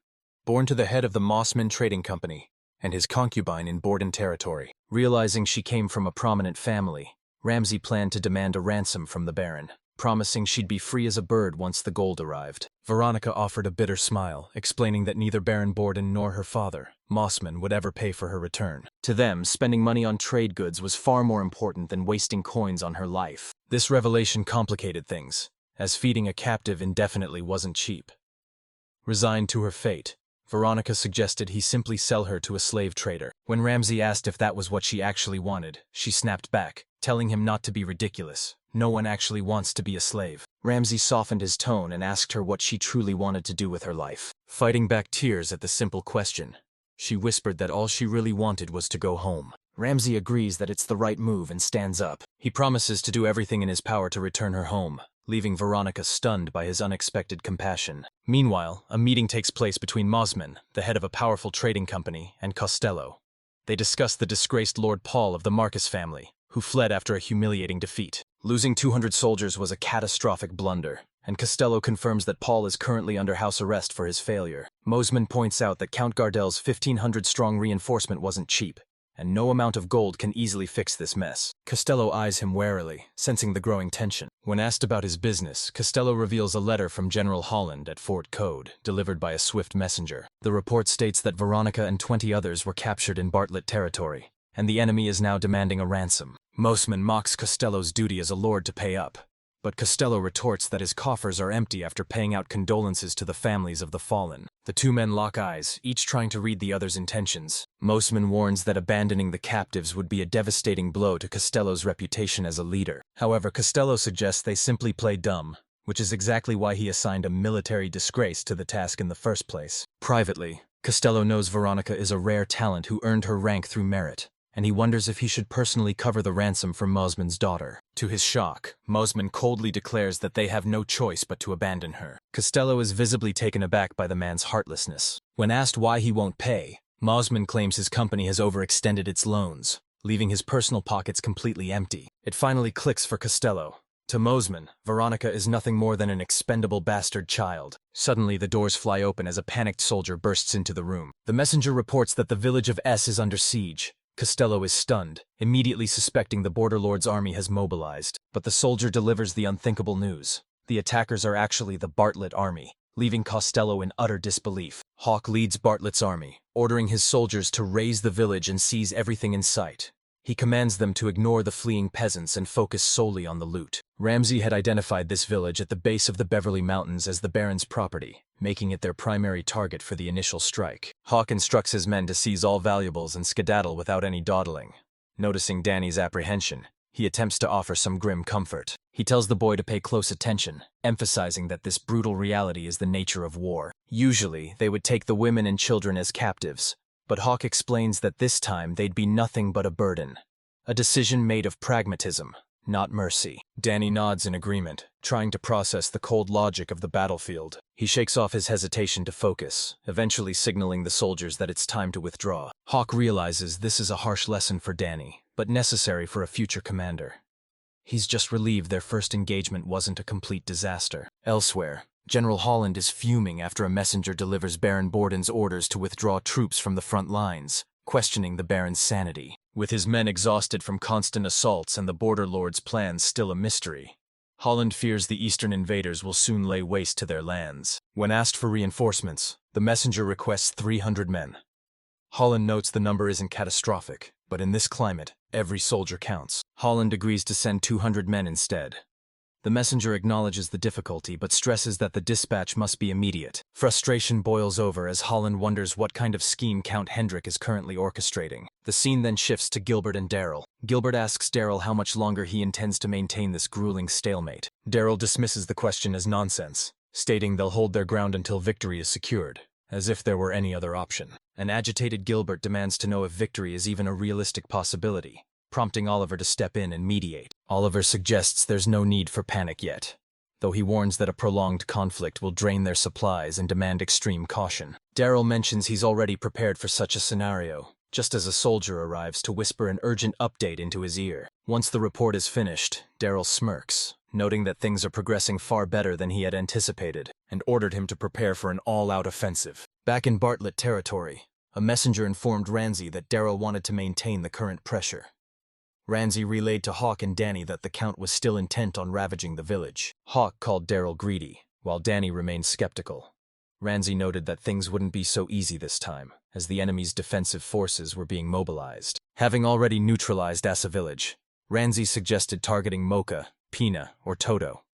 born to the head of the Mossman Trading Company, and his concubine in Borden territory. Realizing she came from a prominent family, Ramsay planned to demand a ransom from the Baron, promising she'd be free as a bird once the gold arrived. Veronica offered a bitter smile, explaining that neither Baron Borden nor her father, Mossman, would ever pay for her return. To them, spending money on trade goods was far more important than wasting coins on her life. This revelation complicated things, as feeding a captive indefinitely wasn't cheap. Resigned to her fate, Veronica suggested he simply sell her to a slave trader. When Ramsay asked if that was what she actually wanted, she snapped back, telling him not to be ridiculous. No one actually wants to be a slave. Ramsay softened his tone and asked her what she truly wanted to do with her life. Fighting back tears at the simple question, she whispered that all she really wanted was to go home. Ramsay agrees that it's the right move and stands up. He promises to do everything in his power to return her home, leaving Veronica stunned by his unexpected compassion. Meanwhile, a meeting takes place between Mossman, the head of a powerful trading company, and Costello. They discuss the disgraced Lord Paul of the Marcus family, who fled after a humiliating defeat. Losing 200 soldiers was a catastrophic blunder, and Costello confirms that Paul is currently under house arrest for his failure. Mossman points out that Count Gardel's 1,500-strong reinforcement wasn't cheap, and no amount of gold can easily fix this mess. Costello eyes him warily, sensing the growing tension. When asked about his business, Costello reveals a letter from General Holland at Fort Code, delivered by a swift messenger. The report states that Veronica and 20 others were captured in Bartlett territory, and the enemy is now demanding a ransom. Mossman mocks Costello's duty as a lord to pay up, but Costello retorts that his coffers are empty after paying out condolences to the families of the fallen. The two men lock eyes, each trying to read the other's intentions. Mossman warns that abandoning the captives would be a devastating blow to Costello's reputation as a leader. However, Costello suggests they simply play dumb, which is exactly why he assigned a military disgrace to the task in the first place. Privately, Costello knows Veronica is a rare talent who earned her rank through merit, and he wonders if he should personally cover the ransom for Mossman's daughter. To his shock, Mossman coldly declares that they have no choice but to abandon her. Costello is visibly taken aback by the man's heartlessness. When asked why he won't pay, Mossman claims his company has overextended its loans, leaving his personal pockets completely empty. It finally clicks for Costello. To Mossman, Veronica is nothing more than an expendable bastard child. Suddenly, the doors fly open as a panicked soldier bursts into the room. The messenger reports that the village of S is under siege. Costello is stunned, immediately suspecting the Border Lord's army has mobilized. But the soldier delivers the unthinkable news. The attackers are actually the Bartlett army, leaving Costello in utter disbelief. Hawk leads Bartlett's army, ordering his soldiers to raze the village and seize everything in sight. He commands them to ignore the fleeing peasants and focus solely on the loot. Ramsay had identified this village at the base of the Beverly Mountains as the Baron's property, making it their primary target for the initial strike. Hawk instructs his men to seize all valuables and skedaddle without any dawdling. Noticing Dany's apprehension, he attempts to offer some grim comfort. He tells the boy to pay close attention, emphasizing that this brutal reality is the nature of war. Usually, they would take the women and children as captives, but Hawk explains that this time they'd be nothing but a burden. A decision made of pragmatism, not mercy. Dany nods in agreement, trying to process the cold logic of the battlefield. He shakes off his hesitation to focus, eventually signaling the soldiers that it's time to withdraw. Hawk realizes this is a harsh lesson for Dany, but necessary for a future commander. He's just relieved their first engagement wasn't a complete disaster. Elsewhere, General Holland is fuming after a messenger delivers Baron Borden's orders to withdraw troops from the front lines, questioning the Baron's sanity. With his men exhausted from constant assaults and the Border Lord's plans still a mystery, Holland fears the eastern invaders will soon lay waste to their lands. When asked for reinforcements, the messenger requests 300 men. Holland notes the number isn't catastrophic, but in this climate, every soldier counts. Holland agrees to send 200 men instead. The messenger acknowledges the difficulty but stresses that the dispatch must be immediate. Frustration boils over as Holland wonders what kind of scheme Count Hendrick is currently orchestrating. The scene then shifts to Gilbert and Daryl. Gilbert asks Daryl how much longer he intends to maintain this grueling stalemate. Daryl dismisses the question as nonsense, stating they'll hold their ground until victory is secured, as if there were any other option. An agitated Gilbert demands to know if victory is even a realistic possibility, prompting Oliver to step in and mediate. Oliver suggests there's no need for panic yet, though he warns that a prolonged conflict will drain their supplies and demand extreme caution. Daryl mentions he's already prepared for such a scenario, just as a soldier arrives to whisper an urgent update into his ear. Once the report is finished, Daryl smirks, noting that things are progressing far better than he had anticipated, and ordered him to prepare for an all-out offensive. Back in Bartlett territory, a messenger informed Ramsay that Daryl wanted to maintain the current pressure. Ramsay relayed to Hawk and Dany that the Count was still intent on ravaging the village. Hawk called Daryl greedy, while Dany remained skeptical. Ramsay noted that things wouldn't be so easy this time, as the enemy's defensive forces were being mobilized. Having already neutralized Asa village, Ramsay suggested targeting Mocha, Pina, or Toto.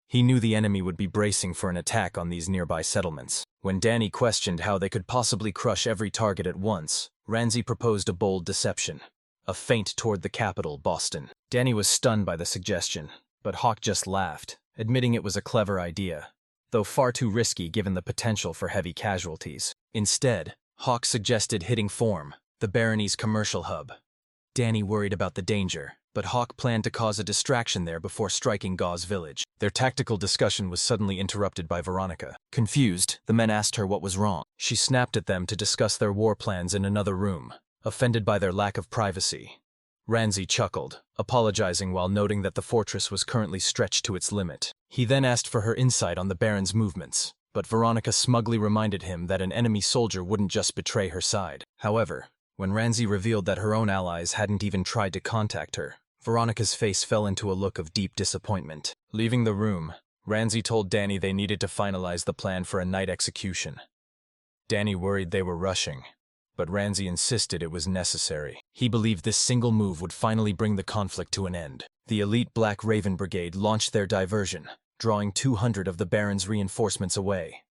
He knew the enemy would be bracing for an attack on these nearby settlements. When Dany questioned how they could possibly crush every target at once, Ramsay proposed a bold deception. A feint toward the capital, Boston. Dany was stunned by the suggestion, but Hawk just laughed, admitting it was a clever idea, though far too risky given the potential for heavy casualties. Instead, Hawk suggested hitting Form, the barony's commercial hub. Dany worried about the danger, but Hawk planned to cause a distraction there before striking Gauze village. Their tactical discussion was suddenly interrupted by Veronica. Confused, the men asked her what was wrong. She snapped at them to discuss their war plans in another room, offended by their lack of privacy. Ramsay chuckled, apologizing while noting that the fortress was currently stretched to its limit. He then asked for her insight on the Baron's movements, but Veronica smugly reminded him that an enemy soldier wouldn't just betray her side. However, when Ramsay revealed that her own allies hadn't even tried to contact her, Veronica's face fell into a look of deep disappointment. Leaving the room, Ramsay told Dany they needed to finalize the plan for a night execution. Dany worried they were rushing, but Ramsay insisted it was necessary. He believed this single move would finally bring the conflict to an end. The elite Black Raven Brigade launched their diversion, drawing 200 of the Baron's reinforcements away.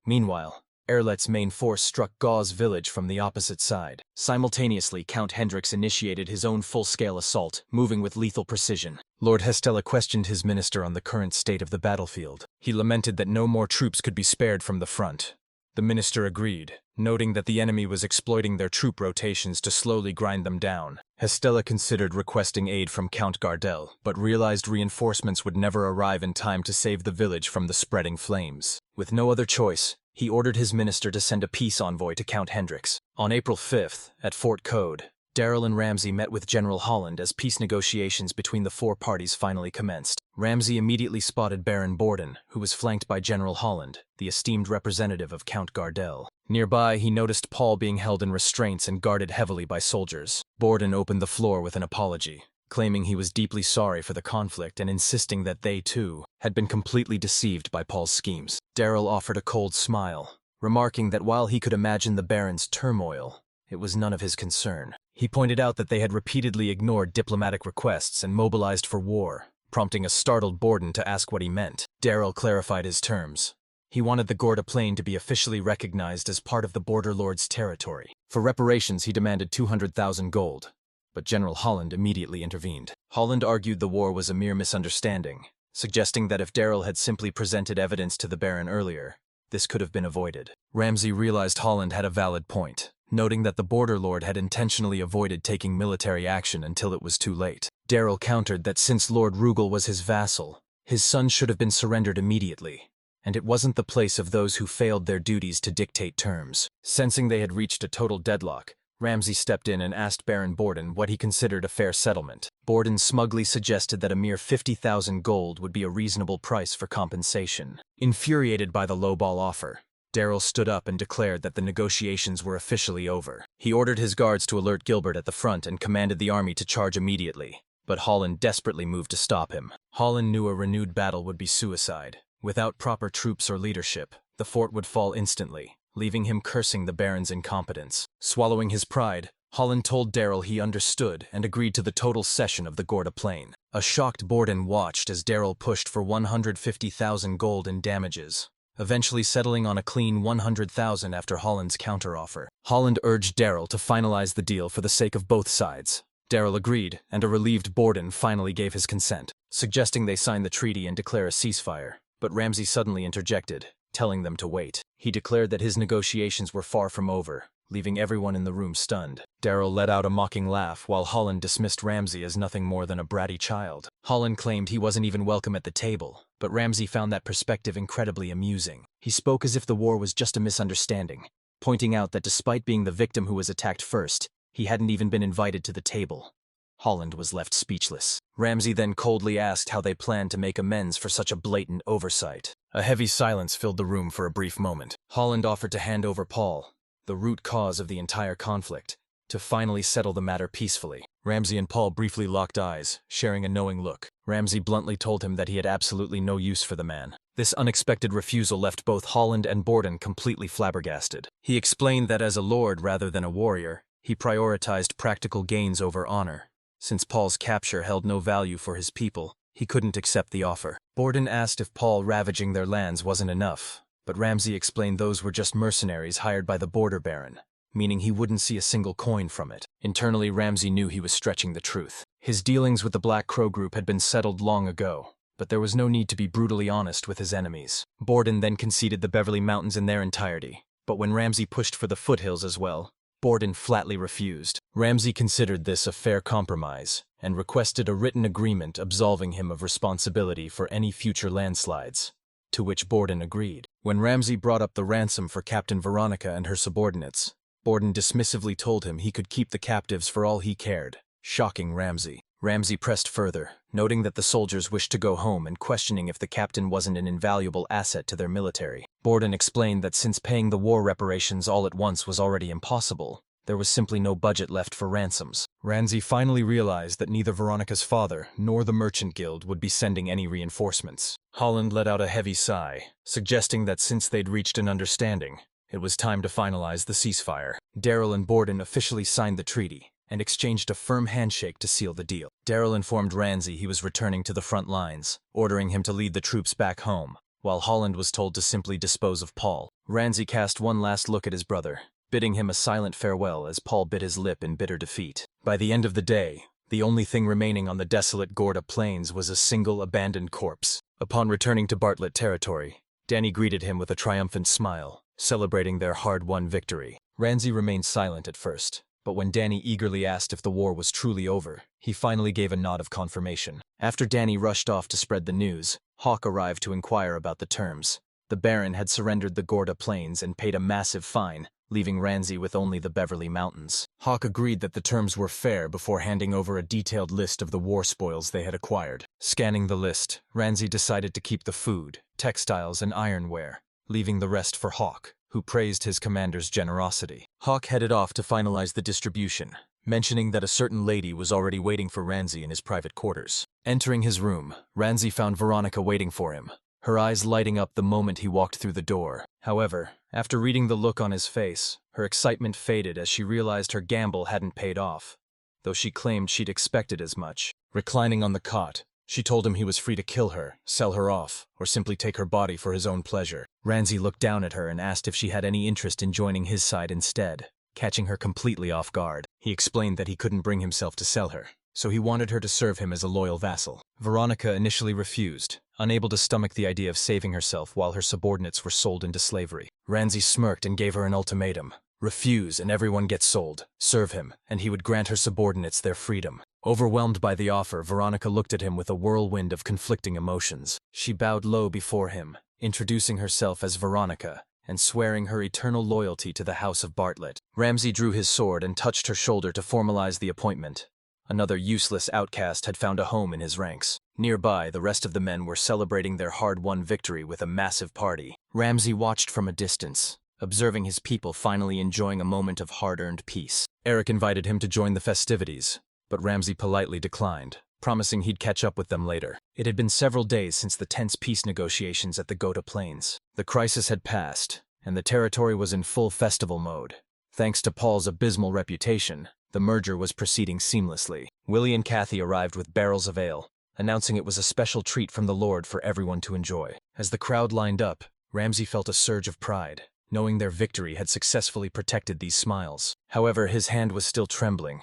Meanwhile, Erlet's main force struck Gauze village from the opposite side. Simultaneously, Count Hendricks initiated his own full-scale assault, moving with lethal precision. Lord Hestella questioned his minister on the current state of the battlefield. He lamented that no more troops could be spared from the front. The minister agreed, noting that the enemy was exploiting their troop rotations to slowly grind them down. Hestella considered requesting aid from Count Gardel, but realized reinforcements would never arrive in time to save the village from the spreading flames. With no other choice, he ordered his minister to send a peace envoy to Count Hendricks. On April 5th, at Fort Code, Daryl and Ramsay met with General Holland as peace negotiations between the four parties finally commenced. Ramsay immediately spotted Baron Borden, who was flanked by General Holland, the esteemed representative of Count Gardel. Nearby, he noticed Paul being held in restraints and guarded heavily by soldiers. Borden opened the floor with an apology, claiming he was deeply sorry for the conflict and insisting that they, too, had been completely deceived by Paul's schemes. Daryl offered a cold smile, remarking that while he could imagine the Baron's turmoil, it was none of his concern. He pointed out that they had repeatedly ignored diplomatic requests and mobilized for war, prompting a startled Borden to ask what he meant. Daryl clarified his terms. He wanted the Gorda Plain to be officially recognized as part of the Border Lord's territory. For reparations, he demanded 200,000 gold, but General Holland immediately intervened. Holland argued the war was a mere misunderstanding, suggesting that if Daryl had simply presented evidence to the Baron earlier, this could have been avoided. Ramsay realized Holland had a valid point, noting that the Border Lord had intentionally avoided taking military action until it was too late. Daryl countered that since Lord Rugal was his vassal, his son should have been surrendered immediately, and it wasn't the place of those who failed their duties to dictate terms. Sensing they had reached a total deadlock, Ramsay stepped in and asked Baron Borden what he considered a fair settlement. Borden smugly suggested that a mere 50,000 gold would be a reasonable price for compensation. Infuriated by the lowball offer, Daryl stood up and declared that the negotiations were officially over. He ordered his guards to alert Gilbert at the front and commanded the army to charge immediately, but Holland desperately moved to stop him. Holland knew a renewed battle would be suicide. Without proper troops or leadership, the fort would fall instantly, leaving him cursing the Baron's incompetence. Swallowing his pride, Holland told Daryl he understood and agreed to the total cession of the Gorda Plain. A shocked Borden watched as Daryl pushed for 150,000 gold in damages, eventually settling on a clean 100,000 after Holland's counteroffer. Holland urged Daryl to finalize the deal for the sake of both sides. Daryl agreed, and a relieved Borden finally gave his consent, suggesting they sign the treaty and declare a ceasefire. But Ramsay suddenly interjected, telling them to wait. He declared that his negotiations were far from over, leaving everyone in the room stunned. Daryl let out a mocking laugh while Holland dismissed Ramsay as nothing more than a bratty child. Holland claimed he wasn't even welcome at the table, but Ramsay found that perspective incredibly amusing. He spoke as if the war was just a misunderstanding, pointing out that despite being the victim who was attacked first, he hadn't even been invited to the table. Holland was left speechless. Ramsay then coldly asked how they planned to make amends for such a blatant oversight. A heavy silence filled the room for a brief moment. Holland offered to hand over Paul, the root cause of the entire conflict, to finally settle the matter peacefully. Ramsay and Paul briefly locked eyes, sharing a knowing look. Ramsay bluntly told him that he had absolutely no use for the man. This unexpected refusal left both Holland and Borden completely flabbergasted. He explained that as a lord rather than a warrior, he prioritized practical gains over honor. Since Paul's capture held no value for his people, he couldn't accept the offer. Borden asked if Paul ravaging their lands wasn't enough, but Ramsay explained those were just mercenaries hired by the border baron, meaning he wouldn't see a single coin from it. Internally, Ramsay knew he was stretching the truth. His dealings with the Black Crow group had been settled long ago, but there was no need to be brutally honest with his enemies. Borden then conceded the Beverly Mountains in their entirety, but when Ramsay pushed for the foothills as well, Borden flatly refused. Ramsay considered this a fair compromise and requested a written agreement absolving him of responsibility for any future landslides, to which Borden agreed. When Ramsay brought up the ransom for Captain Veronica and her subordinates, Borden dismissively told him he could keep the captives for all he cared, shocking Ramsay. Ramsay pressed further, noting that the soldiers wished to go home and questioning if the captain wasn't an invaluable asset to their military. Borden explained that since paying the war reparations all at once was already impossible, there was simply no budget left for ransoms. Ramsay finally realized that neither Veronica's father nor the Merchant Guild would be sending any reinforcements. Holland let out a heavy sigh, suggesting that since they'd reached an understanding, it was time to finalize the ceasefire. Daryl and Borden officially signed the treaty and exchanged a firm handshake to seal the deal. Daryl informed Ramsay he was returning to the front lines, ordering him to lead the troops back home, while Holland was told to simply dispose of Paul. Ramsay cast one last look at his brother, bidding him a silent farewell as Paul bit his lip in bitter defeat. By the end of the day, the only thing remaining on the desolate Gorda Plains was a single abandoned corpse. Upon returning to Bartlett territory, Dany greeted him with a triumphant smile, celebrating their hard-won victory. Ramsay remained silent at first, but when Dany eagerly asked if the war was truly over, he finally gave a nod of confirmation. After Dany rushed off to spread the news, Hawke arrived to inquire about the terms. The Baron had surrendered the Gorda Plains and paid a massive fine, leaving Ramsay with only the Beverly Mountains. Hawke agreed that the terms were fair before handing over a detailed list of the war spoils they had acquired. Scanning the list, Ramsay decided to keep the food, textiles, and ironware, leaving the rest for Hawke, who praised his commander's generosity. Hawke headed off to finalize the distribution, mentioning that a certain lady was already waiting for Ramsay in his private quarters. Entering his room, Ramsay found Veronica waiting for him, her eyes lighting up the moment he walked through the door. However, after reading the look on his face, her excitement faded as she realized her gamble hadn't paid off, though she claimed she'd expected as much. Reclining on the cot, she told him he was free to kill her, sell her off, or simply take her body for his own pleasure. Ramsay looked down at her and asked if she had any interest in joining his side instead, catching her completely off guard. He explained that he couldn't bring himself to sell her, so he wanted her to serve him as a loyal vassal. Veronica initially refused, unable to stomach the idea of saving herself while her subordinates were sold into slavery. Ramsay smirked and gave her an ultimatum: refuse and everyone gets sold. Serve him, and he would grant her subordinates their freedom. Overwhelmed by the offer, Veronica looked at him with a whirlwind of conflicting emotions. She bowed low before him, introducing herself as Veronica, and swearing her eternal loyalty to the House of Bartlett. Ramsay drew his sword and touched her shoulder to formalize the appointment. Another useless outcast had found a home in his ranks. Nearby, the rest of the men were celebrating their hard-won victory with a massive party. Ramsay watched from a distance, observing his people finally enjoying a moment of hard-earned peace. Eric invited him to join the festivities, but Ramsay politely declined, promising he'd catch up with them later. It had been several days since the tense peace negotiations at the Gota Plains. The crisis had passed, and the territory was in full festival mode. Thanks to Paul's abysmal reputation, the merger was proceeding seamlessly. Willie and Kathy arrived with barrels of ale, announcing it was a special treat from the Lord for everyone to enjoy. As the crowd lined up, Ramsay felt a surge of pride, knowing their victory had successfully protected these smiles. However, his hand was still trembling,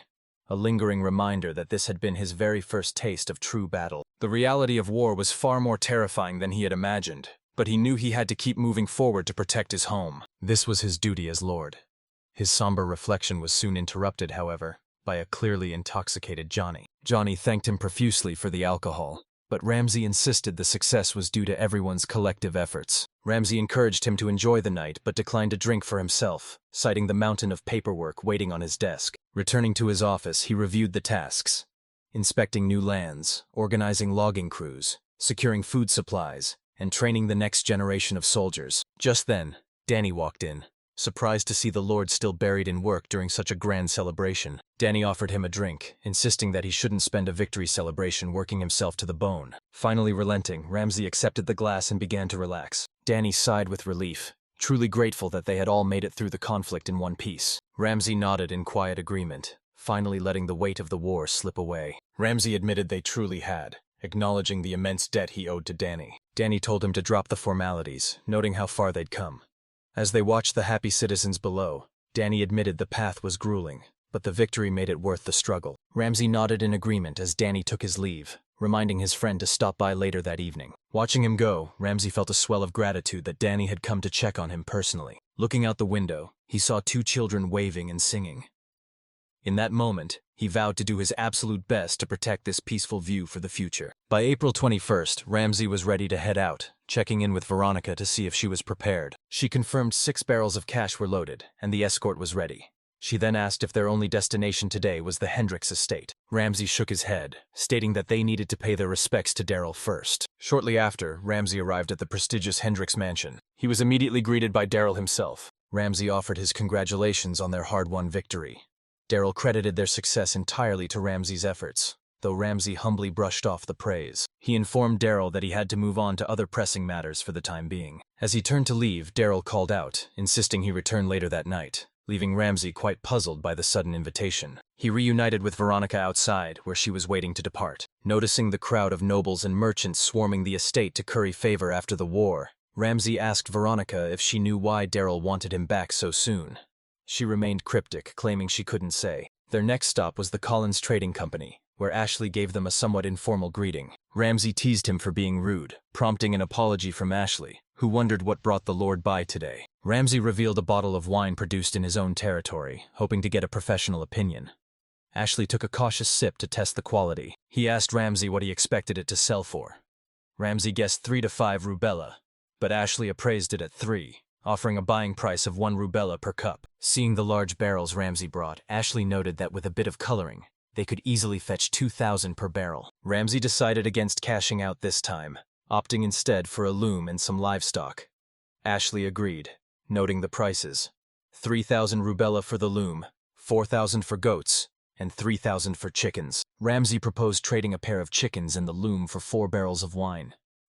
a lingering reminder that this had been his very first taste of true battle. The reality of war was far more terrifying than he had imagined, but he knew he had to keep moving forward to protect his home. This was his duty as Lord. His somber reflection was soon interrupted, however, by a clearly intoxicated Johnny. Johnny thanked him profusely for the alcohol, but Ramsay insisted the success was due to everyone's collective efforts. Ramsay encouraged him to enjoy the night but declined a drink for himself, citing the mountain of paperwork waiting on his desk. Returning to his office, he reviewed the tasks: inspecting new lands, organizing logging crews, securing food supplies, and training the next generation of soldiers. Just then, Dany walked in, surprised to see the Lord still buried in work during such a grand celebration. Dany offered him a drink, insisting that he shouldn't spend a victory celebration working himself to the bone. Finally relenting, Ramsay accepted the glass and began to relax. Dany sighed with relief, truly grateful that they had all made it through the conflict in one piece. Ramsay nodded in quiet agreement, finally letting the weight of the war slip away. Ramsay admitted they truly had, acknowledging the immense debt he owed to Dany. Dany told him to drop the formalities, noting how far they'd come. As they watched the happy citizens below, Dany admitted the path was grueling, but the victory made it worth the struggle. Ramsay nodded in agreement as Dany took his leave, reminding his friend to stop by later that evening. Watching him go, Ramsay felt a swell of gratitude that Dany had come to check on him personally. Looking out the window, he saw two children waving and singing. In that moment, he vowed to do his absolute best to protect this peaceful view for the future. By April 21st, Ramsay was ready to head out, checking in with Veronica to see if she was prepared. She confirmed 6 barrels of cash were loaded, and the escort was ready. She then asked if their only destination today was the Hendrick's estate. Ramsay shook his head, stating that they needed to pay their respects to Daryl first. Shortly after, Ramsay arrived at the prestigious Hendrick's mansion. He was immediately greeted by Daryl himself. Ramsay offered his congratulations on their hard-won victory. Daryl credited their success entirely to Ramsay's efforts, though Ramsay humbly brushed off the praise. He informed Daryl that he had to move on to other pressing matters for the time being. As he turned to leave, Daryl called out, insisting he return later that night, leaving Ramsay quite puzzled by the sudden invitation. He reunited with Veronica outside, where she was waiting to depart. Noticing the crowd of nobles and merchants swarming the estate to curry favor after the war, Ramsay asked Veronica if she knew why Daryl wanted him back so soon. She remained cryptic, claiming she couldn't say. Their next stop was the Collins Trading Company, where Ashley gave them a somewhat informal greeting. Ramsay teased him for being rude, prompting an apology from Ashley, who wondered what brought the Lord by today. Ramsay revealed a bottle of wine produced in his own territory, hoping to get a professional opinion. Ashley took a cautious sip to test the quality. He asked Ramsay what he expected it to sell for. Ramsay guessed 3 to 5 rubella, but Ashley appraised it at 3. Offering a buying price of 1 rubella per cup. Seeing the large barrels Ramsay brought, Ashley noted that with a bit of coloring, they could easily fetch 2,000 per barrel. Ramsay decided against cashing out this time, opting instead for a loom and some livestock. Ashley agreed, noting the prices: 3,000 rubella for the loom, 4,000 for goats, and 3,000 for chickens. Ramsay proposed trading a pair of chickens and the loom for 4 barrels of wine,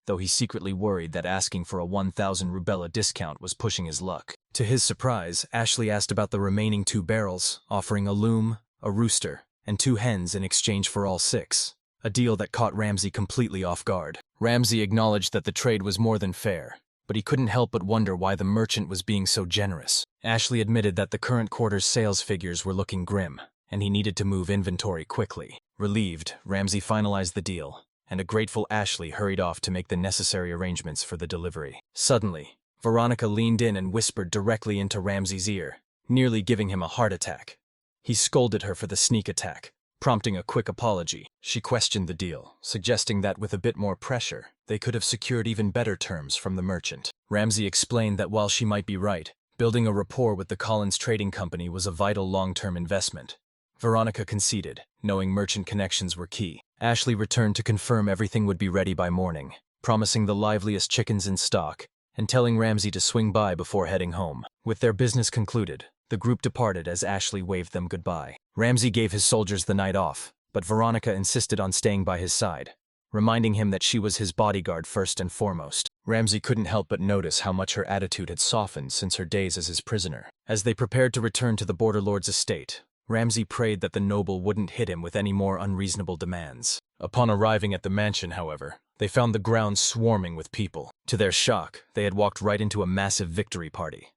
though he secretly worried that asking for a 1,000 rubella discount was pushing his luck. To his surprise, Ashley asked about the remaining 2 barrels, offering a loom, a rooster, and 2 hens in exchange for all 6, a deal that caught Ramsay completely off guard. Ramsay acknowledged that the trade was more than fair, but he couldn't help but wonder why the merchant was being so generous. Ashley admitted that the current quarter's sales figures were looking grim, and he needed to move inventory quickly. Relieved, Ramsay finalized the deal, and a grateful Ashley hurried off to make the necessary arrangements for the delivery. Suddenly, Veronica leaned in and whispered directly into Ramsay's ear, nearly giving him a heart attack. He scolded her for the sneak attack, Prompting a quick apology, she questioned the deal, suggesting that with a bit more pressure, they could have secured even better terms from the merchant. Ramsay explained that while she might be right, building a rapport with the Collins Trading Company was a vital long-term investment. Veronica conceded, knowing merchant connections were key. Ashley returned to confirm everything would be ready by morning, promising the liveliest chickens in stock, and telling Ramsay to swing by before heading home. With their business concluded, the group departed as Ashley waved them goodbye. Ramsay gave his soldiers the night off, but Veronica insisted on staying by his side, reminding him that she was his bodyguard first and foremost. Ramsay couldn't help but notice how much her attitude had softened since her days as his prisoner. As they prepared to return to the border lord's estate, Ramsay prayed that the noble wouldn't hit him with any more unreasonable demands. Upon arriving at the mansion, however, they found the grounds swarming with people. To their shock, they had walked right into a massive victory party.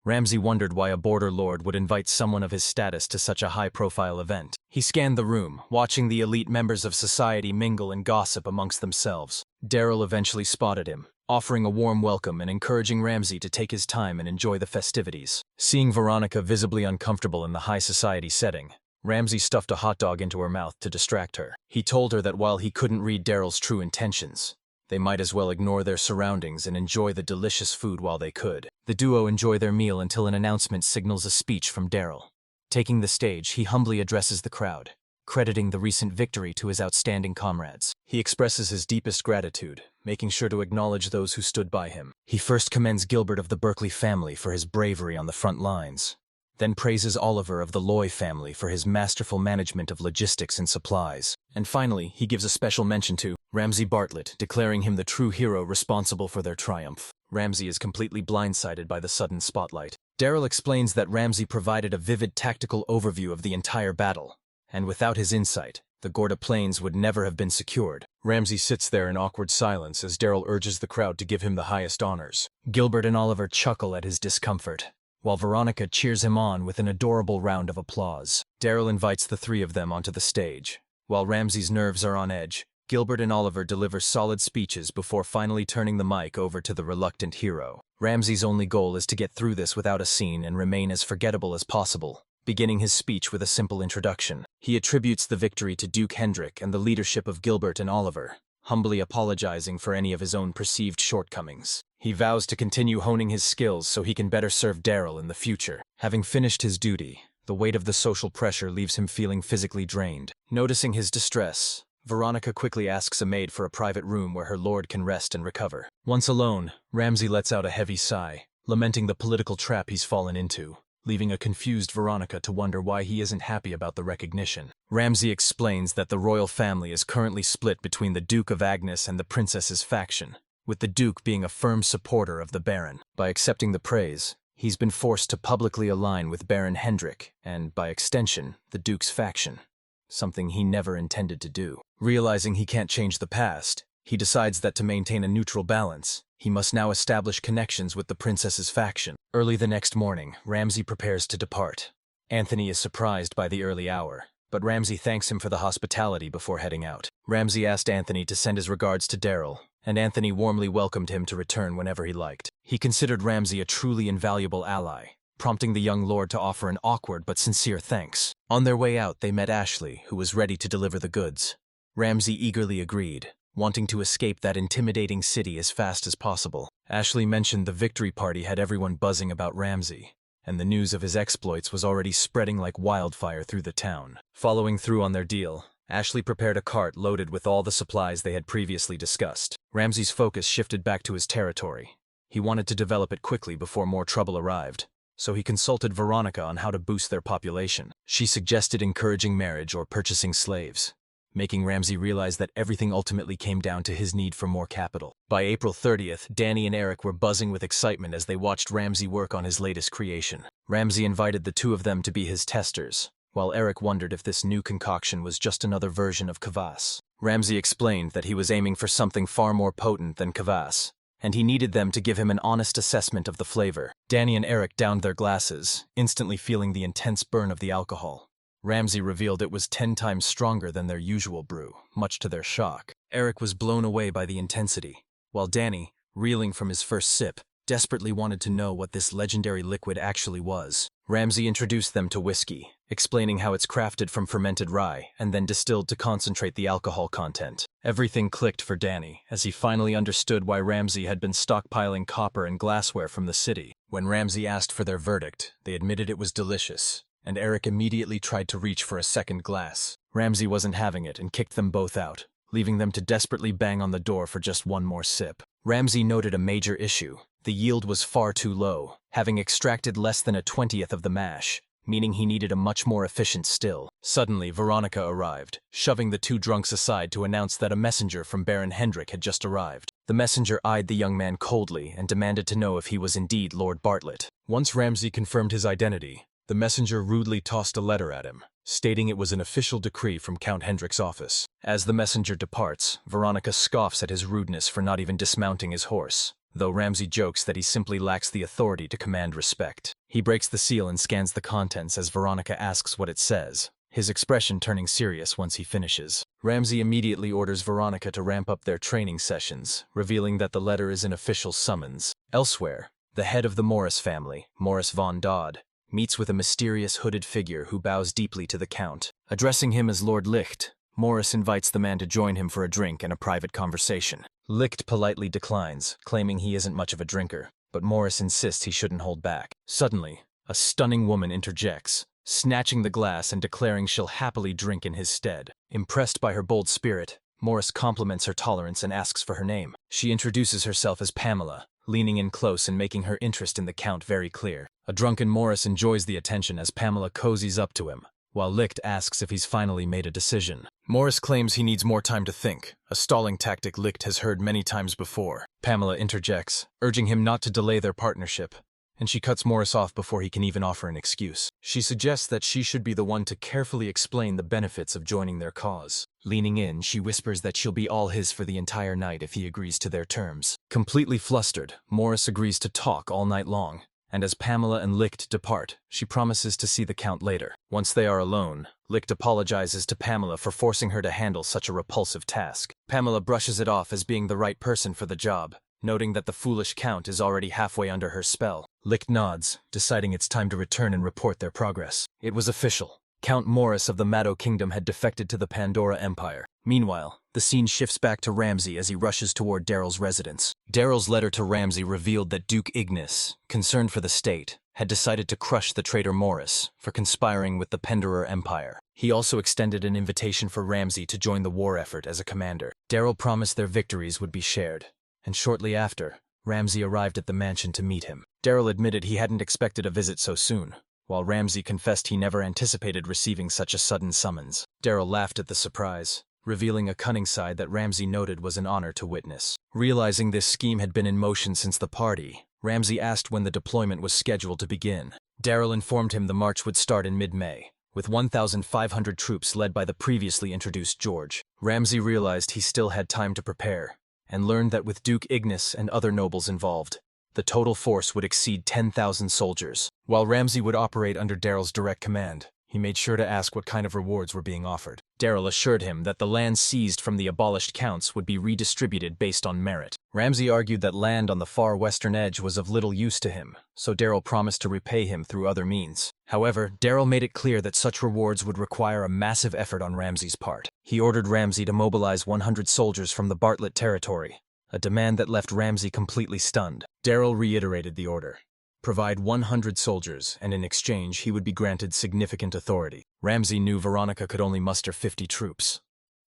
Ramsay wondered why a border lord would invite someone of his status to such a high-profile event. He scanned the room, watching the elite members of society mingle and gossip amongst themselves. Daryl eventually spotted him, offering a warm welcome and encouraging Ramsay to take his time and enjoy the festivities. Seeing Veronica visibly uncomfortable in the high society setting, Ramsay stuffed a hot dog into her mouth to distract her. He told her that while he couldn't read Daryl's true intentions, they might as well ignore their surroundings and enjoy the delicious food while they could. The duo enjoy their meal until an announcement signals a speech from Daryl. Taking the stage, he humbly addresses the crowd, crediting the recent victory to his outstanding comrades. He expresses his deepest gratitude, making sure to acknowledge those who stood by him. He first commends Gilbert of the Berkeley family for his bravery on the front lines, then praises Oliver of the Loy family for his masterful management of logistics and supplies. And finally, he gives a special mention to Ramsay Bartlett, declaring him the true hero responsible for their triumph. Ramsay is completely blindsided by the sudden spotlight. Daryl explains that Ramsay provided a vivid tactical overview of the entire battle, and without his insight, the Gorda Plains would never have been secured. Ramsay sits there in awkward silence as Daryl urges the crowd to give him the highest honors. Gilbert and Oliver chuckle at his discomfort, while Veronica cheers him on with an adorable round of applause. Daryl invites the three of them onto the stage. While Ramsay's nerves are on edge, Gilbert and Oliver deliver solid speeches before finally turning the mic over to the reluctant hero. Ramsay's only goal is to get through this without a scene and remain as forgettable as possible, beginning his speech with a simple introduction. He attributes the victory to Duke Hendrick and the leadership of Gilbert and Oliver, humbly apologizing for any of his own perceived shortcomings. He vows to continue honing his skills so he can better serve Daryl in the future. Having finished his duty, the weight of the social pressure leaves him feeling physically drained. Noticing his distress, Veronica quickly asks a maid for a private room where her lord can rest and recover. Once alone, Ramsay lets out a heavy sigh, lamenting the political trap he's fallen into, leaving a confused Veronica to wonder why he isn't happy about the recognition. Ramsay explains that the royal family is currently split between the Duke of Agnes and the princess's faction, with the Duke being a firm supporter of the Baron. By accepting the praise, he's been forced to publicly align with Baron Hendrick and, by extension, the Duke's faction, something he never intended to do. Realizing he can't change the past, he decides that to maintain a neutral balance, he must now establish connections with the princess's faction. Early the next morning, Ramsay prepares to depart. Anthony is surprised by the early hour, but Ramsay thanks him for the hospitality before heading out. Ramsay asked Anthony to send his regards to Daryl, and Anthony warmly welcomed him to return whenever he liked. He considered Ramsay a truly invaluable ally, prompting the young lord to offer an awkward but sincere thanks. On their way out, they met Ashley, who was ready to deliver the goods. Ramsay eagerly agreed, wanting to escape that intimidating city as fast as possible. Ashley mentioned the victory party had everyone buzzing about Ramsay, and the news of his exploits was already spreading like wildfire through the town. Following through on their deal, Ashley prepared a cart loaded with all the supplies they had previously discussed. Ramsay's focus shifted back to his territory. He wanted to develop it quickly before more trouble arrived, so he consulted Veronica on how to boost their population. She suggested encouraging marriage or purchasing slaves, making Ramsay realize that everything ultimately came down to his need for more capital. By April 30th, Dany and Eric were buzzing with excitement as they watched Ramsay work on his latest creation. Ramsay invited the two of them to be his testers, while Eric wondered if this new concoction was just another version of kvass. Ramsay explained that he was aiming for something far more potent than kvass, and he needed them to give him an honest assessment of the flavor. Dany and Eric downed their glasses, instantly feeling the intense burn of the alcohol. Ramsay revealed it was 10 times stronger than their usual brew, much to their shock. Eric was blown away by the intensity, while Dany, reeling from his first sip, desperately wanted to know what this legendary liquid actually was. Ramsay introduced them to whiskey, explaining how it's crafted from fermented rye and then distilled to concentrate the alcohol content. Everything clicked for Dany, as he finally understood why Ramsay had been stockpiling copper and glassware from the city. When Ramsay asked for their verdict, they admitted it was delicious, and Eric immediately tried to reach for a second glass. Ramsay wasn't having it and kicked them both out, leaving them to desperately bang on the door for just one more sip. Ramsay noted a major issue. The yield was far too low, having extracted less than a 20th of the mash, meaning he needed a much more efficient still. Suddenly, Veronica arrived, shoving the two drunks aside to announce that a messenger from Baron Hendrick had just arrived. The messenger eyed the young man coldly and demanded to know if he was indeed Lord Bartlett. Once Ramsay confirmed his identity, the messenger rudely tossed a letter at him, stating it was an official decree from Count Hendrick's office. As the messenger departs, Veronica scoffs at his rudeness for not even dismounting his horse, though Ramsay jokes that he simply lacks the authority to command respect. He breaks the seal and scans the contents as Veronica asks what it says, his expression turning serious once he finishes. Ramsay immediately orders Veronica to ramp up their training sessions, revealing that the letter is an official summons. Elsewhere, the head of the Morris family, Morris von Dodd, meets with a mysterious hooded figure who bows deeply to the Count. Addressing him as Lord Licht, Morris invites the man to join him for a drink and a private conversation. Licht politely declines, claiming he isn't much of a drinker, but Morris insists he shouldn't hold back. Suddenly, a stunning woman interjects, snatching the glass and declaring she'll happily drink in his stead. Impressed by her bold spirit, Morris compliments her tolerance and asks for her name. She introduces herself as Pamela, leaning in close and making her interest in the Count very clear. A drunken Morris enjoys the attention as Pamela cozies up to him, while Licht asks if he's finally made a decision. Morris claims he needs more time to think, a stalling tactic Licht has heard many times before. Pamela interjects, urging him not to delay their partnership, and she cuts Morris off before he can even offer an excuse. She suggests that she should be the one to carefully explain the benefits of joining their cause. Leaning in, she whispers that she'll be all his for the entire night if he agrees to their terms. Completely flustered, Morris agrees to talk all night long, and as Pamela and Licht depart, she promises to see the Count later. Once they are alone, Licht apologizes to Pamela for forcing her to handle such a repulsive task. Pamela brushes it off as being the right person for the job, noting that the foolish Count is already halfway under her spell. Licht nods, deciding it's time to return and report their progress. It was official. Count Morris of the Maddo Kingdom had defected to the Pandora Empire. Meanwhile, the scene shifts back to Ramsay as he rushes toward Daryl's residence. Daryl's letter to Ramsay revealed that Duke Ignis, concerned for the state, had decided to crush the traitor Morris for conspiring with the Pandora Empire. He also extended an invitation for Ramsay to join the war effort as a commander. Daryl promised their victories would be shared, and shortly after, Ramsay arrived at the mansion to meet him. Daryl admitted he hadn't expected a visit so soon, while Ramsay confessed he never anticipated receiving such a sudden summons. Daryl laughed at the surprise, revealing a cunning side that Ramsay noted was an honor to witness. Realizing this scheme had been in motion since the party, Ramsay asked when the deployment was scheduled to begin. Daryl informed him the march would start in mid-May, with 1,500 troops led by the previously introduced George. Ramsay realized he still had time to prepare, and learned that with Duke Ignis and other nobles involved, the total force would exceed 10,000 soldiers. While Ramsay would operate under Daryl's direct command, he made sure to ask what kind of rewards were being offered. Daryl assured him that the land seized from the abolished counts would be redistributed based on merit. Ramsay argued that land on the far western edge was of little use to him, so Daryl promised to repay him through other means. However, Daryl made it clear that such rewards would require a massive effort on Ramsay's part. He ordered Ramsay to mobilize 100 soldiers from the Bartlett territory, a demand that left Ramsay completely stunned. Daryl reiterated the order. Provide 100 soldiers, and in exchange he would be granted significant authority. Ramsay knew Veronica could only muster 50 troops.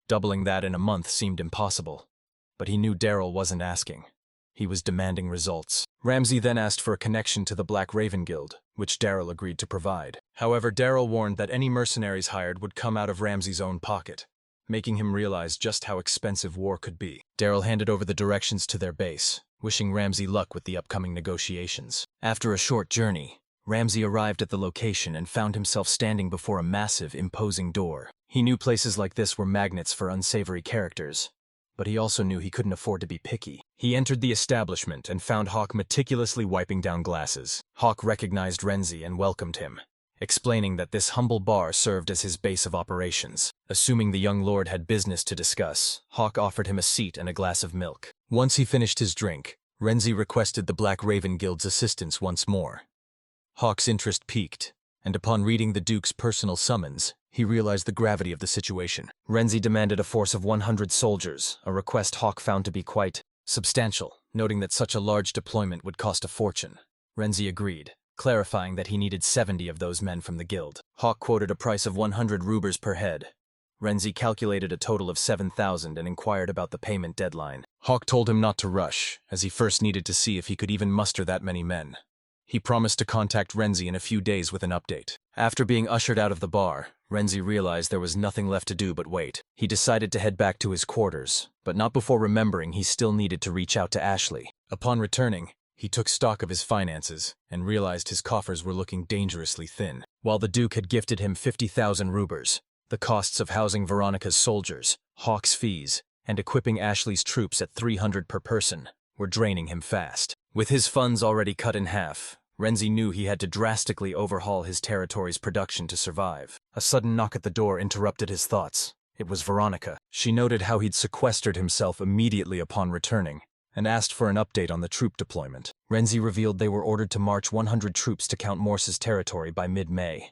Doubling that in a month seemed impossible, but he knew Daryl wasn't asking. He was demanding results. Ramsay then asked for a connection to the Black Raven Guild, which Daryl agreed to provide. However, Daryl warned that any mercenaries hired would come out of Ramsay's own pocket, making him realize just how expensive war could be. Daryl handed over the directions to their base, wishing Ramsay luck with the upcoming negotiations. After a short journey, Ramsay arrived at the location and found himself standing before a massive, imposing door. He knew places like this were magnets for unsavory characters, but he also knew he couldn't afford to be picky. He entered the establishment and found Hawk meticulously wiping down glasses. Hawk recognized Ramsay and welcomed him, explaining that this humble bar served as his base of operations. Assuming the young lord had business to discuss, Hawk offered him a seat and a glass of milk. Once he finished his drink, Ramsay requested the Black Raven Guild's assistance once more. Hawk's interest piqued, and upon reading the Duke's personal summons, he realized the gravity of the situation. Ramsay demanded a force of 100 soldiers, a request Hawk found to be quite substantial, noting that such a large deployment would cost a fortune. Ramsay agreed, clarifying that he needed 70 of those men from the guild. Hawk quoted a price of 100 rubers per head. Ramsay calculated a total of 7,000 and inquired about the payment deadline. Hawk told him not to rush, as he first needed to see if he could even muster that many men. He promised to contact Ramsay in a few days with an update. After being ushered out of the bar, Ramsay realized there was nothing left to do but wait. He decided to head back to his quarters, but not before remembering he still needed to reach out to Ashley. Upon returning, he took stock of his finances and realized his coffers were looking dangerously thin. While the Duke had gifted him 50,000 rubers, the costs of housing Veronica's soldiers, Hawk's fees, and equipping Ashley's troops at 300 per person were draining him fast. With his funds already cut in half, Ramsay knew he had to drastically overhaul his territory's production to survive. A sudden knock at the door interrupted his thoughts. It was Veronica. She noted how he'd sequestered himself immediately upon returning, and asked for an update on the troop deployment. Ramsay revealed they were ordered to march 100 troops to Count Morse's territory by mid-May.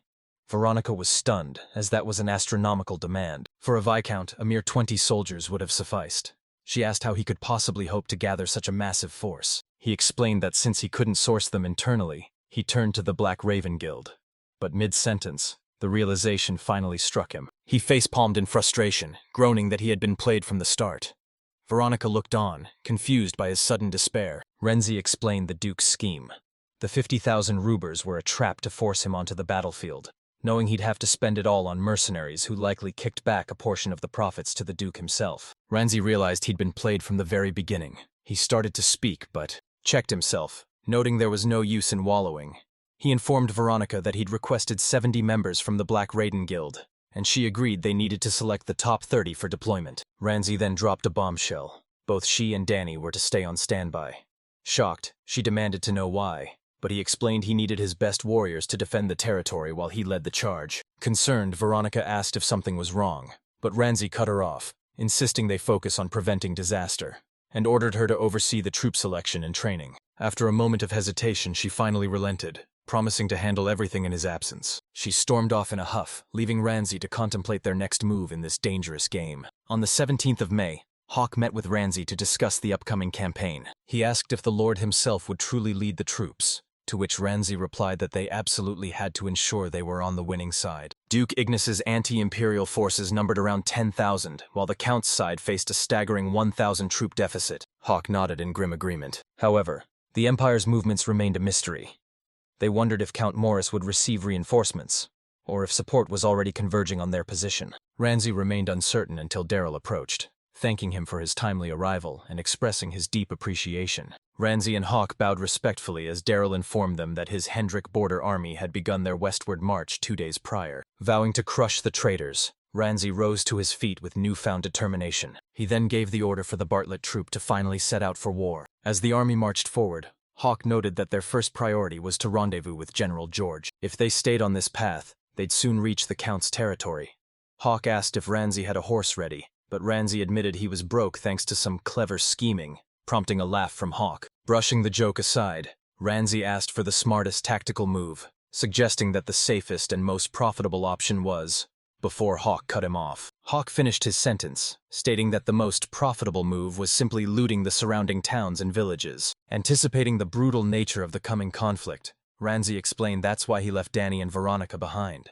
Veronica was stunned, as that was an astronomical demand. For a viscount, a mere 20 soldiers would have sufficed. She asked how he could possibly hope to gather such a massive force. He explained that since he couldn't source them internally, he turned to the Black Raven Guild. But mid-sentence, the realization finally struck him. He face-palmed in frustration, groaning that he had been played from the start. Veronica looked on, confused by his sudden despair. Ramsay explained the Duke's scheme. The 50,000 rubers were a trap to force him onto the battlefield, knowing he'd have to spend it all on mercenaries who likely kicked back a portion of the profits to the Duke himself. Ramsay realized he'd been played from the very beginning. He started to speak, but checked himself, noting there was no use in wallowing. He informed Veronica that he'd requested 70 members from the Black Raven Guild, and she agreed they needed to select the top 30 for deployment. Ramsay then dropped a bombshell. Both she and Dany were to stay on standby. Shocked, she demanded to know why, but he explained he needed his best warriors to defend the territory while he led the charge. Concerned, Veronica asked if something was wrong, but Ramsay cut her off, insisting they focus on preventing disaster, and ordered her to oversee the troop selection and training. After a moment of hesitation, she finally relented, promising to handle everything in his absence. She stormed off in a huff, leaving Ramsay to contemplate their next move in this dangerous game. On the 17th of May, Hawk met with Ramsay to discuss the upcoming campaign. He asked if the Lord himself would truly lead the troops, to which Ramsay replied that they absolutely had to ensure they were on the winning side. Duke Ignis's anti-imperial forces numbered around 10,000, while the Count's side faced a staggering 1,000 troop deficit. Hawk nodded in grim agreement. However, the Empire's movements remained a mystery. They wondered if Count Morris would receive reinforcements, or if support was already converging on their position. Ramsay remained uncertain until Daryl approached, thanking him for his timely arrival and expressing his deep appreciation. Ramsay and Hawk bowed respectfully as Daryl informed them that his Hendrick border army had begun their westward march 2 days prior. Vowing to crush the traitors, Ramsay rose to his feet with newfound determination. He then gave the order for the Bartlett troop to finally set out for war. As the army marched forward, Hawk noted that their first priority was to rendezvous with General George. If they stayed on this path, they'd soon reach the Count's territory. Hawk asked if Ramsay had a horse ready, but Ramsay admitted he was broke thanks to some clever scheming, prompting a laugh from Hawk. Brushing the joke aside, Ramsay asked for the smartest tactical move, suggesting that the safest and most profitable option was, before Hawk cut him off. Hawk finished his sentence, stating that the most profitable move was simply looting the surrounding towns and villages. Anticipating the brutal nature of the coming conflict, Ramsay explained that's why he left Dany and Veronica behind.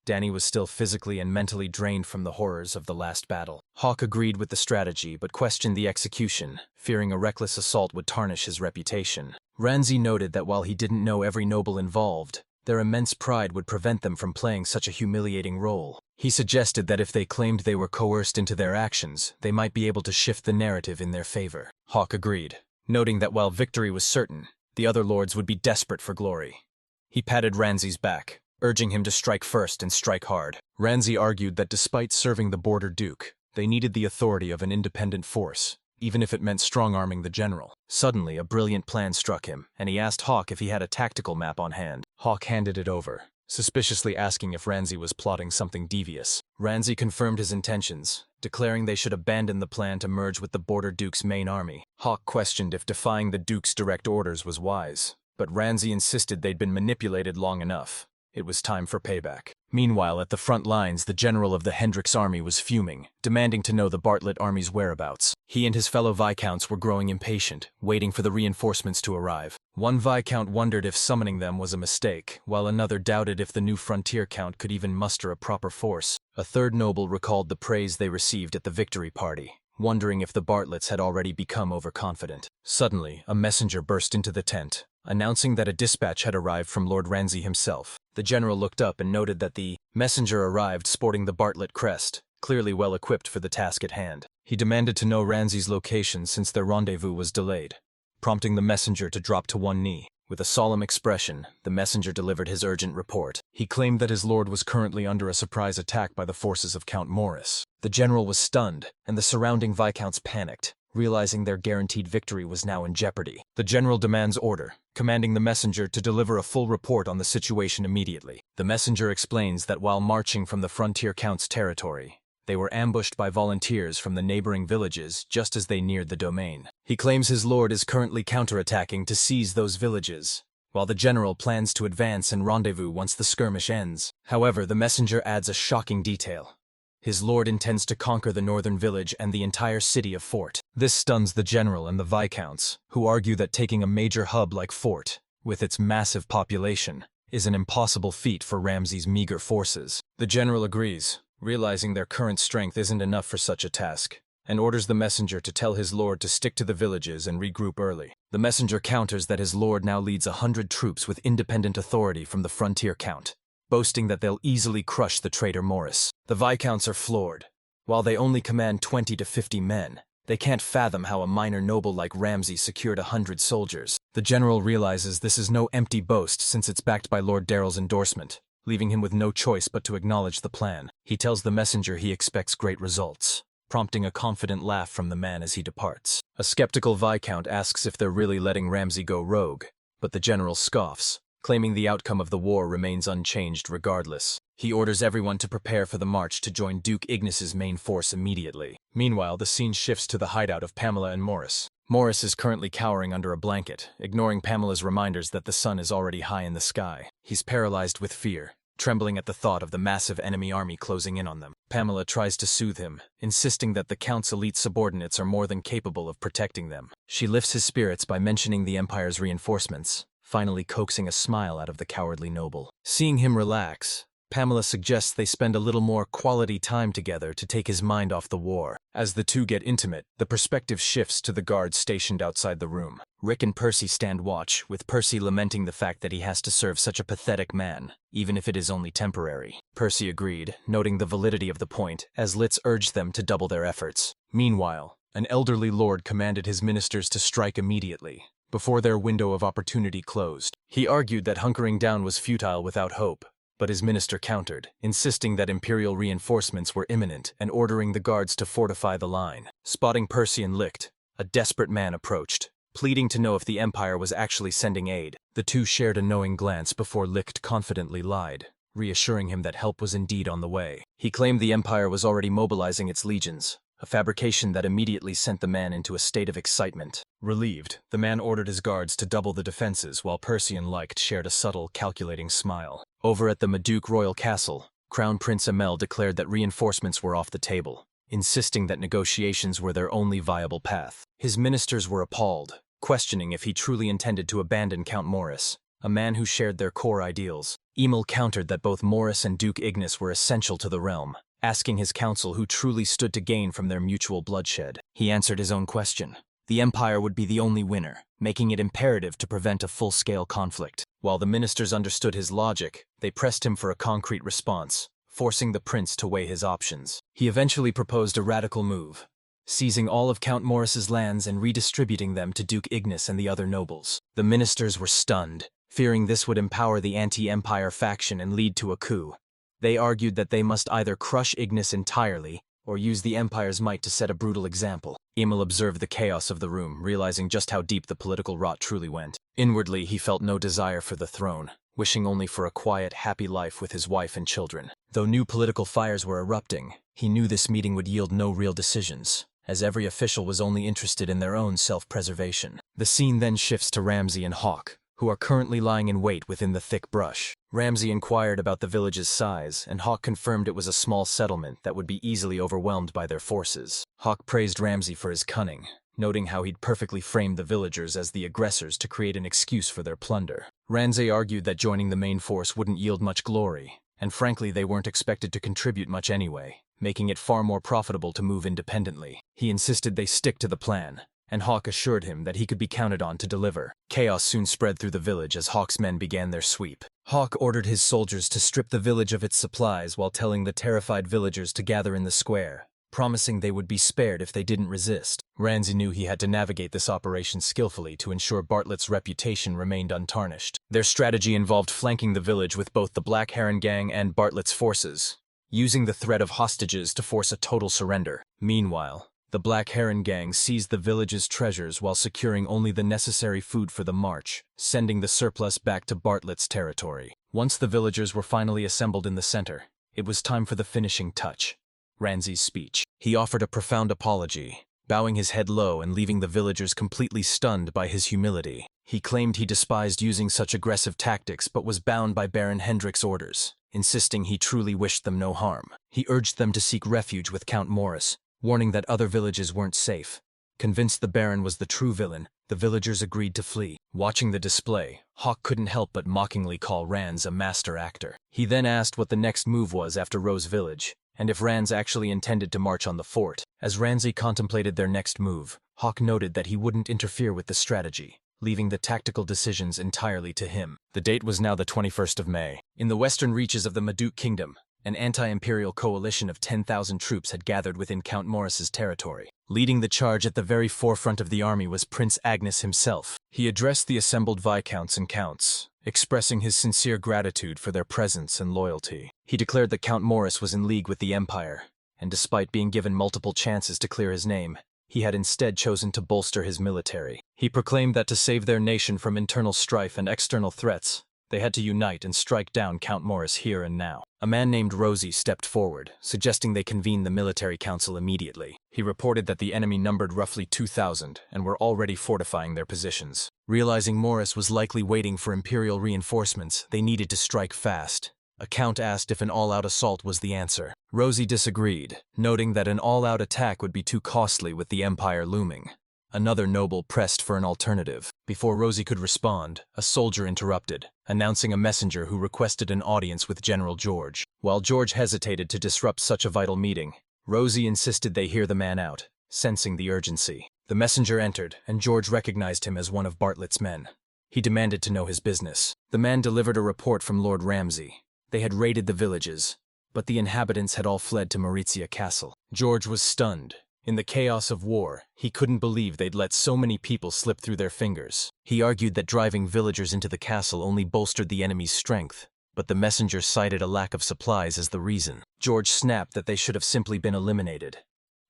Dany was still physically and mentally drained from the horrors of the last battle. Hawk agreed with the strategy but questioned the execution, fearing a reckless assault would tarnish his reputation. Ramsay noted that while he didn't know every noble involved, their immense pride would prevent them from playing such a humiliating role. He suggested that if they claimed they were coerced into their actions, they might be able to shift the narrative in their favor. Hawk agreed, noting that while victory was certain, the other lords would be desperate for glory. He patted Ramsay's back, urging him to strike first and strike hard. Ramsay argued that despite serving the border duke, they needed the authority of an independent force, even if it meant strong-arming the general. Suddenly, a brilliant plan struck him, and he asked Hawk if he had a tactical map on hand. Hawk handed it over, suspiciously asking if Ramsay was plotting something devious. Ramsay confirmed his intentions, declaring they should abandon the plan to merge with the border duke's main army. Hawk questioned if defying the duke's direct orders was wise, but Ramsay insisted they'd been manipulated long enough. It was time for payback. Meanwhile, at the front lines, the general of the Hendrick's army was fuming, demanding to know the Bartlett army's whereabouts. He and his fellow viscounts were growing impatient, waiting for the reinforcements to arrive. One viscount wondered if summoning them was a mistake, while another doubted if the new frontier count could even muster a proper force. A third noble recalled the praise they received at the victory party, wondering if the Bartletts had already become overconfident. Suddenly, a messenger burst into the tent, announcing that a dispatch had arrived from Lord Ramsay himself. The general looked up and noted that the messenger arrived sporting the Bartlett crest, clearly well equipped for the task at hand. He demanded to know Ramsay's location since their rendezvous was delayed, prompting the messenger to drop to one knee. With a solemn expression, the messenger delivered his urgent report. He claimed that his lord was currently under a surprise attack by the forces of Count Morris. The general was stunned, and the surrounding viscounts panicked, realizing their guaranteed victory was now in jeopardy. The general demands order, commanding the messenger to deliver a full report on the situation immediately. The messenger explains that while marching from the frontier count's territory, they were ambushed by volunteers from the neighboring villages just as they neared the domain. He claims his lord is currently counterattacking to seize those villages, while the general plans to advance and rendezvous once the skirmish ends. However, the messenger adds a shocking detail. His lord intends to conquer the northern village and the entire city of Fort. This stuns the general and the viscounts, who argue that taking a major hub like Fort, with its massive population, is an impossible feat for Ramsay's meager forces. The general agrees, realizing their current strength isn't enough for such a task, and orders the messenger to tell his lord to stick to the villages and regroup early. The messenger counters that his lord now leads 100 troops with independent authority from the frontier count, boasting that they'll easily crush the traitor Morris. The viscounts are floored. While they only command 20 to 50 men, they can't fathom how a minor noble like Ramsay secured 100 soldiers. The general realizes this is no empty boast since it's backed by Lord Darrell's endorsement, leaving him with no choice but to acknowledge the plan. He tells the messenger he expects great results, prompting a confident laugh from the man as he departs. A skeptical viscount asks if they're really letting Ramsay go rogue, but the general scoffs, claiming the outcome of the war remains unchanged regardless. He orders everyone to prepare for the march to join Duke Ignis's main force immediately. Meanwhile, the scene shifts to the hideout of Pamela and Morris. Morris is currently cowering under a blanket, ignoring Pamela's reminders that the sun is already high in the sky. He's paralyzed with fear, trembling at the thought of the massive enemy army closing in on them. Pamela tries to soothe him, insisting that the Count's elite subordinates are more than capable of protecting them. She lifts his spirits by mentioning the Empire's reinforcements, finally coaxing a smile out of the cowardly noble. Seeing him relax, Pamela suggests they spend a little more quality time together to take his mind off the war. As the two get intimate, the perspective shifts to the guards stationed outside the room. Rick and Percy stand watch, with Percy lamenting the fact that he has to serve such a pathetic man, even if it is only temporary. Percy agreed, noting the validity of the point, as Litz urged them to double their efforts. Meanwhile, an elderly lord commanded his ministers to strike immediately, before their window of opportunity closed. He argued that hunkering down was futile without hope, but his minister countered, insisting that imperial reinforcements were imminent and ordering the guards to fortify the line. Spotting Percy and Licht, a desperate man approached, pleading to know if the Empire was actually sending aid. The two shared a knowing glance before Licht confidently lied, reassuring him that help was indeed on the way. He claimed the Empire was already mobilizing its legions, a fabrication that immediately sent the man into a state of excitement. Relieved, the man ordered his guards to double the defenses while Percy and Licht shared a subtle, calculating smile. Over at the Maduke Royal Castle, Crown Prince Amel declared that reinforcements were off the table, insisting that negotiations were their only viable path. His ministers were appalled, questioning if he truly intended to abandon Count Morris, a man who shared their core ideals. Emil countered that both Morris and Duke Ignis were essential to the realm, asking his council who truly stood to gain from their mutual bloodshed. He answered his own question. The Empire would be the only winner, making it imperative to prevent a full-scale conflict. While the ministers understood his logic, they pressed him for a concrete response, forcing the prince to weigh his options. He eventually proposed a radical move, seizing all of Count Morris's lands and redistributing them to Duke Ignis and the other nobles. The ministers were stunned, fearing this would empower the anti-Empire faction and lead to a coup. They argued that they must either crush Ignis entirely or use the Empire's might to set a brutal example. Emil observed the chaos of the room, realizing just how deep the political rot truly went. Inwardly, he felt no desire for the throne, wishing only for a quiet, happy life with his wife and children. Though new political fires were erupting, he knew this meeting would yield no real decisions, as every official was only interested in their own self-preservation. The scene then shifts to Ramsay and Hawke, who are currently lying in wait within the thick brush. Ramsay inquired about the village's size, and Hawk confirmed it was a small settlement that would be easily overwhelmed by their forces. Hawk praised Ramsay for his cunning, noting how he'd perfectly framed the villagers as the aggressors to create an excuse for their plunder. Ramsay argued that joining the main force wouldn't yield much glory, and frankly they weren't expected to contribute much anyway, making it far more profitable to move independently. He insisted they stick to the plan, and Hawk assured him that he could be counted on to deliver. Chaos soon spread through the village as Hawk's men began their sweep. Hawk ordered his soldiers to strip the village of its supplies while telling the terrified villagers to gather in the square, promising they would be spared if they didn't resist. Ramsay knew he had to navigate this operation skillfully to ensure Bartlett's reputation remained untarnished. Their strategy involved flanking the village with both the Black Heron Gang and Bartlett's forces, using the threat of hostages to force a total surrender. Meanwhile, the Black Heron Gang seized the village's treasures while securing only the necessary food for the march, sending the surplus back to Bartlett's territory. Once the villagers were finally assembled in the center, it was time for the finishing touch: Ramsay's speech. He offered a profound apology, bowing his head low and leaving the villagers completely stunned by his humility. He claimed he despised using such aggressive tactics but was bound by Baron Hendrick's orders, insisting he truly wished them no harm. He urged them to seek refuge with Count Morris, warning that other villages weren't safe. Convinced the Baron was the true villain, the villagers agreed to flee. Watching the display, Hawk couldn't help but mockingly call Rans a master actor. He then asked what the next move was after Rose Village, and if Rans actually intended to march on the fort. As Ramsay contemplated their next move, Hawk noted that he wouldn't interfere with the strategy, leaving the tactical decisions entirely to him. The date was now the 21st of May. In the western reaches of the Madoot Kingdom, an anti-imperial coalition of 10,000 troops had gathered within Count Morris's territory. Leading the charge at the very forefront of the army was Prince Agnes himself. He addressed the assembled viscounts and counts, expressing his sincere gratitude for their presence and loyalty. He declared that Count Morris was in league with the Empire, and despite being given multiple chances to clear his name, he had instead chosen to bolster his military. He proclaimed that to save their nation from internal strife and external threats, they had to unite and strike down Count Morris here and now. A man named Rosie stepped forward, suggesting they convene the military council immediately. He reported that the enemy numbered roughly 2,000 and were already fortifying their positions. Realizing Morris was likely waiting for imperial reinforcements, they needed to strike fast. A count asked if an all-out assault was the answer. Rosie disagreed, noting that an all-out attack would be too costly with the Empire looming. Another noble pressed for an alternative. Before Rosie could respond, a soldier interrupted, announcing a messenger who requested an audience with General George. While George hesitated to disrupt such a vital meeting, Rosie insisted they hear the man out, sensing the urgency. The messenger entered, and George recognized him as one of Bartlett's men. He demanded to know his business. The man delivered a report from Lord Ramsay. They had raided the villages, but the inhabitants had all fled to Maurizia Castle. George was stunned. In the chaos of war, he couldn't believe they'd let so many people slip through their fingers. He argued that driving villagers into the castle only bolstered the enemy's strength, but the messenger cited a lack of supplies as the reason. George snapped that they should have simply been eliminated.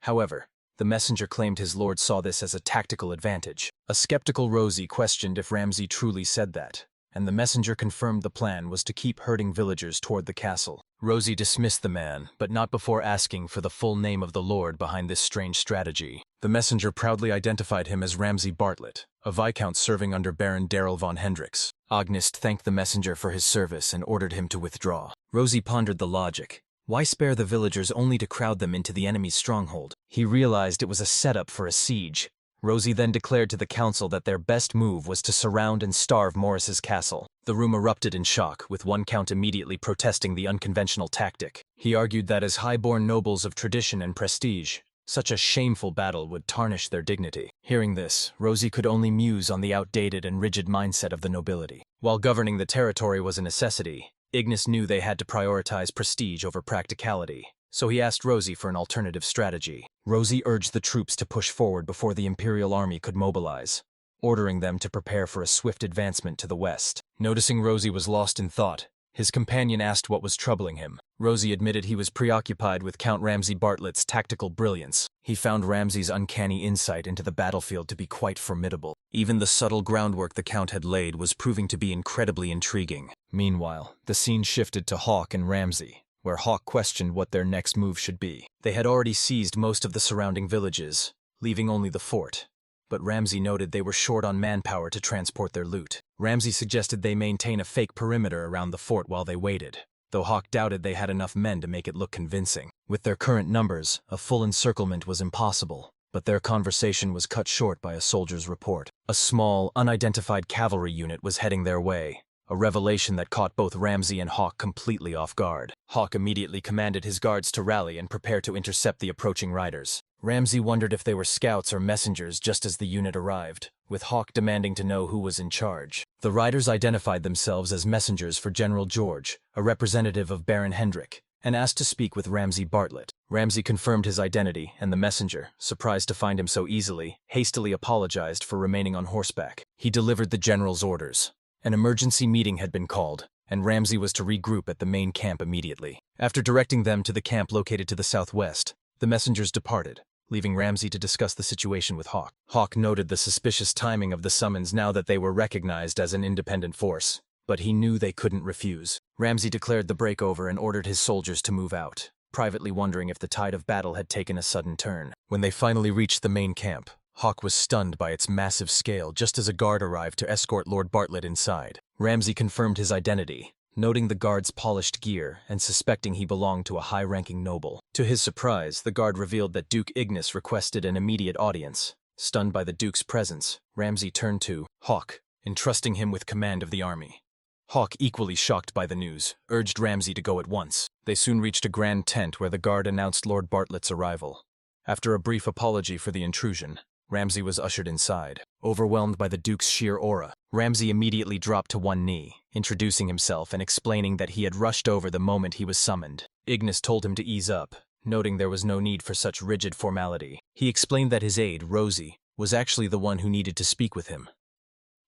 However, the messenger claimed his lord saw this as a tactical advantage. A skeptical Rosie questioned if Ramsay truly said that, and the messenger confirmed the plan was to keep herding villagers toward the castle. Rosie dismissed the man, but not before asking for the full name of the lord behind this strange strategy. The messenger proudly identified him as Ramsay Bartlett, a viscount serving under Baron Darrell von Hendricks. Agnes thanked the messenger for his service and ordered him to withdraw. Rosie pondered the logic. Why spare the villagers only to crowd them into the enemy's stronghold? He realized it was a setup for a siege. Rosie then declared to the council that their best move was to surround and starve Morris's castle. The room erupted in shock, with one count immediately protesting the unconventional tactic. He argued that as high-born nobles of tradition and prestige, such a shameful battle would tarnish their dignity. Hearing this, Rosie could only muse on the outdated and rigid mindset of the nobility. While governing the territory was a necessity, Ignis knew they had to prioritize prestige over practicality. So he asked Rosie for an alternative strategy. Rosie urged the troops to push forward before the Imperial army could mobilize, ordering them to prepare for a swift advancement to the west. Noticing Rosie was lost in thought, his companion asked what was troubling him. Rosie admitted he was preoccupied with Count Ramsay Bartlett's tactical brilliance. He found Ramsay's uncanny insight into the battlefield to be quite formidable. Even the subtle groundwork the Count had laid was proving to be incredibly intriguing. Meanwhile, the scene shifted to Hawk and Ramsay, where Hawk questioned what their next move should be. They had already seized most of the surrounding villages, leaving only the fort, but Ramsay noted they were short on manpower to transport their loot. Ramsay suggested they maintain a fake perimeter around the fort while they waited, though Hawk doubted they had enough men to make it look convincing. With their current numbers, a full encirclement was impossible, but their conversation was cut short by a soldier's report. A small, unidentified cavalry unit was heading their way, a revelation that caught both Ramsay and Hawk completely off guard. Hawk immediately commanded his guards to rally and prepare to intercept the approaching riders. Ramsay wondered if they were scouts or messengers just as the unit arrived, with Hawk demanding to know who was in charge. The riders identified themselves as messengers for General George, a representative of Baron Hendrick, and asked to speak with Ramsay Bartlett. Ramsay confirmed his identity, and the messenger, surprised to find him so easily, hastily apologized for remaining on horseback. He delivered the general's orders. An emergency meeting had been called, and Ramsay was to regroup at the main camp immediately. After directing them to the camp located to the southwest, the messengers departed, leaving Ramsay to discuss the situation with Hawk. Hawk noted the suspicious timing of the summons now that they were recognized as an independent force, but he knew they couldn't refuse. Ramsay declared the break over and ordered his soldiers to move out, privately wondering if the tide of battle had taken a sudden turn. When they finally reached the main camp, Hawk was stunned by its massive scale just as a guard arrived to escort Lord Bartlett inside. Ramsay confirmed his identity, noting the guard's polished gear and suspecting he belonged to a high-ranking noble. To his surprise, the guard revealed that Duke Ignis requested an immediate audience. Stunned by the Duke's presence, Ramsay turned to Hawk, entrusting him with command of the army. Hawk, equally shocked by the news, urged Ramsay to go at once. They soon reached a grand tent where the guard announced Lord Bartlett's arrival. After a brief apology for the intrusion, Ramsay was ushered inside. Overwhelmed by the Duke's sheer aura, Ramsay immediately dropped to one knee, introducing himself and explaining that he had rushed over the moment he was summoned. Ignis told him to ease up, noting there was no need for such rigid formality. He explained that his aide, Rosie, was actually the one who needed to speak with him.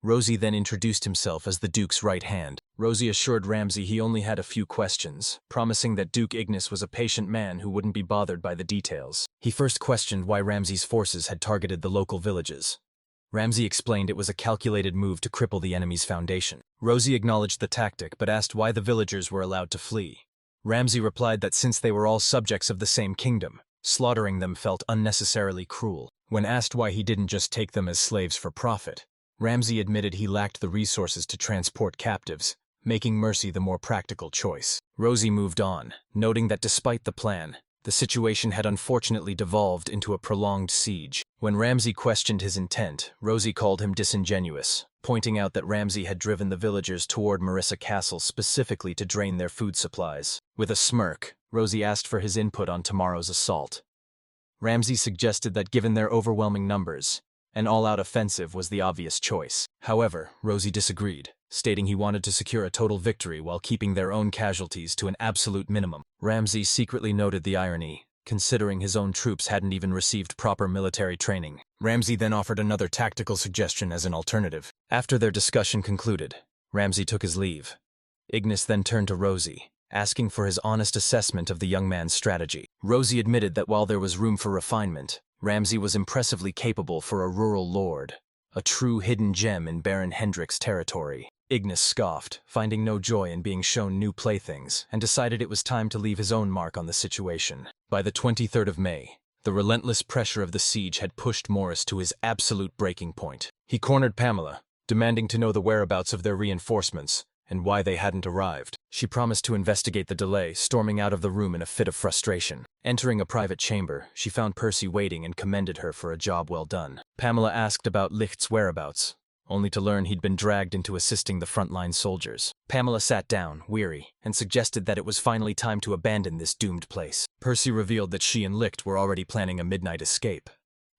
Rosie then introduced himself as the Duke's right hand. Rosie assured Ramsay he only had a few questions, promising that Duke Ignis was a patient man who wouldn't be bothered by the details. He first questioned why Ramsay's forces had targeted the local villages. Ramsay explained it was a calculated move to cripple the enemy's foundation. Rosie acknowledged the tactic but asked why the villagers were allowed to flee. Ramsay replied that since they were all subjects of the same kingdom, slaughtering them felt unnecessarily cruel. When asked why he didn't just take them as slaves for profit, Ramsay admitted he lacked the resources to transport captives, making mercy the more practical choice. Rosie moved on, noting that despite the plan, the situation had unfortunately devolved into a prolonged siege. When Ramsay questioned his intent, Rosie called him disingenuous, pointing out that Ramsay had driven the villagers toward Marissa Castle specifically to drain their food supplies. With a smirk, Rosie asked for his input on tomorrow's assault. Ramsay suggested that given their overwhelming numbers, an all-out offensive was the obvious choice. However, Rosie disagreed, stating he wanted to secure a total victory while keeping their own casualties to an absolute minimum. Ramsay secretly noted the irony, considering his own troops hadn't even received proper military training. Ramsay then offered another tactical suggestion as an alternative. After their discussion concluded, Ramsay took his leave. Ignis then turned to Rosie, asking for his honest assessment of the young man's strategy. Rosie admitted that while there was room for refinement, Ramsay was impressively capable for a rural lord, a true hidden gem in Baron Hendrick's territory. Ignis scoffed, finding no joy in being shown new playthings, and decided it was time to leave his own mark on the situation. By the 23rd of May, the relentless pressure of the siege had pushed Morris to his absolute breaking point. He cornered Pamela, demanding to know the whereabouts of their reinforcements and why they hadn't arrived. She promised to investigate the delay, storming out of the room in a fit of frustration. Entering a private chamber, she found Percy waiting and commended her for a job well done. Pamela asked about Licht's whereabouts, only to learn he'd been dragged into assisting the frontline soldiers. Pamela sat down, weary, and suggested that it was finally time to abandon this doomed place. Percy revealed that she and Licht were already planning a midnight escape.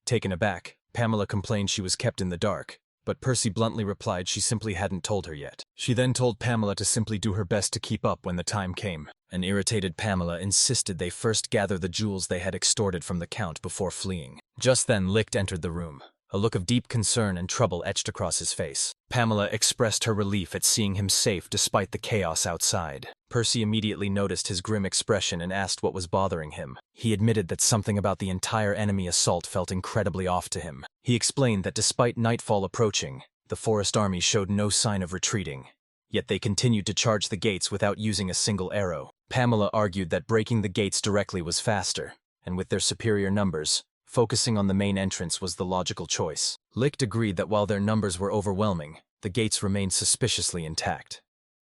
Taken aback, Pamela complained she was kept in the dark, but Percy bluntly replied she simply hadn't told her yet. She then told Pamela to simply do her best to keep up when the time came. An irritated Pamela insisted they first gather the jewels they had extorted from the Count before fleeing. Just then Licht entered the room. A look of deep concern and trouble etched across his face. Pamela expressed her relief at seeing him safe despite the chaos outside. Percy immediately noticed his grim expression and asked what was bothering him. He admitted that something about the entire enemy assault felt incredibly off to him. He explained that despite nightfall approaching, the forest army showed no sign of retreating. Yet they continued to charge the gates without using a single arrow. Pamela argued that breaking the gates directly was faster, and with their superior numbers, focusing on the main entrance was the logical choice. Licht agreed that while their numbers were overwhelming, The gates remained suspiciously intact.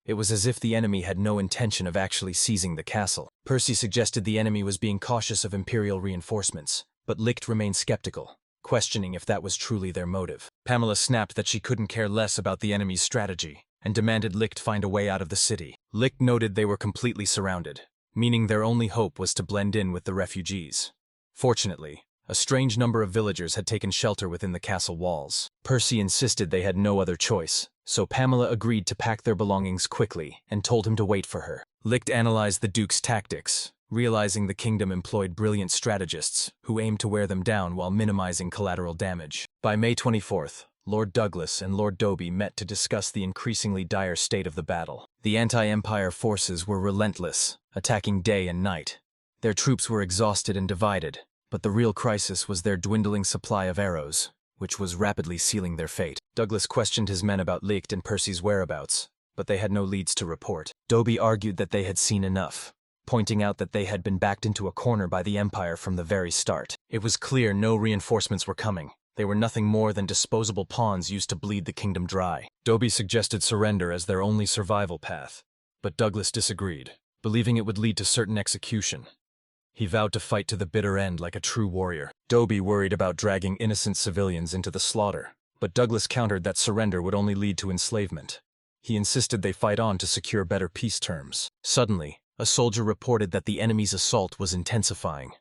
It was as if the enemy had no intention of actually seizing the castle. Percy suggested the enemy was being cautious of Imperial reinforcements, but Licht remained skeptical, questioning if that was truly their motive. Pamela snapped that she couldn't care less about the enemy's strategy, and demanded Licht find a way out of the city. Licht noted they were completely surrounded, meaning their only hope was to blend in with the refugees. Fortunately, a strange number of villagers had taken shelter within the castle walls. Percy insisted they had no other choice, so Pamela agreed to pack their belongings quickly and told him to wait for her. Licht analyzed the Duke's tactics, realizing the kingdom employed brilliant strategists who aimed to wear them down while minimizing collateral damage. By May 24th, Lord Douglas and Lord Dobie met to discuss the increasingly dire state of the battle. The anti-Empire forces were relentless, attacking day and night. Their troops were exhausted and divided, but the real crisis was their dwindling supply of arrows, which was rapidly sealing their fate. Douglas questioned his men about Licht and Percy's whereabouts, but they had no leads to report. Dobie argued that they had seen enough, pointing out that they had been backed into a corner by the Empire from the very start. It was clear no reinforcements were coming. They were nothing more than disposable pawns used to bleed the kingdom dry. Dobie suggested surrender as their only survival path, but Douglas disagreed, believing it would lead to certain execution. He vowed to fight to the bitter end like a true warrior. Dobie worried about dragging innocent civilians into the slaughter, but Douglas countered that surrender would only lead to enslavement. He insisted they fight on to secure better peace terms. Suddenly, a soldier reported that the enemy's assault was intensifying.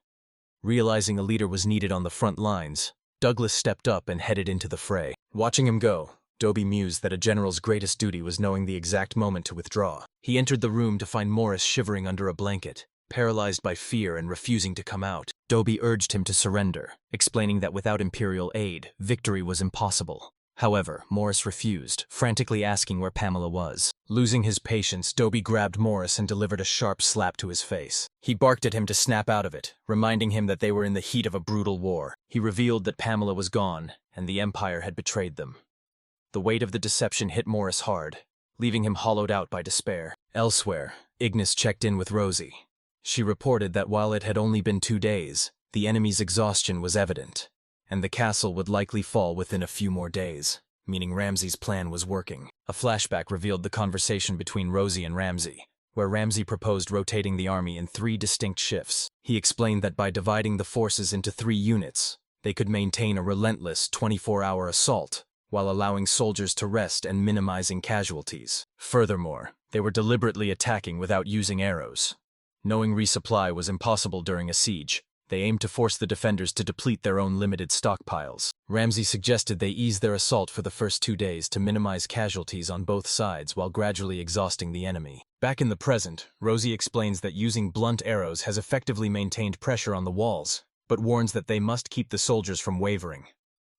Realizing a leader was needed on the front lines, Douglas stepped up and headed into the fray. Watching him go, Dobie mused that a general's greatest duty was knowing the exact moment to withdraw. He entered the room to find Morris shivering under a blanket, paralyzed by fear and refusing to come out. Dobie urged him to surrender, explaining that without Imperial aid, victory was impossible. However, Morris refused, frantically asking where Pamela was. Losing his patience, Dobie grabbed Morris and delivered a sharp slap to his face. He barked at him to snap out of it, reminding him that they were in the heat of a brutal war. He revealed that Pamela was gone, and the Empire had betrayed them. The weight of the deception hit Morris hard, leaving him hollowed out by despair. Elsewhere, Ignis checked in with Rosie. She reported that while it had only been 2 days, the enemy's exhaustion was evident, and the castle would likely fall within a few more days, meaning Ramsay's plan was working. A flashback revealed the conversation between Rosie and Ramsay, where Ramsay proposed rotating the army in 3 distinct shifts. He explained that by dividing the forces into 3 units, they could maintain a relentless 24-hour assault, while allowing soldiers to rest and minimizing casualties. Furthermore, they were deliberately attacking without using arrows. Knowing resupply was impossible during a siege, they aimed to force the defenders to deplete their own limited stockpiles. Ramsay suggested they ease their assault for the first 2 days to minimize casualties on both sides while gradually exhausting the enemy. Back in the present, Rosie explains that using blunt arrows has effectively maintained pressure on the walls, but warns that they must keep the soldiers from wavering.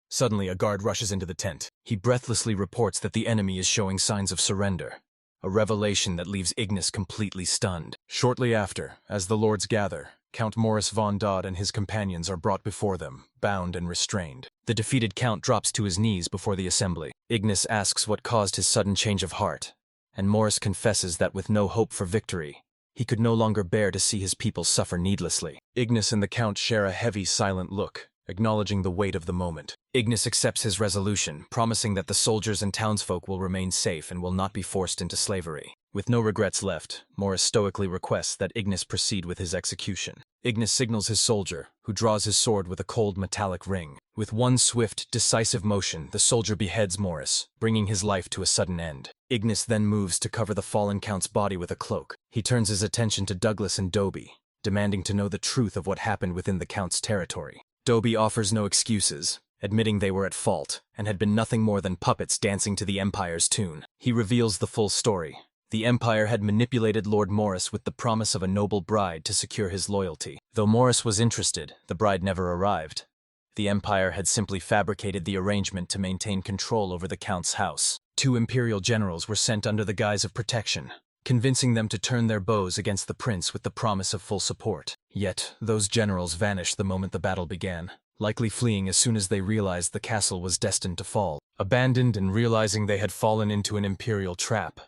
Suddenly, a guard rushes into the tent. He breathlessly reports that the enemy is showing signs of surrender, a revelation that leaves Ignis completely stunned. Shortly after, as the lords gather, Count Maurice von Dodd and his companions are brought before them, bound and restrained. The defeated count drops to his knees before the assembly. Ignis asks what caused his sudden change of heart, and Maurice confesses that with no hope for victory, he could no longer bear to see his people suffer needlessly. Ignis and the count share a heavy, silent look, acknowledging the weight of the moment. Ignis accepts his resolution, promising that the soldiers and townsfolk will remain safe and will not be forced into slavery. With no regrets left, Maurice stoically requests that Ignis proceed with his execution. Ignis signals his soldier, who draws his sword with a cold metallic ring. With one swift, decisive motion, the soldier beheads Maurice, bringing his life to a sudden end. Ignis then moves to cover the fallen count's body with a cloak. He turns his attention to Douglas and Dobie, demanding to know the truth of what happened within the count's territory. Dobie offers no excuses, admitting they were at fault and had been nothing more than puppets dancing to the Empire's tune. He reveals the full story. The Empire had manipulated Lord Maurice with the promise of a noble bride to secure his loyalty. Though Maurice was interested, the bride never arrived. The Empire had simply fabricated the arrangement to maintain control over the Count's house. 2 Imperial generals were sent under the guise of protection, convincing them to turn their bows against the prince with the promise of full support. Yet, those generals vanished the moment the battle began, likely fleeing as soon as they realized the castle was destined to fall. Abandoned and realizing they had fallen into an Imperial trap,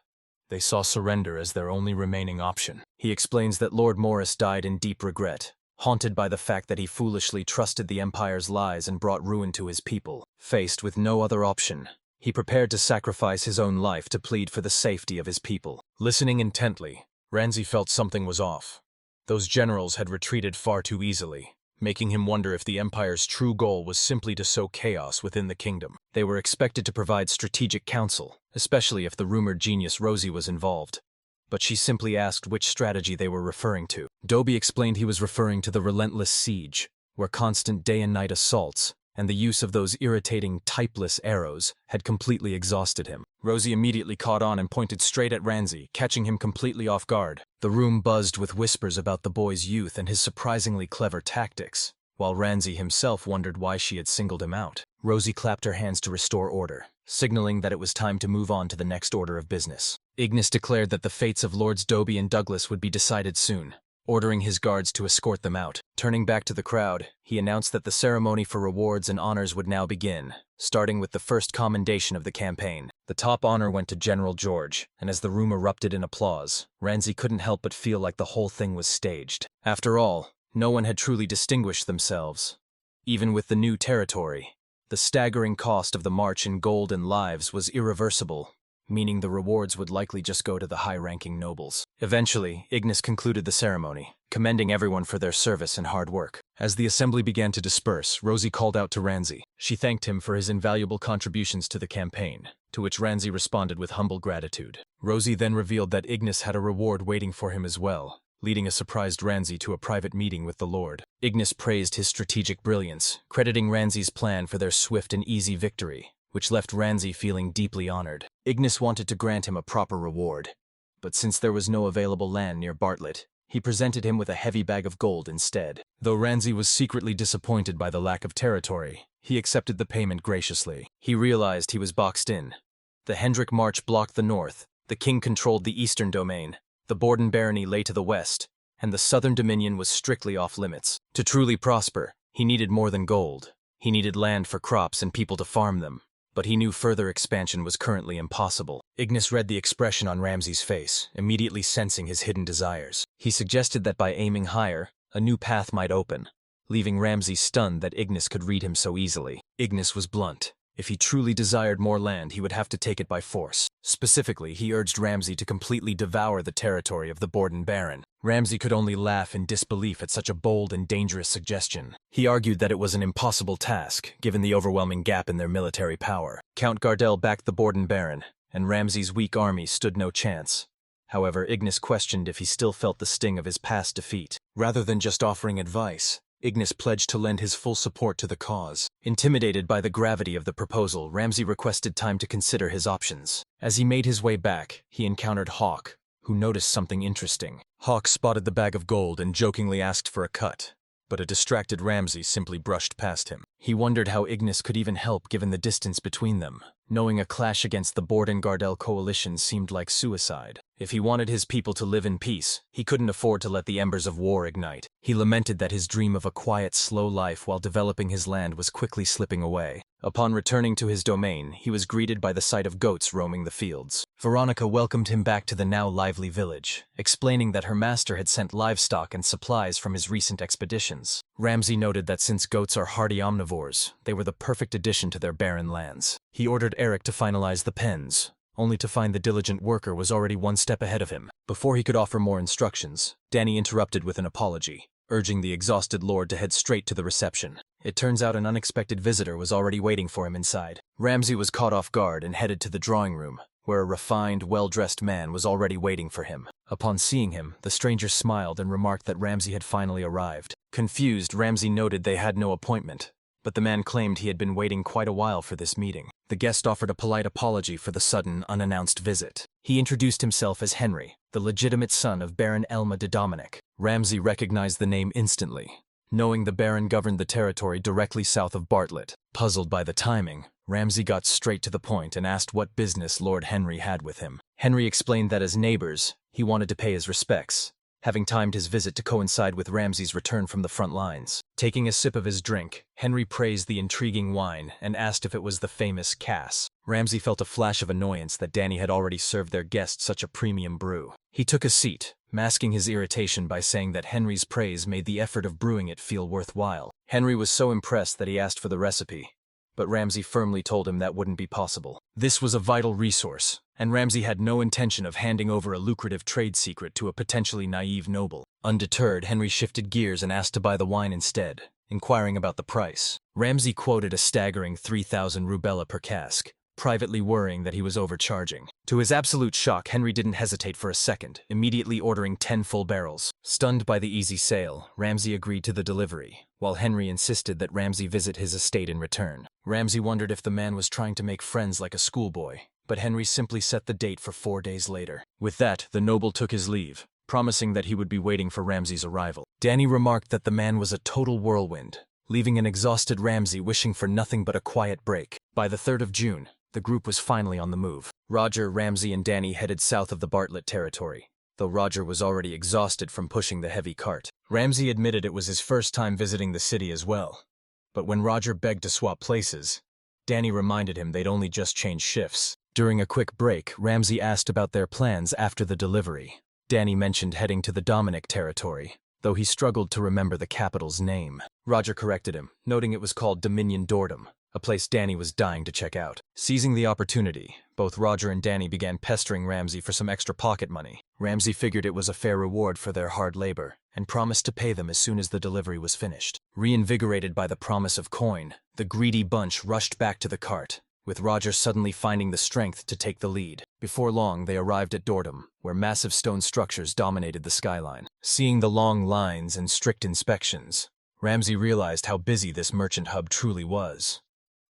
they saw surrender as their only remaining option. He explains that Lord Maurice died in deep regret, haunted by the fact that he foolishly trusted the Empire's lies and brought ruin to his people. Faced with no other option, He prepared to sacrifice his own life to plead for the safety of his people. Listening intently, Ramsay felt something was off. Those generals had retreated far too easily, making him wonder if the Empire's true goal was simply to sow chaos within the kingdom. They were expected to provide strategic counsel, especially if the rumored genius Rosie was involved. But she simply asked which strategy they were referring to. Dobie explained he was referring to the relentless siege, where constant day and night assaults, and the use of those irritating, typeless arrows had completely exhausted him. Rosie immediately caught on and pointed straight at Ramsay, catching him completely off guard. The room buzzed with whispers about the boy's youth and his surprisingly clever tactics, while Ramsay himself wondered why she had singled him out. Rosie clapped her hands to restore order, signaling that it was time to move on to the next order of business. Ignis declared that the fates of Lords Dobie and Douglas would be decided soon, ordering his guards to escort them out. Turning back to the crowd, he announced that the ceremony for rewards and honors would now begin, starting with the first commendation of the campaign. The top honor went to General George, and as the room erupted in applause, Ramsay couldn't help but feel like the whole thing was staged. After all, no one had truly distinguished themselves. Even with the new territory, the staggering cost of the march in gold and lives was irreversible, meaning the rewards would likely just go to the high-ranking nobles. Eventually, Ignis concluded the ceremony, commending everyone for their service and hard work. As the assembly began to disperse, Rosie called out to Ramsay. She thanked him for his invaluable contributions to the campaign, to which Ramsay responded with humble gratitude. Rosie then revealed that Ignis had a reward waiting for him as well, leading a surprised Ramsay to a private meeting with the Lord. Ignis praised his strategic brilliance, crediting Ramsay's plan for their swift and easy victory, which left Ramsay feeling deeply honored. Ignis wanted to grant him a proper reward, but since there was no available land near Bartlett, he presented him with a heavy bag of gold instead. Though Ramsay was secretly disappointed by the lack of territory, he accepted the payment graciously. He realized he was boxed in. The Hendrick March blocked the north, the king controlled the eastern domain, the Borden barony lay to the west, and the southern dominion was strictly off-limits. To truly prosper, he needed more than gold. He needed land for crops and people to farm them. But he knew further expansion was currently impossible. Ignis read the expression on Ramsay's face, immediately sensing his hidden desires. He suggested that by aiming higher, a new path might open, leaving Ramsay stunned that Ignis could read him so easily. Ignis was blunt. If he truly desired more land, he would have to take it by force. Specifically, he urged Ramsay to completely devour the territory of the Borden Baron. Ramsay could only laugh in disbelief at such a bold and dangerous suggestion. He argued that it was an impossible task, given the overwhelming gap in their military power. Count Gardel backed the Borden Baron, and Ramsay's weak army stood no chance. However, Ignis questioned if he still felt the sting of his past defeat. Rather than just offering advice, Ignis pledged to lend his full support to the cause. Intimidated by the gravity of the proposal, Ramsay requested time to consider his options. As he made his way back, he encountered Hawk, who noticed something interesting. Hawk spotted the bag of gold and jokingly asked for a cut, but a distracted Ramsay simply brushed past him. He wondered how Ignis could even help given the distance between them. Knowing a clash against the Borden-Gardel coalition seemed like suicide. If he wanted his people to live in peace, he couldn't afford to let the embers of war ignite. He lamented that his dream of a quiet, slow life while developing his land was quickly slipping away. Upon returning to his domain, he was greeted by the sight of goats roaming the fields. Veronica welcomed him back to the now lively village, explaining that her master had sent livestock and supplies from his recent expeditions. Ramsay noted that since goats are hardy omnivores, they were the perfect addition to their barren lands. He ordered Eric to finalize the pens, only to find the diligent worker was already one step ahead of him. Before he could offer more instructions, Dany interrupted with an apology, urging the exhausted lord to head straight to the reception. It turns out an unexpected visitor was already waiting for him inside. Ramsay was caught off guard and headed to the drawing room, where a refined, well-dressed man was already waiting for him. Upon seeing him, the stranger smiled and remarked that Ramsay had finally arrived. Confused, Ramsay noted they had no appointment, but the man claimed he had been waiting quite a while for this meeting. The guest offered a polite apology for the sudden, unannounced visit. He introduced himself as Henry, the legitimate son of Baron Elma de Dominic. Ramsay recognized the name instantly, knowing the Baron governed the territory directly south of Bartlett. Puzzled by the timing, Ramsay got straight to the point and asked what business Lord Henry had with him. Henry explained that as neighbors, he wanted to pay his respects, having timed his visit to coincide with Ramsay's return from the front lines. Taking a sip of his drink, Henry praised the intriguing wine and asked if it was the famous Cass. Ramsay felt a flash of annoyance that Dany had already served their guests such a premium brew. He took a seat, masking his irritation by saying that Henry's praise made the effort of brewing it feel worthwhile. Henry was so impressed that he asked for the recipe, but Ramsay firmly told him that wouldn't be possible. This was a vital resource, and Ramsay had no intention of handing over a lucrative trade secret to a potentially naive noble. Undeterred, Henry shifted gears and asked to buy the wine instead, inquiring about the price. Ramsay quoted a staggering 3,000 rubella per cask, privately worrying that he was overcharging. To his absolute shock, Henry didn't hesitate for a second, immediately ordering 10 full barrels. Stunned by the easy sale, Ramsay agreed to the delivery, while Henry insisted that Ramsay visit his estate in return. Ramsay wondered if the man was trying to make friends like a schoolboy, but Henry simply set the date for 4 days later. With that, the noble took his leave, promising that he would be waiting for Ramsay's arrival. Dany remarked that the man was a total whirlwind, leaving an exhausted Ramsay wishing for nothing but a quiet break. By the 3rd of June, the group was finally on the move. Roger, Ramsay, and Dany headed south of the Bartlett territory, though Roger was already exhausted from pushing the heavy cart. Ramsay admitted it was his first time visiting the city as well, but when Roger begged to swap places, Dany reminded him they'd only just changed shifts. During a quick break, Ramsay asked about their plans after the delivery. Dany mentioned heading to the Dominic territory, though he struggled to remember the capital's name. Roger corrected him, noting it was called Dominion Dordom, a place Dany was dying to check out. Seizing the opportunity, both Roger and Dany began pestering Ramsay for some extra pocket money. Ramsay figured it was a fair reward for their hard labor, and promised to pay them as soon as the delivery was finished. Reinvigorated by the promise of coin, the greedy bunch rushed back to the cart, with Roger suddenly finding the strength to take the lead. Before long, they arrived at Dordom, where massive stone structures dominated the skyline. Seeing the long lines and strict inspections, Ramsay realized how busy this merchant hub truly was.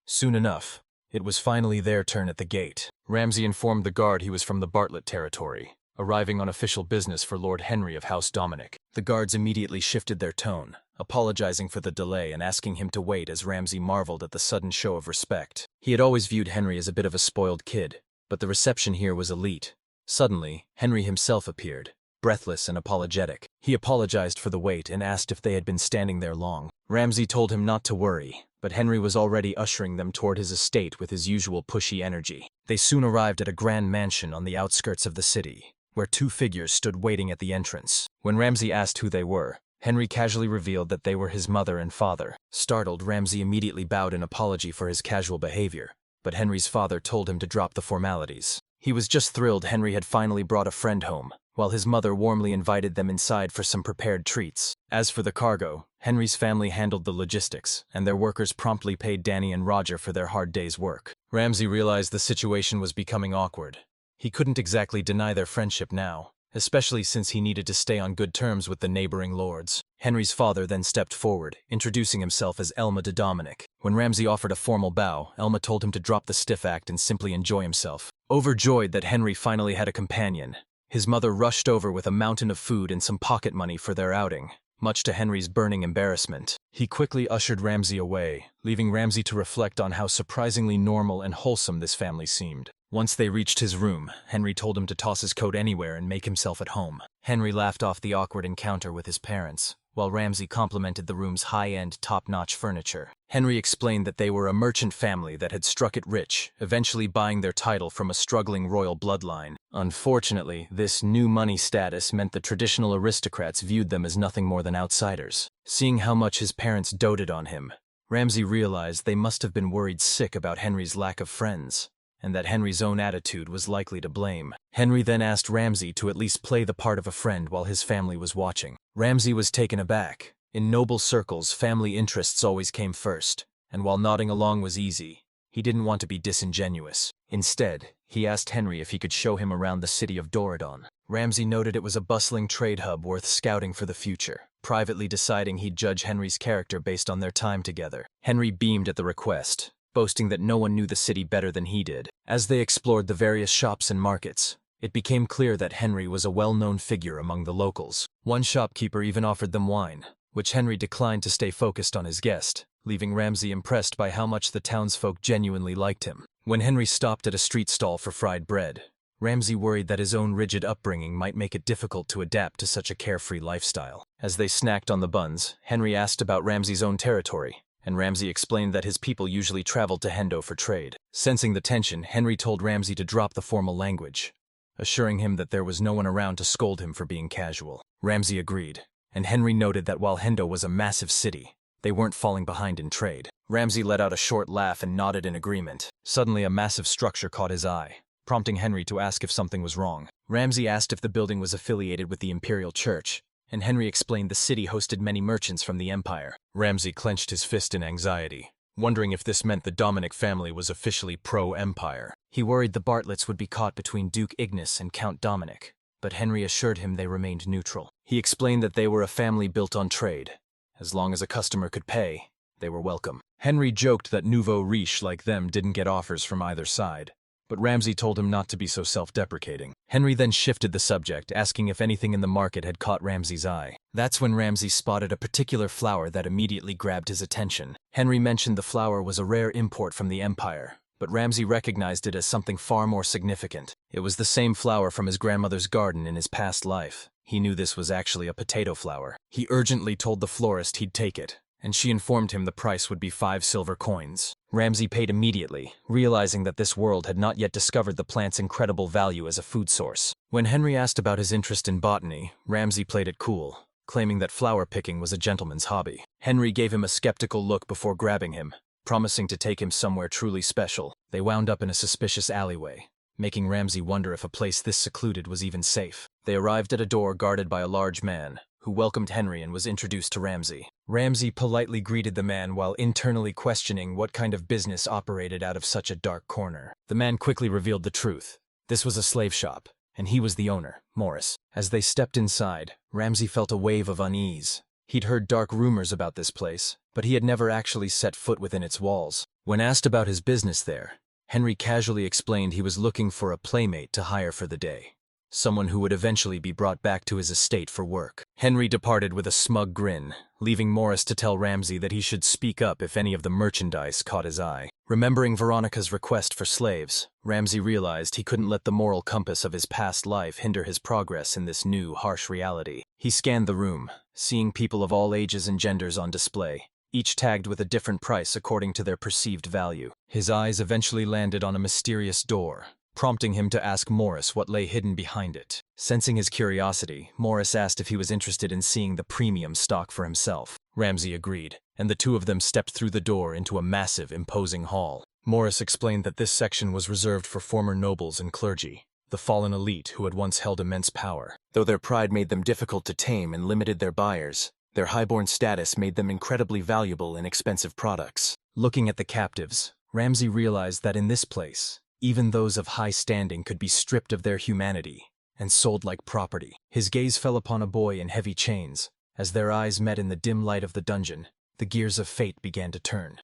Soon enough, it was finally their turn at the gate. Ramsay informed the guard he was from the Bartlett territory, arriving on official business for Lord Henry of House Dominic. The guards immediately shifted their tone, apologizing for the delay and asking him to wait as Ramsay marveled at the sudden show of respect. He had always viewed Henry as a bit of a spoiled kid, but the reception here was elite. Suddenly, Henry himself appeared, breathless and apologetic. He apologized for the wait and asked if they had been standing there long. Ramsay told him not to worry, but Henry was already ushering them toward his estate with his usual pushy energy. They soon arrived at a grand mansion on the outskirts of the city, where 2 figures stood waiting at the entrance. When Ramsay asked who they were, Henry casually revealed that they were his mother and father. Startled, Ramsay immediately bowed in apology for his casual behavior, but Henry's father told him to drop the formalities. He was just thrilled Henry had finally brought a friend home, while his mother warmly invited them inside for some prepared treats. As for the cargo, Henry's family handled the logistics, and their workers promptly paid Dany and Roger for their hard day's work. Ramsay realized the situation was becoming awkward. He couldn't exactly deny their friendship now, especially since he needed to stay on good terms with the neighboring lords. Henry's father then stepped forward, introducing himself as Elma de Dominic. When Ramsay offered a formal bow, Elma told him to drop the stiff act and simply enjoy himself. Overjoyed that Henry finally had a companion, his mother rushed over with a mountain of food and some pocket money for their outing, much to Henry's burning embarrassment. He quickly ushered Ramsay away, leaving Ramsay to reflect on how surprisingly normal and wholesome this family seemed. Once they reached his room, Henry told him to toss his coat anywhere and make himself at home. Henry laughed off the awkward encounter with his parents, while Ramsay complimented the room's high-end, top-notch furniture. Henry explained that they were a merchant family that had struck it rich, eventually buying their title from a struggling royal bloodline. Unfortunately, this new money status meant the traditional aristocrats viewed them as nothing more than outsiders. Seeing how much his parents doted on him, Ramsay realized they must have been worried sick about Henry's lack of friends, and that Henry's own attitude was likely to blame. Henry then asked Ramsay to at least play the part of a friend while his family was watching. Ramsay was taken aback. In noble circles, family interests always came first, and while nodding along was easy, he didn't want to be disingenuous. Instead, he asked Henry if he could show him around the city of Doradon. Ramsay noted it was a bustling trade hub worth scouting for the future, privately deciding he'd judge Henry's character based on their time together. Henry beamed at the request, boasting that no one knew the city better than he did. As they explored the various shops and markets, it became clear that Henry was a well-known figure among the locals. One shopkeeper even offered them wine, which Henry declined to stay focused on his guest, leaving Ramsay impressed by how much the townsfolk genuinely liked him. When Henry stopped at a street stall for fried bread, Ramsay worried that his own rigid upbringing might make it difficult to adapt to such a carefree lifestyle. As they snacked on the buns, Henry asked about Ramsay's own territory, and Ramsay explained that his people usually traveled to Hendo for trade. Sensing the tension, Henry told Ramsay to drop the formal language, assuring him that there was no one around to scold him for being casual. Ramsay agreed, and Henry noted that while Hendo was a massive city, they weren't falling behind in trade. Ramsay let out a short laugh and nodded in agreement. Suddenly, a massive structure caught his eye, prompting Henry to ask if something was wrong. Ramsay asked if the building was affiliated with the Imperial Church, and Henry explained the city hosted many merchants from the Empire. Ramsay clenched his fist in anxiety, wondering if this meant the Dominic family was officially pro-Empire. He worried the Bartletts would be caught between Duke Ignis and Count Dominic, but Henry assured him they remained neutral. He explained that they were a family built on trade. As long as a customer could pay, they were welcome. Henry joked that nouveau riche like them didn't get offers from either side, but Ramsay told him not to be so self-deprecating. Henry then shifted the subject, asking if anything in the market had caught Ramsay's eye. That's when Ramsay spotted a particular flower that immediately grabbed his attention. Henry mentioned the flower was a rare import from the Empire, but Ramsay recognized it as something far more significant. It was the same flower from his grandmother's garden in his past life. He knew this was actually a potato flower. He urgently told the florist he'd take it, and she informed him the price would be 5 silver coins. Ramsay paid immediately, realizing that this world had not yet discovered the plant's incredible value as a food source. When Henry asked about his interest in botany, Ramsay played it cool, claiming that flower picking was a gentleman's hobby. Henry gave him a skeptical look before grabbing him, promising to take him somewhere truly special. They wound up in a suspicious alleyway, making Ramsay wonder if a place this secluded was even safe. They arrived at a door guarded by a large man, who welcomed Henry and was introduced to Ramsay. Ramsay politely greeted the man while internally questioning what kind of business operated out of such a dark corner. The man quickly revealed the truth. This was a slave shop, and he was the owner, Morris. As they stepped inside, Ramsay felt a wave of unease. He'd heard dark rumors about this place, but he had never actually set foot within its walls. When asked about his business there, Henry casually explained he was looking for a playmate to hire for the day, someone who would eventually be brought back to his estate for work. Henry departed with a smug grin, leaving Morris to tell Ramsay that he should speak up if any of the merchandise caught his eye. Remembering Veronica's request for slaves, Ramsay realized he couldn't let the moral compass of his past life hinder his progress in this new, harsh reality. He scanned the room, seeing people of all ages and genders on display, each tagged with a different price according to their perceived value. His eyes eventually landed on a mysterious door, prompting him to ask Morris what lay hidden behind it. Sensing his curiosity, Morris asked if he was interested in seeing the premium stock for himself. Ramsay agreed, and the two of them stepped through the door into a massive, imposing hall. Morris explained that this section was reserved for former nobles and clergy, the fallen elite who had once held immense power. Though their pride made them difficult to tame and limited their buyers, their highborn status made them incredibly valuable and expensive products. Looking at the captives, Ramsay realized that in this place, even those of high standing could be stripped of their humanity and sold like property. His gaze fell upon a boy in heavy chains. As their eyes met in the dim light of the dungeon, the gears of fate began to turn.